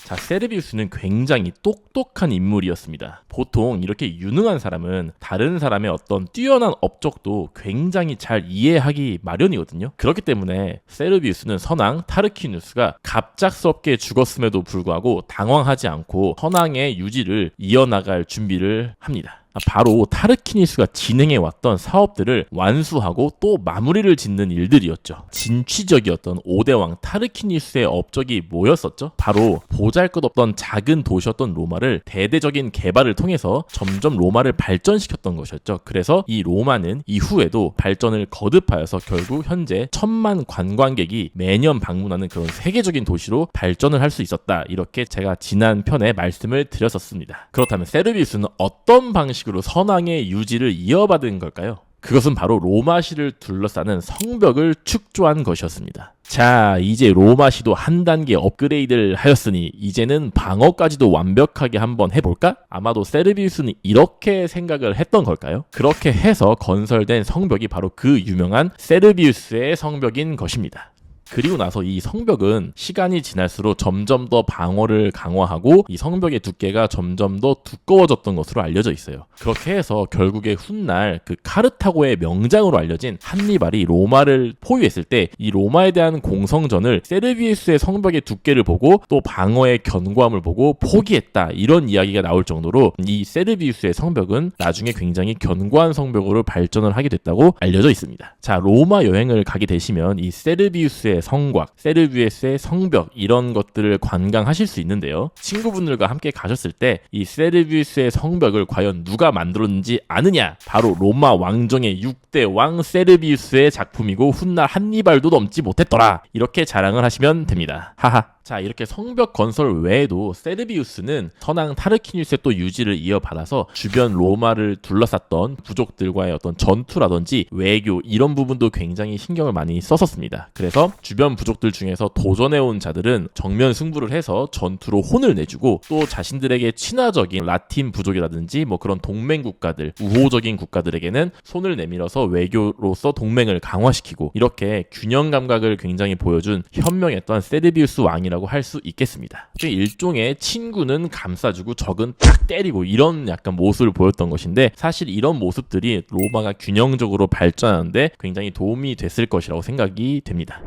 자, 세르비우스는 굉장히 똑똑한 인물이었습니다. 보통 이렇게 유능한 사람은 다른 사람의 어떤 뛰어난 업적도 굉장히 잘 이해하기 마련이거든요. 그렇기 때문에 세르비우스는 선왕 타르퀴누스가 갑작스럽게 죽었음에도 불구하고 당황하지 않고 선왕의 유지를 이어나갈 준비를 합니다. 바로 타르퀴니스가 진행해왔던 사업들을 완수하고 또 마무리를 짓는 일들이었죠. 진취적이었던 5대왕 타르퀴니스의 업적이 뭐였었죠? 바로 보잘것없던 작은 도시였던 로마를 대대적인 개발을 통해서 점점 로마를 발전시켰던 것이었죠. 그래서 이 로마는 이후에도 발전을 거듭하여서 결국 현재 1000만 관광객이 매년 방문하는 그런 세계적인 도시로 발전을 할 수 있었다. 이렇게 제가 지난 편에 말씀을 드렸었습니다. 그렇다면 세르비우스는 어떤 방식으로 선왕의 유지를 이어받은 걸까요? 그것은 바로 로마시를 둘러싸는 성벽을 축조한 것이었습니다. 자, 이제 로마시도 한 단계 업그레이드를 하였으니 이제는 방어까지도 완벽하게 한번 해볼까? 아마도 세르비우스는 이렇게 생각을 했던 걸까요? 그렇게 해서 건설된 성벽이 바로 그 유명한 세르비우스의 성벽인 것입니다. 그리고 나서 이 성벽은 시간이 지날수록 점점 더 방어를 강화하고 이 성벽의 두께가 점점 더 두꺼워졌던 것으로 알려져 있어요. 그렇게 해서 결국에 훗날 그 카르타고의 명장으로 알려진 한니발이 로마를 포위했을 때 이 로마에 대한 공성전을 세르비우스의 성벽의 두께를 보고 또 방어의 견고함을 보고 포기했다, 이런 이야기가 나올 정도로 이 세르비우스의 성벽은 나중에 굉장히 견고한 성벽으로 발전을 하게 됐다고 알려져 있습니다. 자, 로마 여행을 가게 되시면 이 세르비우스의 성곽, 세르비우스의 성벽, 이런 것들을 관광하실 수 있는데요. 친구분들과 함께 가셨을 때 이 세르비우스의 성벽을 과연 누가 만들었는지 아느냐? 바로 로마 왕정의 6대 왕 세르비우스의 작품이고 훗날 한니발도 넘지 못했더라, 이렇게 자랑을 하시면 됩니다. 하하. 자, 이렇게 성벽 건설 외에도 세르비우스는 선왕 타르퀴니스의 또 유지를 이어받아서 주변 로마를 둘러쌌던 부족들과의 어떤 전투라든지 외교, 이런 부분도 굉장히 신경을 많이 썼었습니다. 그래서 주변 부족들 중에서 도전해온 자들은 정면 승부를 해서 전투로 혼을 내주고 또 자신들에게 친화적인 라틴 부족이라든지 뭐 그런 동맹 국가들, 우호적인 국가들에게는 손을 내밀어서 외교로서 동맹을 강화시키고, 이렇게 균형 감각을 굉장히 보여준 현명했던 세르비우스 왕이라고 할 수 있겠습니다. 일종의 친구는 감싸주고 적은 딱 때리고, 이런 약간 모습을 보였던 것인데, 사실 이런 모습들이 로마가 균형적으로 발전하는데 굉장히 도움이 됐을 것이라고 생각이 됩니다.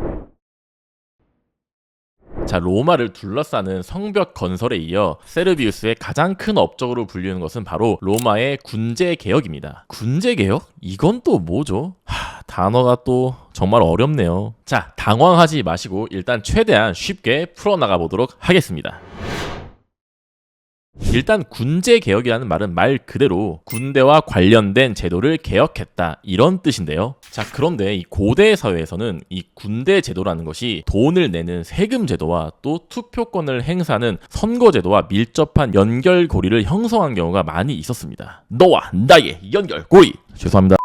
자, 로마를 둘러싸는 성벽 건설에 이어 세르비우스의 가장 큰 업적으로 불리는 것은 바로 로마의 군제 개혁입니다. 군제 개혁? 이건 또 뭐죠? 단어가 또 정말 어렵네요. 자, 당황하지 마시고 일단 최대한 쉽게 풀어나가 보도록 하겠습니다. 일단 군제 개혁이라는 말은 말 그대로 군대와 관련된 제도를 개혁했다, 이런 뜻인데요. 자, 그런데 이 고대 사회에서는 이 군대 제도라는 것이 돈을 내는 세금 제도와 또 투표권을 행사하는 선거 제도와 밀접한 연결고리를 형성한 경우가 많이 있었습니다. 너와 나의 연결고리. 죄송합니다.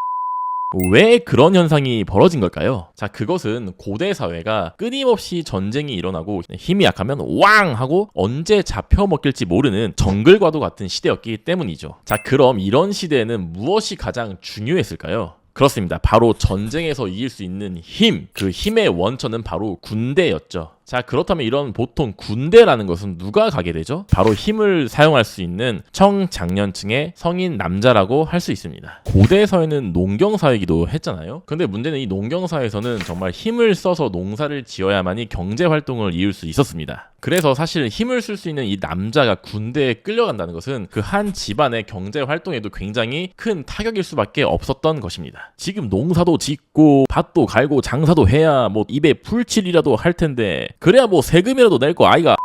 왜 그런 현상이 벌어진 걸까요? 자, 그것은 고대 사회가 끊임없이 전쟁이 일어나고 힘이 약하면 왕! 하고 언제 잡혀먹힐지 모르는 정글과도 같은 시대였기 때문이죠. 자, 그럼 이런 시대에는 무엇이 가장 중요했을까요? 그렇습니다. 바로 전쟁에서 이길 수 있는 힘, 그 힘의 원천은 바로 군대였죠. 자, 그렇다면 이런 보통 군대라는 것은 누가 가게 되죠? 바로 힘을 사용할 수 있는 청장년층의 성인 남자라고 할 수 있습니다. 고대 사회는 농경 사회이기도 했잖아요. 근데 문제는 이 농경 사회에서는 정말 힘을 써서 농사를 지어야만이 경제 활동을 이을 수 있었습니다. 그래서 사실 힘을 쓸 수 있는 이 남자가 군대에 끌려간다는 것은 그 한 집안의 경제 활동에도 굉장히 큰 타격일 수밖에 없었던 것입니다. 지금 농사도 짓고 밭도 갈고 장사도 해야 뭐 입에 풀칠이라도 할 텐데, 그래야 뭐 세금이라도 낼 거 아이가.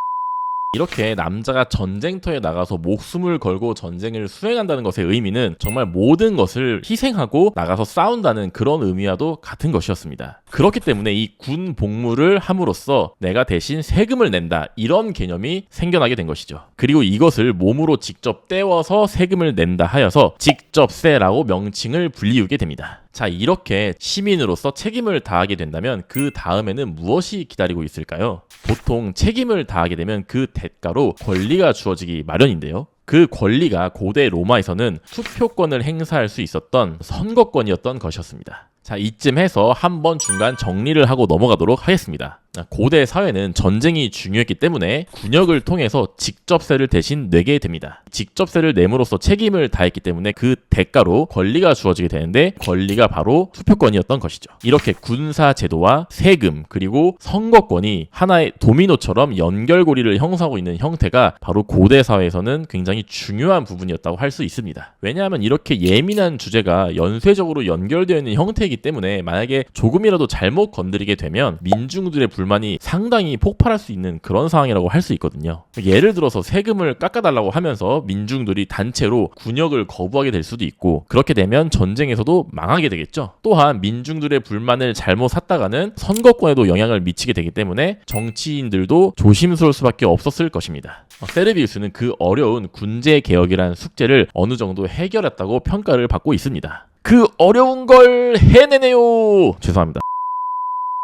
이렇게 남자가 전쟁터에 나가서 목숨을 걸고 전쟁을 수행한다는 것의 의미는 정말 모든 것을 희생하고 나가서 싸운다는 그런 의미와도 같은 것이었습니다. 그렇기 때문에 이 군 복무를 함으로써 내가 대신 세금을 낸다, 이런 개념이 생겨나게 된 것이죠. 그리고 이것을 몸으로 직접 떼워서 세금을 낸다 하여서 직접세라고 명칭을 불리우게 됩니다. 자, 이렇게 시민으로서 책임을 다하게 된다면 그 다음에는 무엇이 기다리고 있을까요? 보통 책임을 다하게 되면 그 대가로 권리가 주어지기 마련인데요. 그 권리가 고대 로마에서는 투표권을 행사할 수 있었던 선거권이었던 것이었습니다. 자, 이쯤 해서 한번 중간 정리를 하고 넘어가도록 하겠습니다. 고대 사회는 전쟁이 중요했기 때문에 군역을 통해서 직접세를 대신 내게 됩니다. 직접세를 내므로써 책임을 다했기 때문에 그 대가로 권리가 주어지게 되는데 권리가 바로 투표권이었던 것이죠. 이렇게 군사 제도와 세금 그리고 선거권이 하나의 도미노처럼 연결고리를 형성하고 있는 형태가 바로 고대 사회에서는 굉장히 중요한 부분이었다고 할 수 있습니다. 왜냐하면 이렇게 예민한 주제가 연쇄적으로 연결되어 있는 형태이기 때문에 만약에 조금이라도 잘못 건드리게 되면 민중들의 불만이 상당히 폭발할 수 있는 그런 상황이라고 할 수 있거든요. 예를 들어서 세금을 깎아달라고 하면서 민중들이 단체로 군역을 거부하게 될 수도 있고 그렇게 되면 전쟁에서도 망하게 되겠죠. 또한 민중들의 불만을 잘못 샀다가는 선거권에도 영향을 미치게 되기 때문에 정치인들도 조심스러울 수밖에 없었을 것입니다. 세르비우스는 그 어려운 군제 개혁이라는 숙제를 어느 정도 해결했다고 평가를 받고 있습니다. 그 어려운 걸 해내네요. 죄송합니다.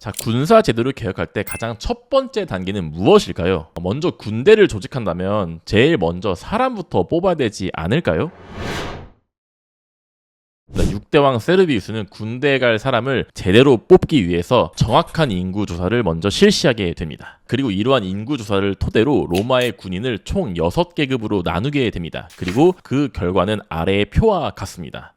자, 군사 제도를 개혁할 때 가장 첫 번째 단계는 무엇일까요? 먼저 군대를 조직한다면 제일 먼저 사람부터 뽑아야 되지 않을까요? 6대왕 세르비우스는 군대에 갈 사람을 제대로 뽑기 위해서 정확한 인구 조사를 먼저 실시하게 됩니다. 그리고 이러한 인구 조사를 토대로 로마의 군인을 총 6계급으로 나누게 됩니다. 그리고 그 결과는 아래의 표와 같습니다.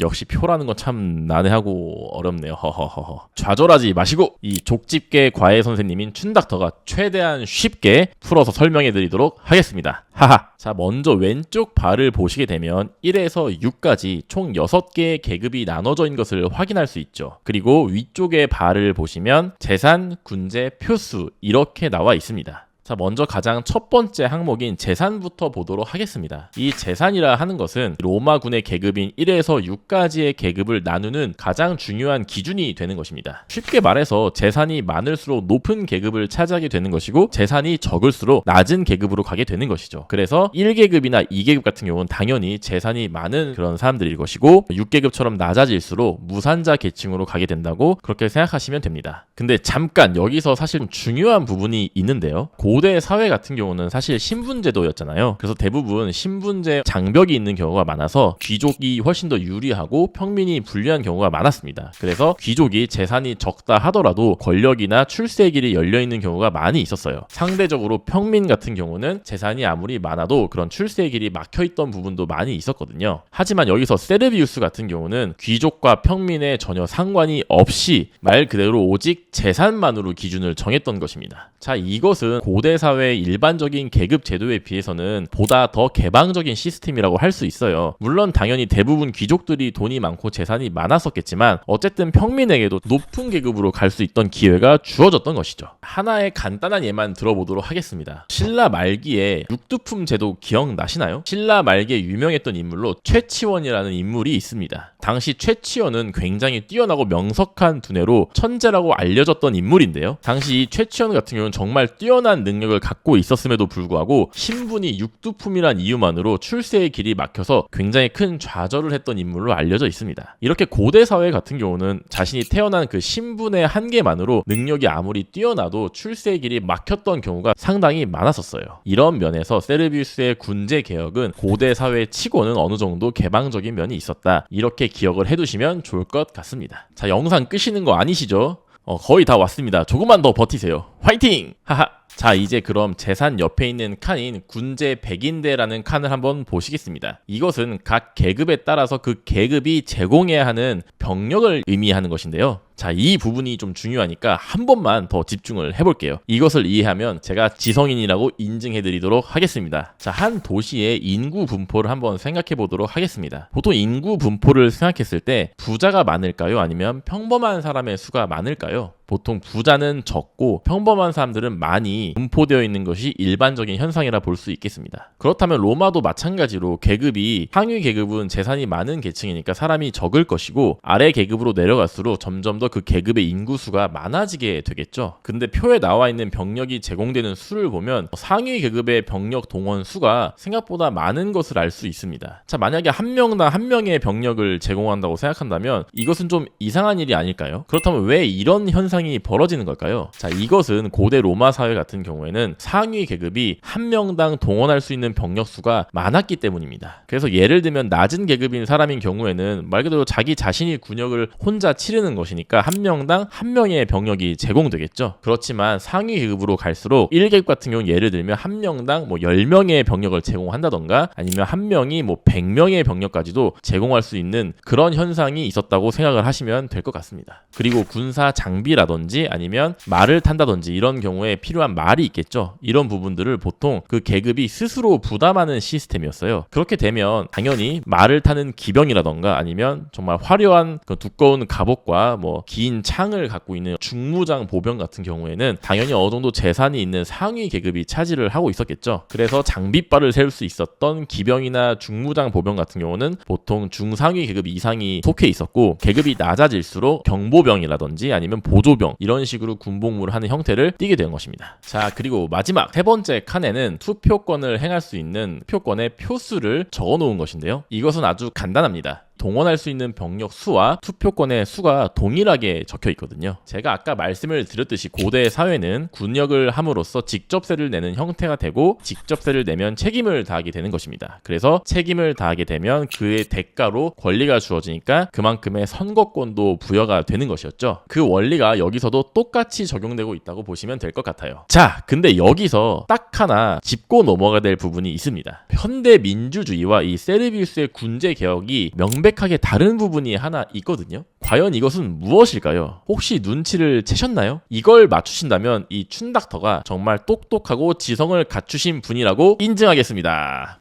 역시 표라는 건 참 난해하고 어렵네요. 허허허허. 좌절하지 마시고 이 족집게 과외 선생님인 춘닥터가 최대한 쉽게 풀어서 설명해 드리도록 하겠습니다. 하하. 자, 먼저 왼쪽 발을 보시게 되면 1에서 6까지 총 6개의 계급이 나눠져 있는 것을 확인할 수 있죠. 그리고 위쪽의 발을 보시면 재산, 군제, 표수 이렇게 나와 있습니다. 자, 먼저 가장 첫 번째 항목인 재산부터 보도록 하겠습니다. 이 재산이라 하는 것은 로마군의 계급인 1에서 6까지의 계급을 나누는 가장 중요한 기준이 되는 것입니다. 쉽게 말해서 재산이 많을수록 높은 계급을 차지하게 되는 것이고 재산이 적을수록 낮은 계급으로 가게 되는 것이죠. 그래서 1계급이나 2계급 같은 경우는 당연히 재산이 많은 그런 사람들일 것이고 6계급처럼 낮아질수록 무산자 계층으로 가게 된다고 그렇게 생각하시면 됩니다. 근데 잠깐 여기서 사실 중요한 부분이 있는데요. 고대 사회 같은 경우는 사실 신분제도였잖아요. 그래서 대부분 신분제 장벽이 있는 경우가 많아서 귀족이 훨씬 더 유리하고 평민이 불리한 경우가 많았습니다. 그래서 귀족이 재산이 적다 하더라도 권력이나 출세의 길이 열려있는 경우가 많이 있었어요. 상대적으로 평민 같은 경우는 재산이 아무리 많아도 그런 출세의 길이 막혀있던 부분도 많이 있었거든요. 하지만 여기서 세르비우스 같은 경우는 귀족과 평민에 전혀 상관이 없이 말 그대로 오직 재산만으로 기준을 정했던 것입니다. 자, 이것은 고대 사회의 일반적인 계급 제도에 비해서는 보다 더 개방적인 시스템이라고 할 수 있어요. 물론 당연히 대부분 귀족들이 돈이 많고 재산이 많았었겠지만 어쨌든 평민에게도 높은 계급으로 갈 수 있던 기회가 주어졌던 것이죠. 하나의 간단한 예만 들어보도록 하겠습니다. 신라 말기에 육두품 제도 기억나시나요? 신라 말기에 유명했던 인물로 최치원이라는 인물이 있습니다. 당시 최치원은 굉장히 뛰어나고 명석한 두뇌로 천재라고 알려졌던 인물인데요. 당시 최치원 같은 경우는 정말 뛰어난 능력을 갖고 있었음에도 불구하고 신분이 육두품이란 이유만으로 출세의 길이 막혀서 굉장히 큰 좌절을 했던 인물로 알려져 있습니다. 이렇게 고대 사회 같은 경우는 자신이 태어난 그 신분의 한계만으로 능력이 아무리 뛰어나도 출세의 길이 막혔던 경우가 상당히 많았었어요. 이런 면에서 세르비우스의 군제 개혁은 고대 사회 치고는 어느 정도 개방적인 면이 있었다. 이렇게 기억을 해두시면 좋을 것 같습니다. 자, 영상 끄시는 거 아니시죠? 거의 다 왔습니다. 조금만 더 버티세요. 화이팅! 하하! 자, 이제 그럼 재산 옆에 있는 칸인 군제 백인대라는 칸을 한번 보시겠습니다. 이것은 각 계급에 따라서 그 계급이 제공해야 하는 병력을 의미하는 것인데요. 자, 이 부분이 좀 중요하니까 한 번만 더 집중을 해볼게요. 이것을 이해하면 제가 지성인이라고 인증해드리도록 하겠습니다. 자, 한 도시의 인구 분포를 한번 생각해 보도록 하겠습니다. 보통 인구 분포를 생각했을 때 부자가 많을까요? 아니면 평범한 사람의 수가 많을까요? 보통 부자는 적고 평범한 사람들은 많이 분포되어 있는 것이 일반적인 현상이라 볼 수 있겠습니다. 그렇다면 로마도 마찬가지로 계급이 상위 계급은 재산이 많은 계층이니까 사람이 적을 것이고 아래 계급으로 내려갈수록 점점 더 그 계급의 인구수가 많아지게 되겠죠. 근데 표에 나와 있는 병력이 제공되는 수를 보면 상위 계급의 병력 동원 수가 생각보다 많은 것을 알 수 있습니다. 자, 만약에 한 명당 한 명의 병력을 제공한다고 생각한다면 이것은 좀 이상한 일이 아닐까요? 그렇다면 왜 이런 현상이 현상이 벌어지는 걸까요? 자, 이것은 고대 로마 사회 같은 경우에는 상위 계급이 한 명당 동원할 수 있는 병력 수가 많았기 때문입니다. 그래서 예를 들면 낮은 계급인 사람인 경우에는 말 그대로 자기 자신이 군역을 혼자 치르는 것이니까 한 명당 한 명의 병력이 제공되겠죠. 그렇지만 상위 계급으로 갈수록 1계급 같은 경우는 예를 들면 한 명당 10명의 병력을 제공한다던가 아니면 한 명이 100명의 병력까지도 제공할 수 있는 그런 현상이 있었다고 생각을 하시면 될 것 같습니다. 그리고 군사 장비라든지 아니면 말을 탄다든지 이런 경우에 필요한 말이 있겠죠. 이런 부분들을 보통 그 계급이 스스로 부담하는 시스템이었어요. 그렇게 되면 당연히 말을 타는 기병이라던가 아니면 정말 화려한 그 두꺼운 갑옷과 긴 창을 갖고 있는 중무장 보병 같은 경우에는 당연히 어느 정도 재산이 있는 상위 계급이 차지를 하고 있었겠죠. 그래서 장비빨을 세울 수 있었던 기병이나 중무장 보병 같은 경우는 보통 중상위 계급 이상이 속해 있었고, 계급이 낮아질수록 경보병이라든지 아니면 보조병 이런 식으로 군복무를 하는 형태를 띠게 되는 것입니다. 자, 그리고 마지막 세 번째 칸에는 투표권을 행할 수 있는 투표권의 표수를 적어 놓은 것인데요. 이것은 아주 간단합니다. 동원할 수 있는 병력 수와 투표권의 수가 동일하게 적혀 있거든요. 제가 아까 말씀을 드렸듯이 고대 사회는 군역을 함으로써 직접세를 내는 형태가 되고, 직접세를 내면 책임을 다하게 되는 것입니다. 그래서 책임을 다하게 되면 그의 대가로 권리가 주어지니까 그만큼의 선거권도 부여가 되는 것이었죠. 그 원리가 여기서도 똑같이 적용되고 있다고 보시면 될 것 같아요. 자, 근데 여기서 딱 하나 짚고 넘어가야 될 부분이 있습니다. 현대 민주주의와 이 세르비우스의 군제 개혁이 명백하게 다른 부분이 하나 있거든요. 과연 이것은 무엇일까요? 혹시 눈치를 채셨나요? 이걸 맞추신다면 이 춘닥터가 정말 똑똑하고 지성을 갖추신 분이라고 인증하겠습니다.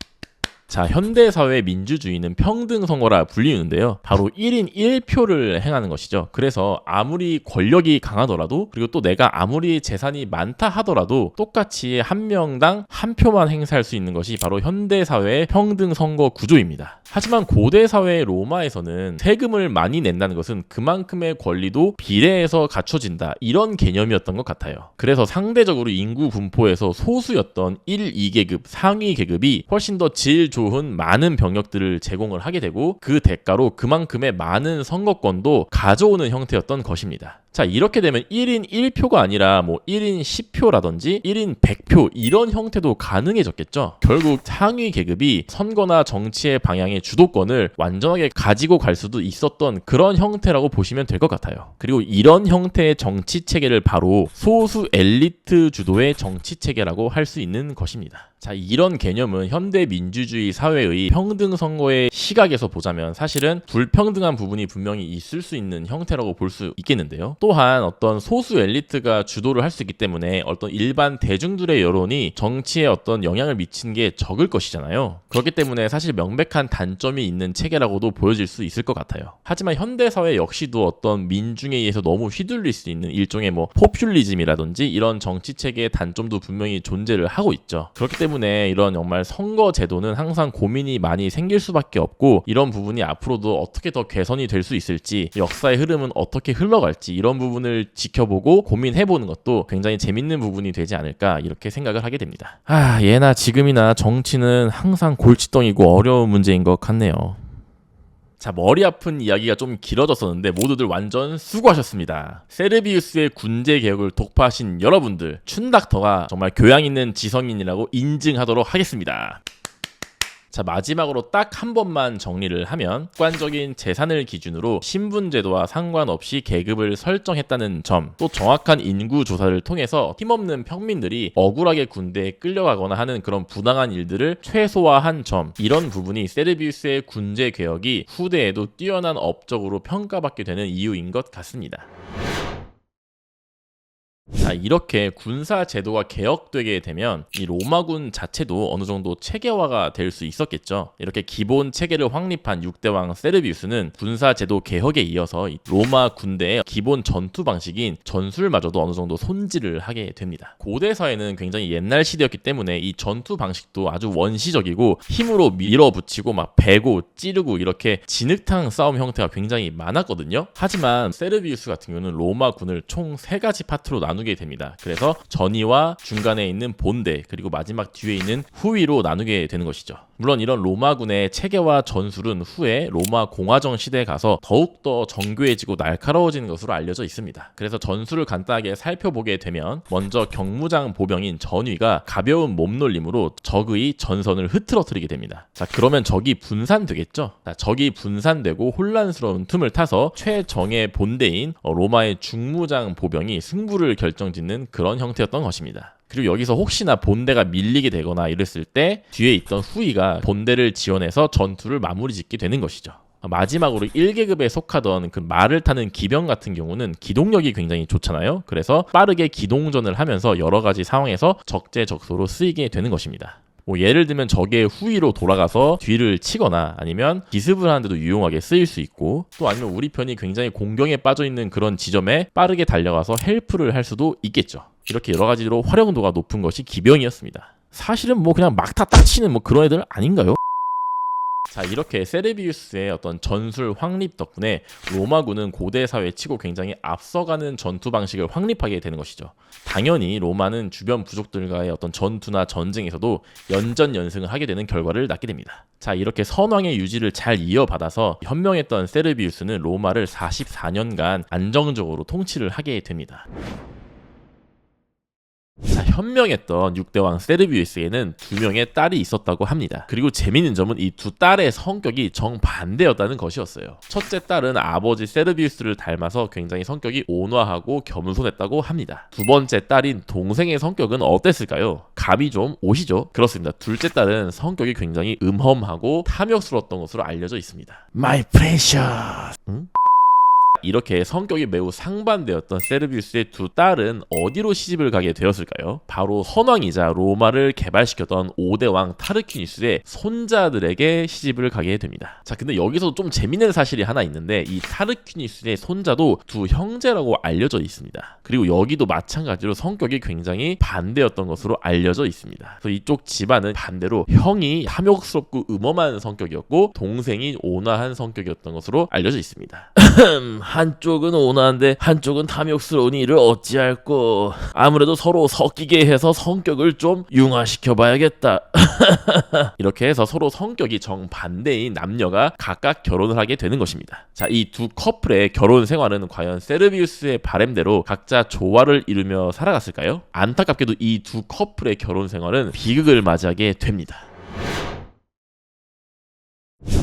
자, 현대사회 민주주의는 평등선거라 불리는데요. 바로 1인 1표를 행하는 것이죠. 그래서 아무리 권력이 강하더라도, 그리고 또 내가 아무리 재산이 많다 하더라도 똑같이 한 명당 한 표만 행사할 수 있는 것이 바로 현대사회의 평등선거 구조입니다. 하지만 고대사회 로마에서는 세금을 많이 낸다는 것은 그만큼의 권리도 비례해서 갖춰진다, 이런 개념이었던 것 같아요. 그래서 상대적으로 인구 분포에서 소수였던 1, 2계급, 상위 계급이 훨씬 더 질 좋은 많은 병력들을 제공을 하게 되고, 그 대가로 그만큼의 많은 선거권도 가져오는 형태였던 것입니다. 자, 이렇게 되면 1인 1표가 아니라 1인 10표라든지 1인 100표 이런 형태도 가능해졌겠죠. 결국 상위 계급이 선거나 정치의 방향의 주도권을 완전하게 가지고 갈 수도 있었던 그런 형태라고 보시면 될 것 같아요. 그리고 이런 형태의 정치 체계를 바로 소수 엘리트 주도의 정치 체계라고 할 수 있는 것입니다. 자, 이런 개념은 현대 민주주의 사회의 평등 선거의 시각에서 보자면 사실은 불평등한 부분이 분명히 있을 수 있는 형태라고 볼 수 있겠는데요. 또한 어떤 소수 엘리트가 주도를 할 수 있기 때문에 어떤 일반 대중들의 여론이 정치에 어떤 영향을 미치는 게 적을 것이잖아요. 그렇기 때문에 사실 명백한 단점이 있는 체계라고도 보여질 수 있을 것 같아요. 하지만 현대사회 역시도 어떤 민중에 의해서 너무 휘둘릴 수 있는 일종의 포퓰리즘이라든지 이런 정치 체계의 단점도 분명히 존재를 하고 있죠. 그렇기 때문에 이런 정말 선거 제도는 항상 고민이 많이 생길 수밖에 없고, 이런 부분이 앞으로도 어떻게 더 개선이 될 수 있을지, 역사의 흐름은 어떻게 흘러갈지 이런 부분을 지켜보고 고민해보는 것도 굉장히 재밌는 부분이 되지 않을까, 이렇게 생각을 하게 됩니다. 예나 지금이나 정치는 항상 골칫덩이고 어려운 문제인 것 같네요. 자, 머리 아픈 이야기가 좀 길어졌었는데 모두들 완전 수고하셨습니다. 세르비우스의 군제 개혁을 독파하신 여러분들, 춘닥터가 정말 교양 있는 지성인이라고 인증하도록 하겠습니다. 자, 마지막으로 딱 한 번만 정리를 하면, 객관적인 재산을 기준으로 신분제도와 상관없이 계급을 설정했다는 점, 또 정확한 인구 조사를 통해서 힘없는 평민들이 억울하게 군대에 끌려가거나 하는 그런 부당한 일들을 최소화한 점, 이런 부분이 세르비우스의 군제 개혁이 후대에도 뛰어난 업적으로 평가받게 되는 이유인 것 같습니다. 자, 이렇게 군사 제도가 개혁되게 되면 이 로마군 자체도 어느 정도 체계화가 될 수 있었겠죠. 이렇게 기본 체계를 확립한 6대왕 세르비우스는 군사 제도 개혁에 이어서 로마 군대의 기본 전투 방식인 전술마저도 어느 정도 손질을 하게 됩니다. 고대 사회는 굉장히 옛날 시대였기 때문에 이 전투 방식도 아주 원시적이고 힘으로 밀어붙이고 막 베고 찌르고 이렇게 진흙탕 싸움 형태가 굉장히 많았거든요. 하지만 세르비우스 같은 경우는 로마군을 총 3가지 파트로 나누게 됩니다. 그래서 전위와 중간에 있는 본대, 그리고 마지막 뒤에 있는 후위로 나누게 되는 것이죠. 물론 이런 로마군의 체계와 전술은 후에 로마 공화정 시대에 가서 더욱더 정교해지고 날카로워지는 것으로 알려져 있습니다. 그래서 전술을 간단하게 살펴보게 되면 먼저 경무장 보병인 전위가 가벼운 몸놀림으로 적의 전선을 흐트러뜨리게 됩니다. 자, 그러면 적이 분산되겠죠? 자, 적이 분산되고 혼란스러운 틈을 타서 최정예 본대인 로마의 중무장 보병이 승부를 결정짓는 그런 형태였던 것입니다. 그리고 여기서 혹시나 본대가 밀리게 되거나 이랬을 때 뒤에 있던 후위가 본대를 지원해서 전투를 마무리 짓게 되는 것이죠. 마지막으로 1계급에 속하던 그 말을 타는 기병 같은 경우는 기동력이 굉장히 좋잖아요. 그래서 빠르게 기동전을 하면서 여러 가지 상황에서 적재적소로 쓰이게 되는 것입니다. 예를 들면 적의 후위로 돌아가서 뒤를 치거나 아니면 기습을 하는데도 유용하게 쓰일 수 있고, 또 아니면 우리 편이 굉장히 공경에 빠져있는 그런 지점에 빠르게 달려가서 헬프를 할 수도 있겠죠. 이렇게 여러 가지로 활용도가 높은 것이 기병이었습니다. 사실은 그냥 막타 딱 치는 그런 애들 아닌가요? 자, 이렇게 세르비우스의 어떤 전술 확립 덕분에 로마군은 고대 사회에 치고 굉장히 앞서가는 전투 방식을 확립하게 되는 것이죠. 당연히 로마는 주변 부족들과의 어떤 전투나 전쟁에서도 연전연승을 하게 되는 결과를 낳게 됩니다. 자, 이렇게 선왕의 유지를 잘 이어받아서 현명했던 세르비우스는 로마를 44년간 안정적으로 통치를 하게 됩니다. 자, 현명했던 6대왕 세르비우스에는 2명의 딸이 있었다고 합니다. 그리고 재미있는 점은 이 두 딸의 성격이 정반대였다는 것이었어요. 첫째 딸은 아버지 세르비우스를 닮아서 굉장히 성격이 온화하고 겸손했다고 합니다. 두 번째 딸인 동생의 성격은 어땠을까요? 감이 좀 오시죠? 그렇습니다. 둘째 딸은 성격이 굉장히 음험하고 탐욕스러웠던 것으로 알려져 있습니다. My precious. 응? 이렇게 성격이 매우 상반되었던 세르비우스의 두 딸은 어디로 시집을 가게 되었을까요? 바로 선왕이자 로마를 개발시켰던 5대왕 타르퀴니스의 손자들에게 시집을 가게 됩니다. 자, 근데 여기서 좀 재밌는 사실이 하나 있는데, 이 타르퀴니스의 손자도 두 형제라고 알려져 있습니다. 그리고 여기도 마찬가지로 성격이 굉장히 반대였던 것으로 알려져 있습니다. 그래서 이쪽 집안은 반대로 형이 탐욕스럽고 음험한 성격이었고 동생이 온화한 성격이었던 것으로 알려져 있습니다. 한쪽은 온화한데 한쪽은 탐욕스러운 일을 어찌할꼬. 아무래도 서로 섞이게 해서 성격을 좀 융화시켜 봐야겠다. 이렇게 해서 서로 성격이 정반대인 남녀가 각각 결혼을 하게 되는 것입니다. 자, 이 두 커플의 결혼 생활은 과연 세르비우스의 바램대로 각자 조화를 이루며 살아갔을까요? 안타깝게도 이 두 커플의 결혼 생활은 비극을 맞이하게 됩니다.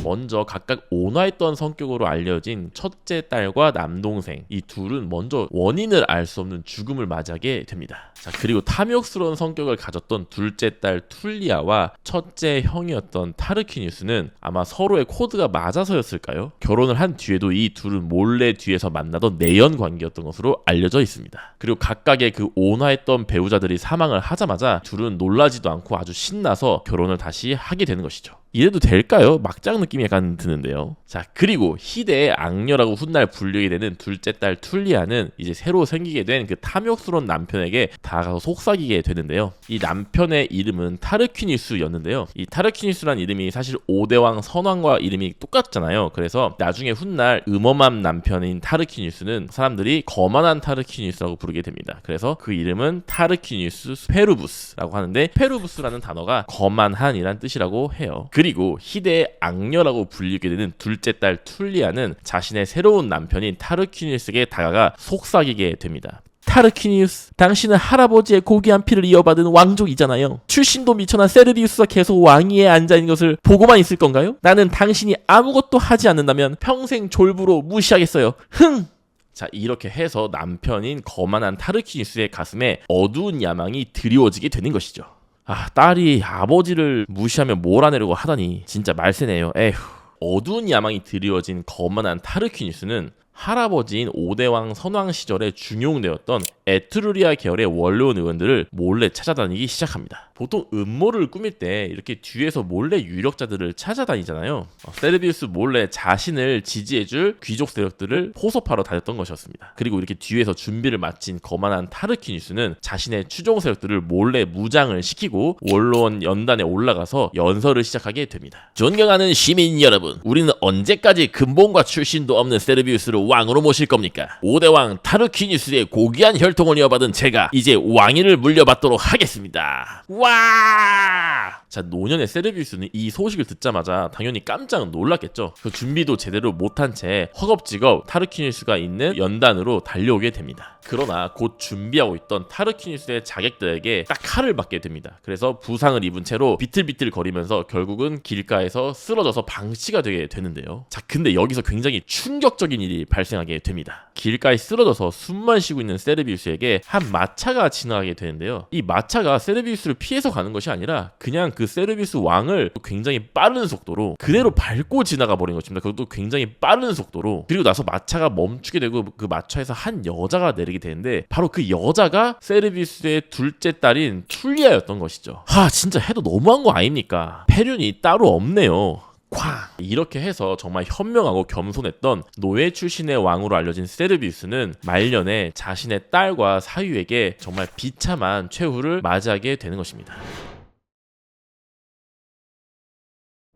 먼저 각각 온화했던 성격으로 알려진 첫째 딸과 남동생, 이 둘은 먼저 원인을 알 수 없는 죽음을 맞이하게 됩니다. 자, 그리고 탐욕스러운 성격을 가졌던 둘째 딸 툴리아와 첫째 형이었던 타르퀴니스는 아마 서로의 코드가 맞아서였을까요? 결혼을 한 뒤에도 이 둘은 몰래 뒤에서 만나던 내연 관계였던 것으로 알려져 있습니다. 그리고 각각의 그 온화했던 배우자들이 사망을 하자마자 둘은 놀라지도 않고 아주 신나서 결혼을 다시 하게 되는 것이죠. 이래도 될까요? 막장 느낌이 약간 드는데요. 자, 그리고 희대의 악녀라고 훗날 불리게 되는 둘째 딸 툴리아는 이제 새로 생기게 된 그 탐욕스러운 남편에게 다가가서 속삭이게 되는데요. 이 남편의 이름은 타르퀴니스였는데요. 이 타르퀴니스란 이름이 사실 5대왕 선왕과 이름이 똑같잖아요. 그래서 나중에 훗날 음험한 남편인 타르퀴니스는 사람들이 거만한 타르퀴니스라고 부르게 됩니다. 그래서 그 이름은 타르퀴니스 페루부스라고 하는데, 페루부스라는 단어가 거만한이란 뜻이라고 해요. 그리고 희대의 악녀라고 불리게 되는 둘째 딸 툴리아는 자신의 새로운 남편인 타르퀴니스에게 다가가 속삭이게 됩니다. 타르퀴니우스, 당신은 할아버지의 고귀한 피를 이어받은 왕족이잖아요. 출신도 미천한 세르비우스가 계속 왕위에 앉아있는 것을 보고만 있을 건가요? 나는 당신이 아무것도 하지 않는다면 평생 졸부로 무시하겠어요. 흥! 자, 이렇게 해서 남편인 거만한 타르퀴니스의 가슴에 어두운 야망이 드리워지게 되는 것이죠. 아, 딸이 아버지를 무시하며 몰아내려고 하다니 진짜 말세네요. 에휴. 어두운 야망이 드리워진 거만한 타르퀴니스는 할아버지인 5대왕 선왕 시절에 중용되었던 에트루리아 계열의 원로원 의원들을 몰래 찾아다니기 시작합니다. 보통 음모를 꾸밀 때 이렇게 뒤에서 몰래 유력자들을 찾아다니잖아요. 세르비우스 몰래 자신을 지지해줄 귀족 세력들을 포섭하러 다녔던 것이었습니다. 그리고 이렇게 뒤에서 준비를 마친 거만한 타르퀴니스는 자신의 추종 세력들을 몰래 무장을 시키고 원로원 연단에 올라가서 연설을 시작하게 됩니다. 존경하는 시민 여러분, 우리는 언제까지 근본과 출신도 없는 세르비우스를 왕으로 모실 겁니까? 5대왕 타르퀴니스의 고귀한 혈통을 이어받은 제가 이제 왕위를 물려받도록 하겠습니다. 와! 자, 노년의 세르비우스는 이 소식을 듣자마자 당연히 깜짝 놀랐겠죠. 그 준비도 제대로 못한 채 허겁지겁 타르퀴니스가 있는 연단으로 달려오게 됩니다. 그러나 곧 준비하고 있던 타르퀴니스의 자객들에게 딱 칼을 맞게 됩니다. 그래서 부상을 입은 채로 비틀비틀 거리면서 결국은 길가에서 쓰러져서 방치가 되게 되는데요. 자, 근데 여기서 굉장히 충격적인 일이 발생하게 됩니다. 길가에 쓰러져서 숨만 쉬고 있는 세르비우스에게 한 마차가 지나가게 되는데요. 이 마차가 세르비우스를 피해서 가는 것이 아니라 그냥 그 세르비우스 왕을 굉장히 빠른 속도로 그대로 밟고 지나가 버린 것입니다. 그것도 굉장히 빠른 속도로. 그리고 나서 마차가 멈추게 되고 그 마차에서 한 여자가 내리게 되는데 바로 그 여자가 세르비우스의 둘째 딸인 툴리아였던 것이죠. 진짜 해도 너무한 거 아닙니까? 패륜이 따로 없네요. 쾅! 이렇게 해서 정말 현명하고 겸손했던 노예 출신의 왕으로 알려진 세르비우스는 말년에 자신의 딸과 사유에게 정말 비참한 최후를 맞이하게 되는 것입니다.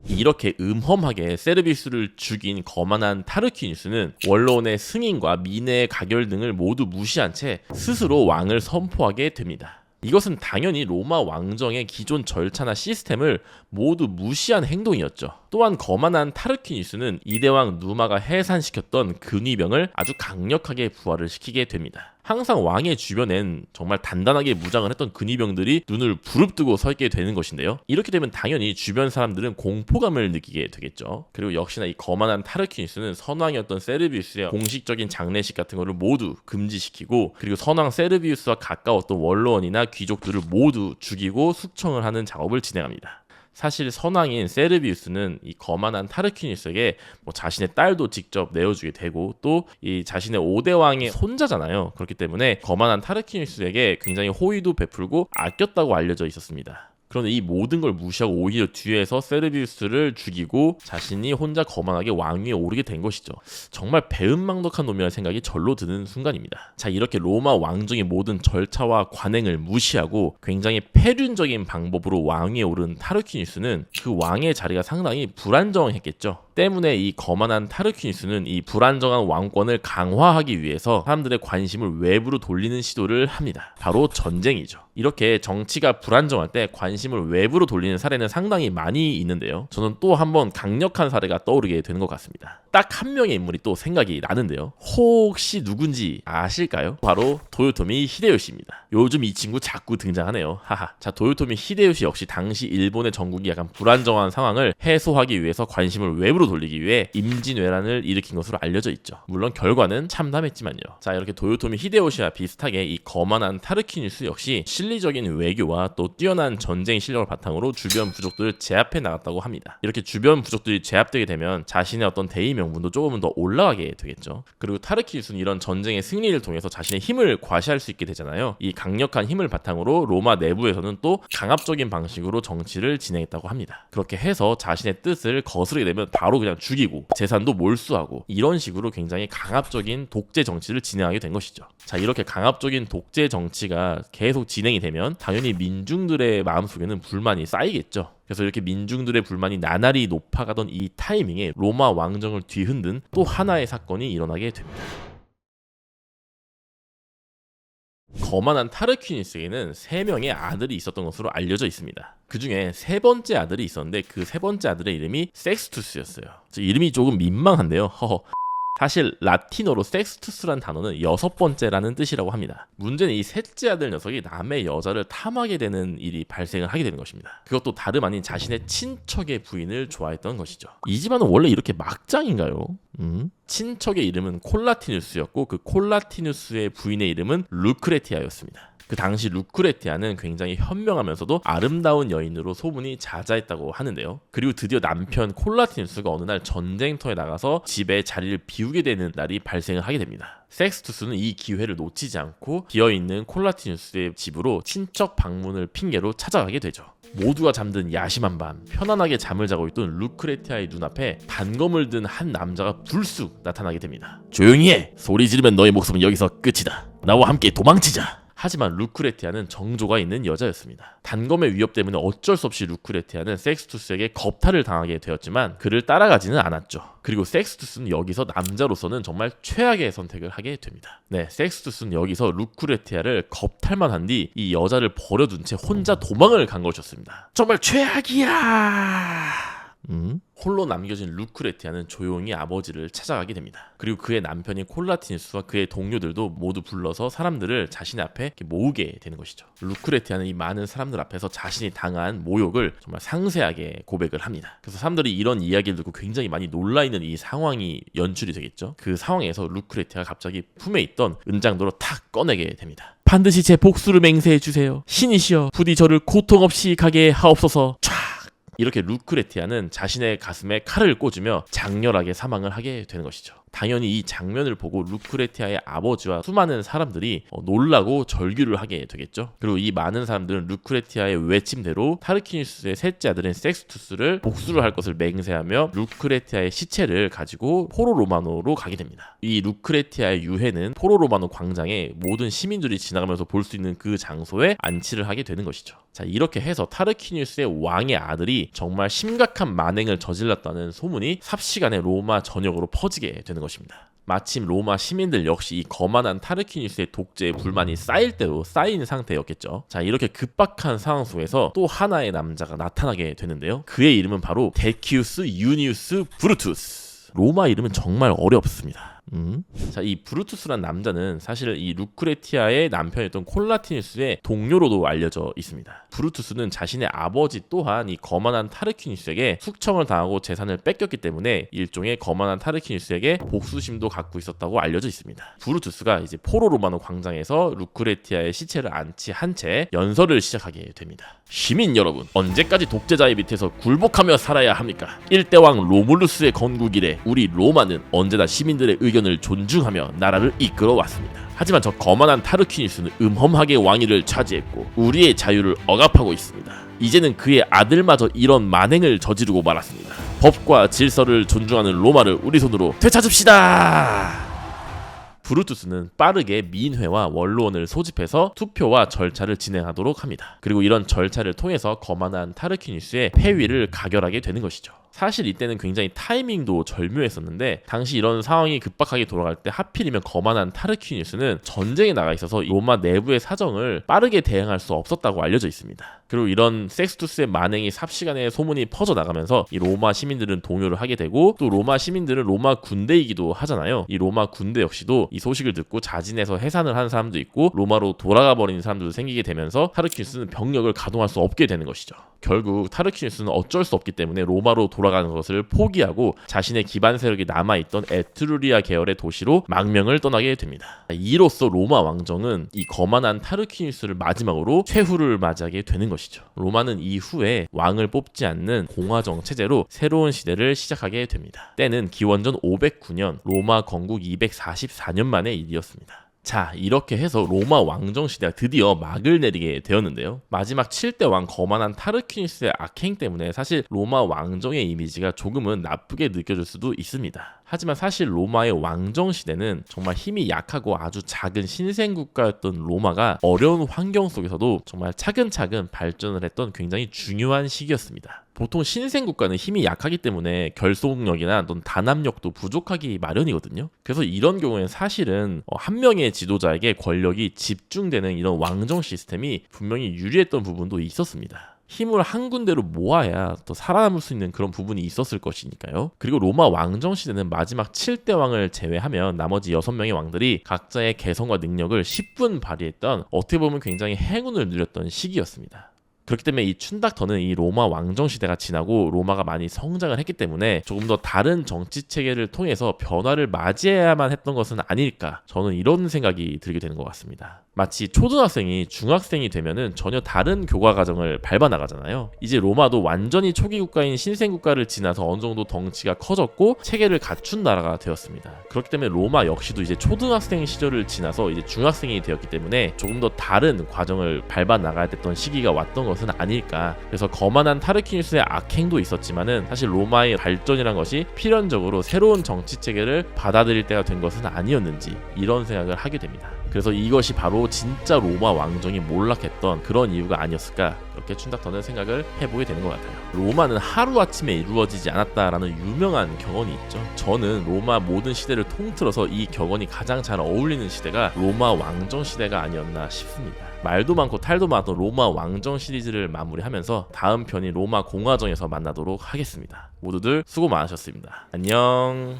이렇게 음험하게 세르비우스를 죽인 거만한 타르퀴니스는 원로원의 승인과 민의 가결 등을 모두 무시한 채 스스로 왕을 선포하게 됩니다. 이것은 당연히 로마 왕정의 기존 절차나 시스템을 모두 무시한 행동이었죠. 또한 거만한 타르퀴니스는 이대왕 누마가 해산시켰던 근위병을 아주 강력하게 부활을 시키게 됩니다. 항상 왕의 주변엔 정말 단단하게 무장을 했던 근위병들이 눈을 부릅뜨고 서 있게 되는 것인데요. 이렇게 되면 당연히 주변 사람들은 공포감을 느끼게 되겠죠. 그리고 역시나 이 거만한 타르퀴니스는 선왕이었던 세르비우스의 공식적인 장례식 같은 거를 모두 금지시키고, 그리고 선왕 세르비우스와 가까웠던 원로원이나 귀족들을 모두 죽이고 숙청을 하는 작업을 진행합니다. 사실 선왕인 세르비우스는 이 거만한 타르퀴니스에게 자신의 딸도 직접 내어주게 되고 또 이 자신의 5대 왕의 손자잖아요. 그렇기 때문에 거만한 타르퀴니스에게 굉장히 호의도 베풀고 아꼈다고 알려져 있었습니다. 그런데 이 모든 걸 무시하고 오히려 뒤에서 세르비우스를 죽이고 자신이 혼자 거만하게 왕위에 오르게 된 것이죠. 정말 배은망덕한 놈이라는 생각이 절로 드는 순간입니다. 자, 이렇게 로마 왕정의 모든 절차와 관행을 무시하고 굉장히 패륜적인 방법으로 왕위에 오른 타르퀴니스는 그 왕의 자리가 상당히 불안정했겠죠. 때문에 이 거만한 타르퀴니스는 이 불안정한 왕권을 강화하기 위해서 사람들의 관심을 외부로 돌리는 시도를 합니다. 바로 전쟁이죠. 이렇게 정치가 불안정할 때 관심을 외부로 돌리는 사례는 상당히 많이 있는데요. 저는 또 한번 강력한 사례가 떠오르게 되는 것 같습니다. 딱 한 명의 인물이 또 생각이 나는데요. 혹시 누군지 아실까요? 바로 도요토미 히데요시입니다. 요즘 이 친구 자꾸 등장하네요. 하하. 자, 도요토미 히데요시 역시 당시 일본의 전국이 약간 불안정한 상황을 해소하기 위해서 관심을 외부로 돌리기 위해 임진왜란을 일으킨 것으로 알려져 있죠. 물론 결과는 참담했지만요. 자, 이렇게 도요토미 히데요시와 비슷하게 이 거만한 타르퀴니스 역시 실리적인 외교와 또 뛰어난 전쟁 실력을 바탕으로 주변 부족들을 제압해 나갔다고 합니다. 이렇게 주변 부족들이 제압되게 되면 자신의 어떤 대의 명분도 조금은 더 올라가게 되겠죠. 그리고 타르퀴니스는 이런 전쟁의 승리를 통해서 자신의 힘을 과시할 수 있게 되잖아요. 이 강력한 힘을 바탕으로 로마 내부에서는 또 강압적인 방식으로 정치를 진행했다고 합니다. 그렇게 해서 자신의 뜻을 거스르게 되면 바로 그냥 죽이고 재산도 몰수하고 이런 식으로 굉장히 강압적인 독재 정치를 진행하게 된 것이죠. 자, 이렇게 강압적인 독재 정치가 계속 진행이 되면 당연히 민중들의 마음속에는 불만이 쌓이겠죠. 그래서 이렇게 민중들의 불만이 나날이 높아가던 이 타이밍에 로마 왕정을 뒤흔든 또 하나의 사건이 일어나게 됩니다. 거만한 타르퀴니스에게는 3명의 아들이 있었던 것으로 알려져 있습니다. 그 중에 3번째 아들이 있었는데 그 3번째 아들의 이름이 섹스투스였어요. 이름이 조금 민망한데요. 사실 라틴어로 섹스투스란 단어는 6번째라는 뜻이라고 합니다. 문제는 이 셋째 아들 녀석이 남의 여자를 탐하게 되는 일이 발생을 하게 되는 것입니다. 그것도 다름 아닌 자신의 친척의 부인을 좋아했던 것이죠. 이 집안은 원래 이렇게 막장인가요? 친척의 이름은 콜라티누스였고 그 콜라티누스의 부인의 이름은 루크레티아였습니다. 그 당시 루크레티아는 굉장히 현명하면서도 아름다운 여인으로 소문이 자자했다고 하는데요. 그리고 드디어 남편 콜라티누스가 어느 날 전쟁터에 나가서 집에 자리를 비우게 되는 날이 발생을 하게 됩니다. 섹스투스는 이 기회를 놓치지 않고 비어있는 콜라티누스의 집으로 친척 방문을 핑계로 찾아가게 되죠. 모두가 잠든 야심한 밤 편안하게 잠을 자고 있던 루크레티아의 눈앞에 단검을 든 한 남자가 불쑥 나타나게 됩니다. 조용히 해! 소리 지르면 너의 목숨은 여기서 끝이다. 나와 함께 도망치자! 하지만 루크레티아는 정조가 있는 여자였습니다. 단검의 위협 때문에 어쩔 수 없이 루크레티아는 섹스투스에게 겁탈을 당하게 되었지만 그를 따라가지는 않았죠. 그리고 섹스투스는 여기서 남자로서는 정말 최악의 선택을 하게 됩니다. 네, 섹스투스는 여기서 루크레티아를 겁탈만 한 뒤 이 여자를 버려둔 채 혼자 도망을 간 것이었습니다. 정말 최악이야. 홀로 남겨진 루크레티아는 조용히 아버지를 찾아가게 됩니다. 그리고 그의 남편인 콜라티누스와 그의 동료들도 모두 불러서 사람들을 자신의 앞에 이렇게 모으게 되는 것이죠. 루크레티아는 이 많은 사람들 앞에서 자신이 당한 모욕을 정말 상세하게 고백을 합니다. 그래서 사람들이 이런 이야기를 듣고 굉장히 많이 놀라있는 이 상황이 연출이 되겠죠. 그 상황에서 루크레티아가 갑자기 품에 있던 은장도로 탁 꺼내게 됩니다. 반드시 제 복수를 맹세해 주세요. 신이시여, 부디 저를 고통 없이 가게 하옵소서. 이렇게 루크레티아는 자신의 가슴에 칼을 꽂으며 장렬하게 사망을 하게 되는 것이죠. 당연히 이 장면을 보고 루크레티아의 아버지와 수많은 사람들이 놀라고 절규를 하게 되겠죠. 그리고 이 많은 사람들은 루크레티아의 외침대로 타르퀴니스의 셋째 아들인 섹스투스를 복수를 할 것을 맹세하며 루크레티아의 시체를 가지고 포로 로마노로 가게 됩니다. 이 루크레티아의 유해는 포로 로마노 광장에 모든 시민들이 지나가면서 볼 수 있는 그 장소에 안치를 하게 되는 것이죠. 자, 이렇게 해서 타르퀴니스의 왕의 아들이 정말 심각한 만행을 저질렀다는 소문이 삽시간에 로마 전역으로 퍼지게 되는 것입니다. 마침 로마 시민들 역시 이 거만한 타르퀴니스의 독재에 불만이 쌓일 대로 쌓인 상태였겠죠. 자, 이렇게 급박한 상황 속에서 또 하나의 남자가 나타나게 되는데요. 그의 이름은 바로 데키우스 유니우스 브루투스. 로마 이름은 정말 어렵습니다. 자, 이 브루투스란 남자는 사실 이 루크레티아의 남편이었던 콜라티누스의 동료로도 알려져 있습니다. 브루투스는 자신의 아버지 또한 이 거만한 타르퀴니스에게 숙청을 당하고 재산을 뺏겼기 때문에 일종의 거만한 타르퀴니스에게 복수심도 갖고 있었다고 알려져 있습니다. 브루투스가 이제 포로 로마노 광장에서 루크레티아의 시체를 안치한 채 연설을 시작하게 됩니다. 시민 여러분, 언제까지 독재자의 밑에서 굴복하며 살아야 합니까? 1대 왕 로물루스의 건국 이래 우리 로마는 언제나 시민들의 의견을 존중하며 나라를 이끌어 왔습니다. 하지만 저 거만한 타르퀴니스는 음험하게 왕위를 차지했고 우리의 자유를 억압하고 있습니다. 이제는 그의 아들마저 이런 만행을 저지르고 말았습니다. 법과 질서를 존중하는 로마를 우리 손으로 되찾읍시다. 브루투스는 빠르게 민회와 원로원을 소집해서 투표와 절차를 진행하도록 합니다. 그리고 이런 절차를 통해서 거만한 타르퀴니스의 폐위를 가결하게 되는 것이죠. 사실 이때는 굉장히 타이밍도 절묘했었는데 당시 이런 상황이 급박하게 돌아갈 때 하필이면 거만한 타르퀴니스는 전쟁에 나가 있어서 로마 내부의 사정을 빠르게 대응할 수 없었다고 알려져 있습니다. 그리고 이런 섹스투스의 만행이 삽시간에 소문이 퍼져나가면서 이 로마 시민들은 동요를 하게 되고 또 로마 시민들은 로마 군대이기도 하잖아요. 이 로마 군대 역시도 이 소식을 듣고 자진해서 해산을 한 사람도 있고 로마로 돌아가 버린 사람들도 생기게 되면서 타르퀴니스는 병력을 가동할 수 없게 되는 것이죠. 결국 타르퀴니스는 어쩔 수 없기 때문에 로마로 돌아가는 것을 포기하고 자신의 기반 세력이 남아있던 에트루리아 계열의 도시로 망명을 떠나게 됩니다. 이로써 로마 왕정은 이 거만한 타르퀴니스를 마지막으로 최후를 맞이하게 되는 것이죠. 로마는 이후에 왕을 뽑지 않는 공화정 체제로 새로운 시대를 시작하게 됩니다. 때는 기원전 509년 로마 건국 244년 만의 일이었습니다. 자, 이렇게 해서 로마 왕정 시대가 드디어 막을 내리게 되었는데요. 마지막 7대 왕 거만한 타르퀴니스의 악행 때문에 사실 로마 왕정의 이미지가 조금은 나쁘게 느껴질 수도 있습니다. 하지만 사실 로마의 왕정 시대는 정말 힘이 약하고 아주 작은 신생국가였던 로마가 어려운 환경 속에서도 정말 차근차근 발전을 했던 굉장히 중요한 시기였습니다. 보통 신생국가는 힘이 약하기 때문에 결속력이나 또는 단합력도 부족하기 마련이거든요. 그래서 이런 경우에는 사실은 한 명의 지도자에게 권력이 집중되는 이런 왕정 시스템이 분명히 유리했던 부분도 있었습니다. 힘을 한 군데로 모아야 더 살아남을 수 있는 그런 부분이 있었을 것이니까요. 그리고 로마 왕정 시대는 마지막 7대 왕을 제외하면 나머지 6명의 왕들이 각자의 개성과 능력을 10분 발휘했던 어떻게 보면 굉장히 행운을 누렸던 시기였습니다. 그렇기 때문에 이 춘닥터는 이 로마 왕정 시대가 지나고 로마가 많이 성장을 했기 때문에 조금 더 다른 정치 체계를 통해서 변화를 맞이해야만 했던 것은 아닐까, 저는 이런 생각이 들게 되는 것 같습니다. 마치 초등학생이 중학생이 되면은 전혀 다른 교과 과정을 밟아 나가잖아요. 이제 로마도 완전히 초기 국가인 신생 국가를 지나서 어느 정도 덩치가 커졌고 체계를 갖춘 나라가 되었습니다. 그렇기 때문에 로마 역시도 이제 초등학생 시절을 지나서 이제 중학생이 되었기 때문에 조금 더 다른 과정을 밟아 나가야 됐던 시기가 왔던 것은 아닐까. 그래서 거만한 타르퀴니스의 악행도 있었지만은 사실 로마의 발전이란 것이 필연적으로 새로운 정치 체계를 받아들일 때가 된 것은 아니었는지, 이런 생각을 하게 됩니다. 그래서 이것이 바로 진짜 로마 왕정이 몰락했던 그런 이유가 아니었을까, 이렇게 춘닥터는 생각을 해보게 되는 것 같아요. 로마는 하루아침에 이루어지지 않았다라는 유명한 격언이 있죠. 저는 로마 모든 시대를 통틀어서 이 격언이 가장 잘 어울리는 시대가 로마 왕정 시대가 아니었나 싶습니다. 말도 많고 탈도 많았던 로마 왕정 시리즈를 마무리하면서 다음 편인 로마 공화정에서 만나도록 하겠습니다. 모두들 수고 많으셨습니다. 안녕.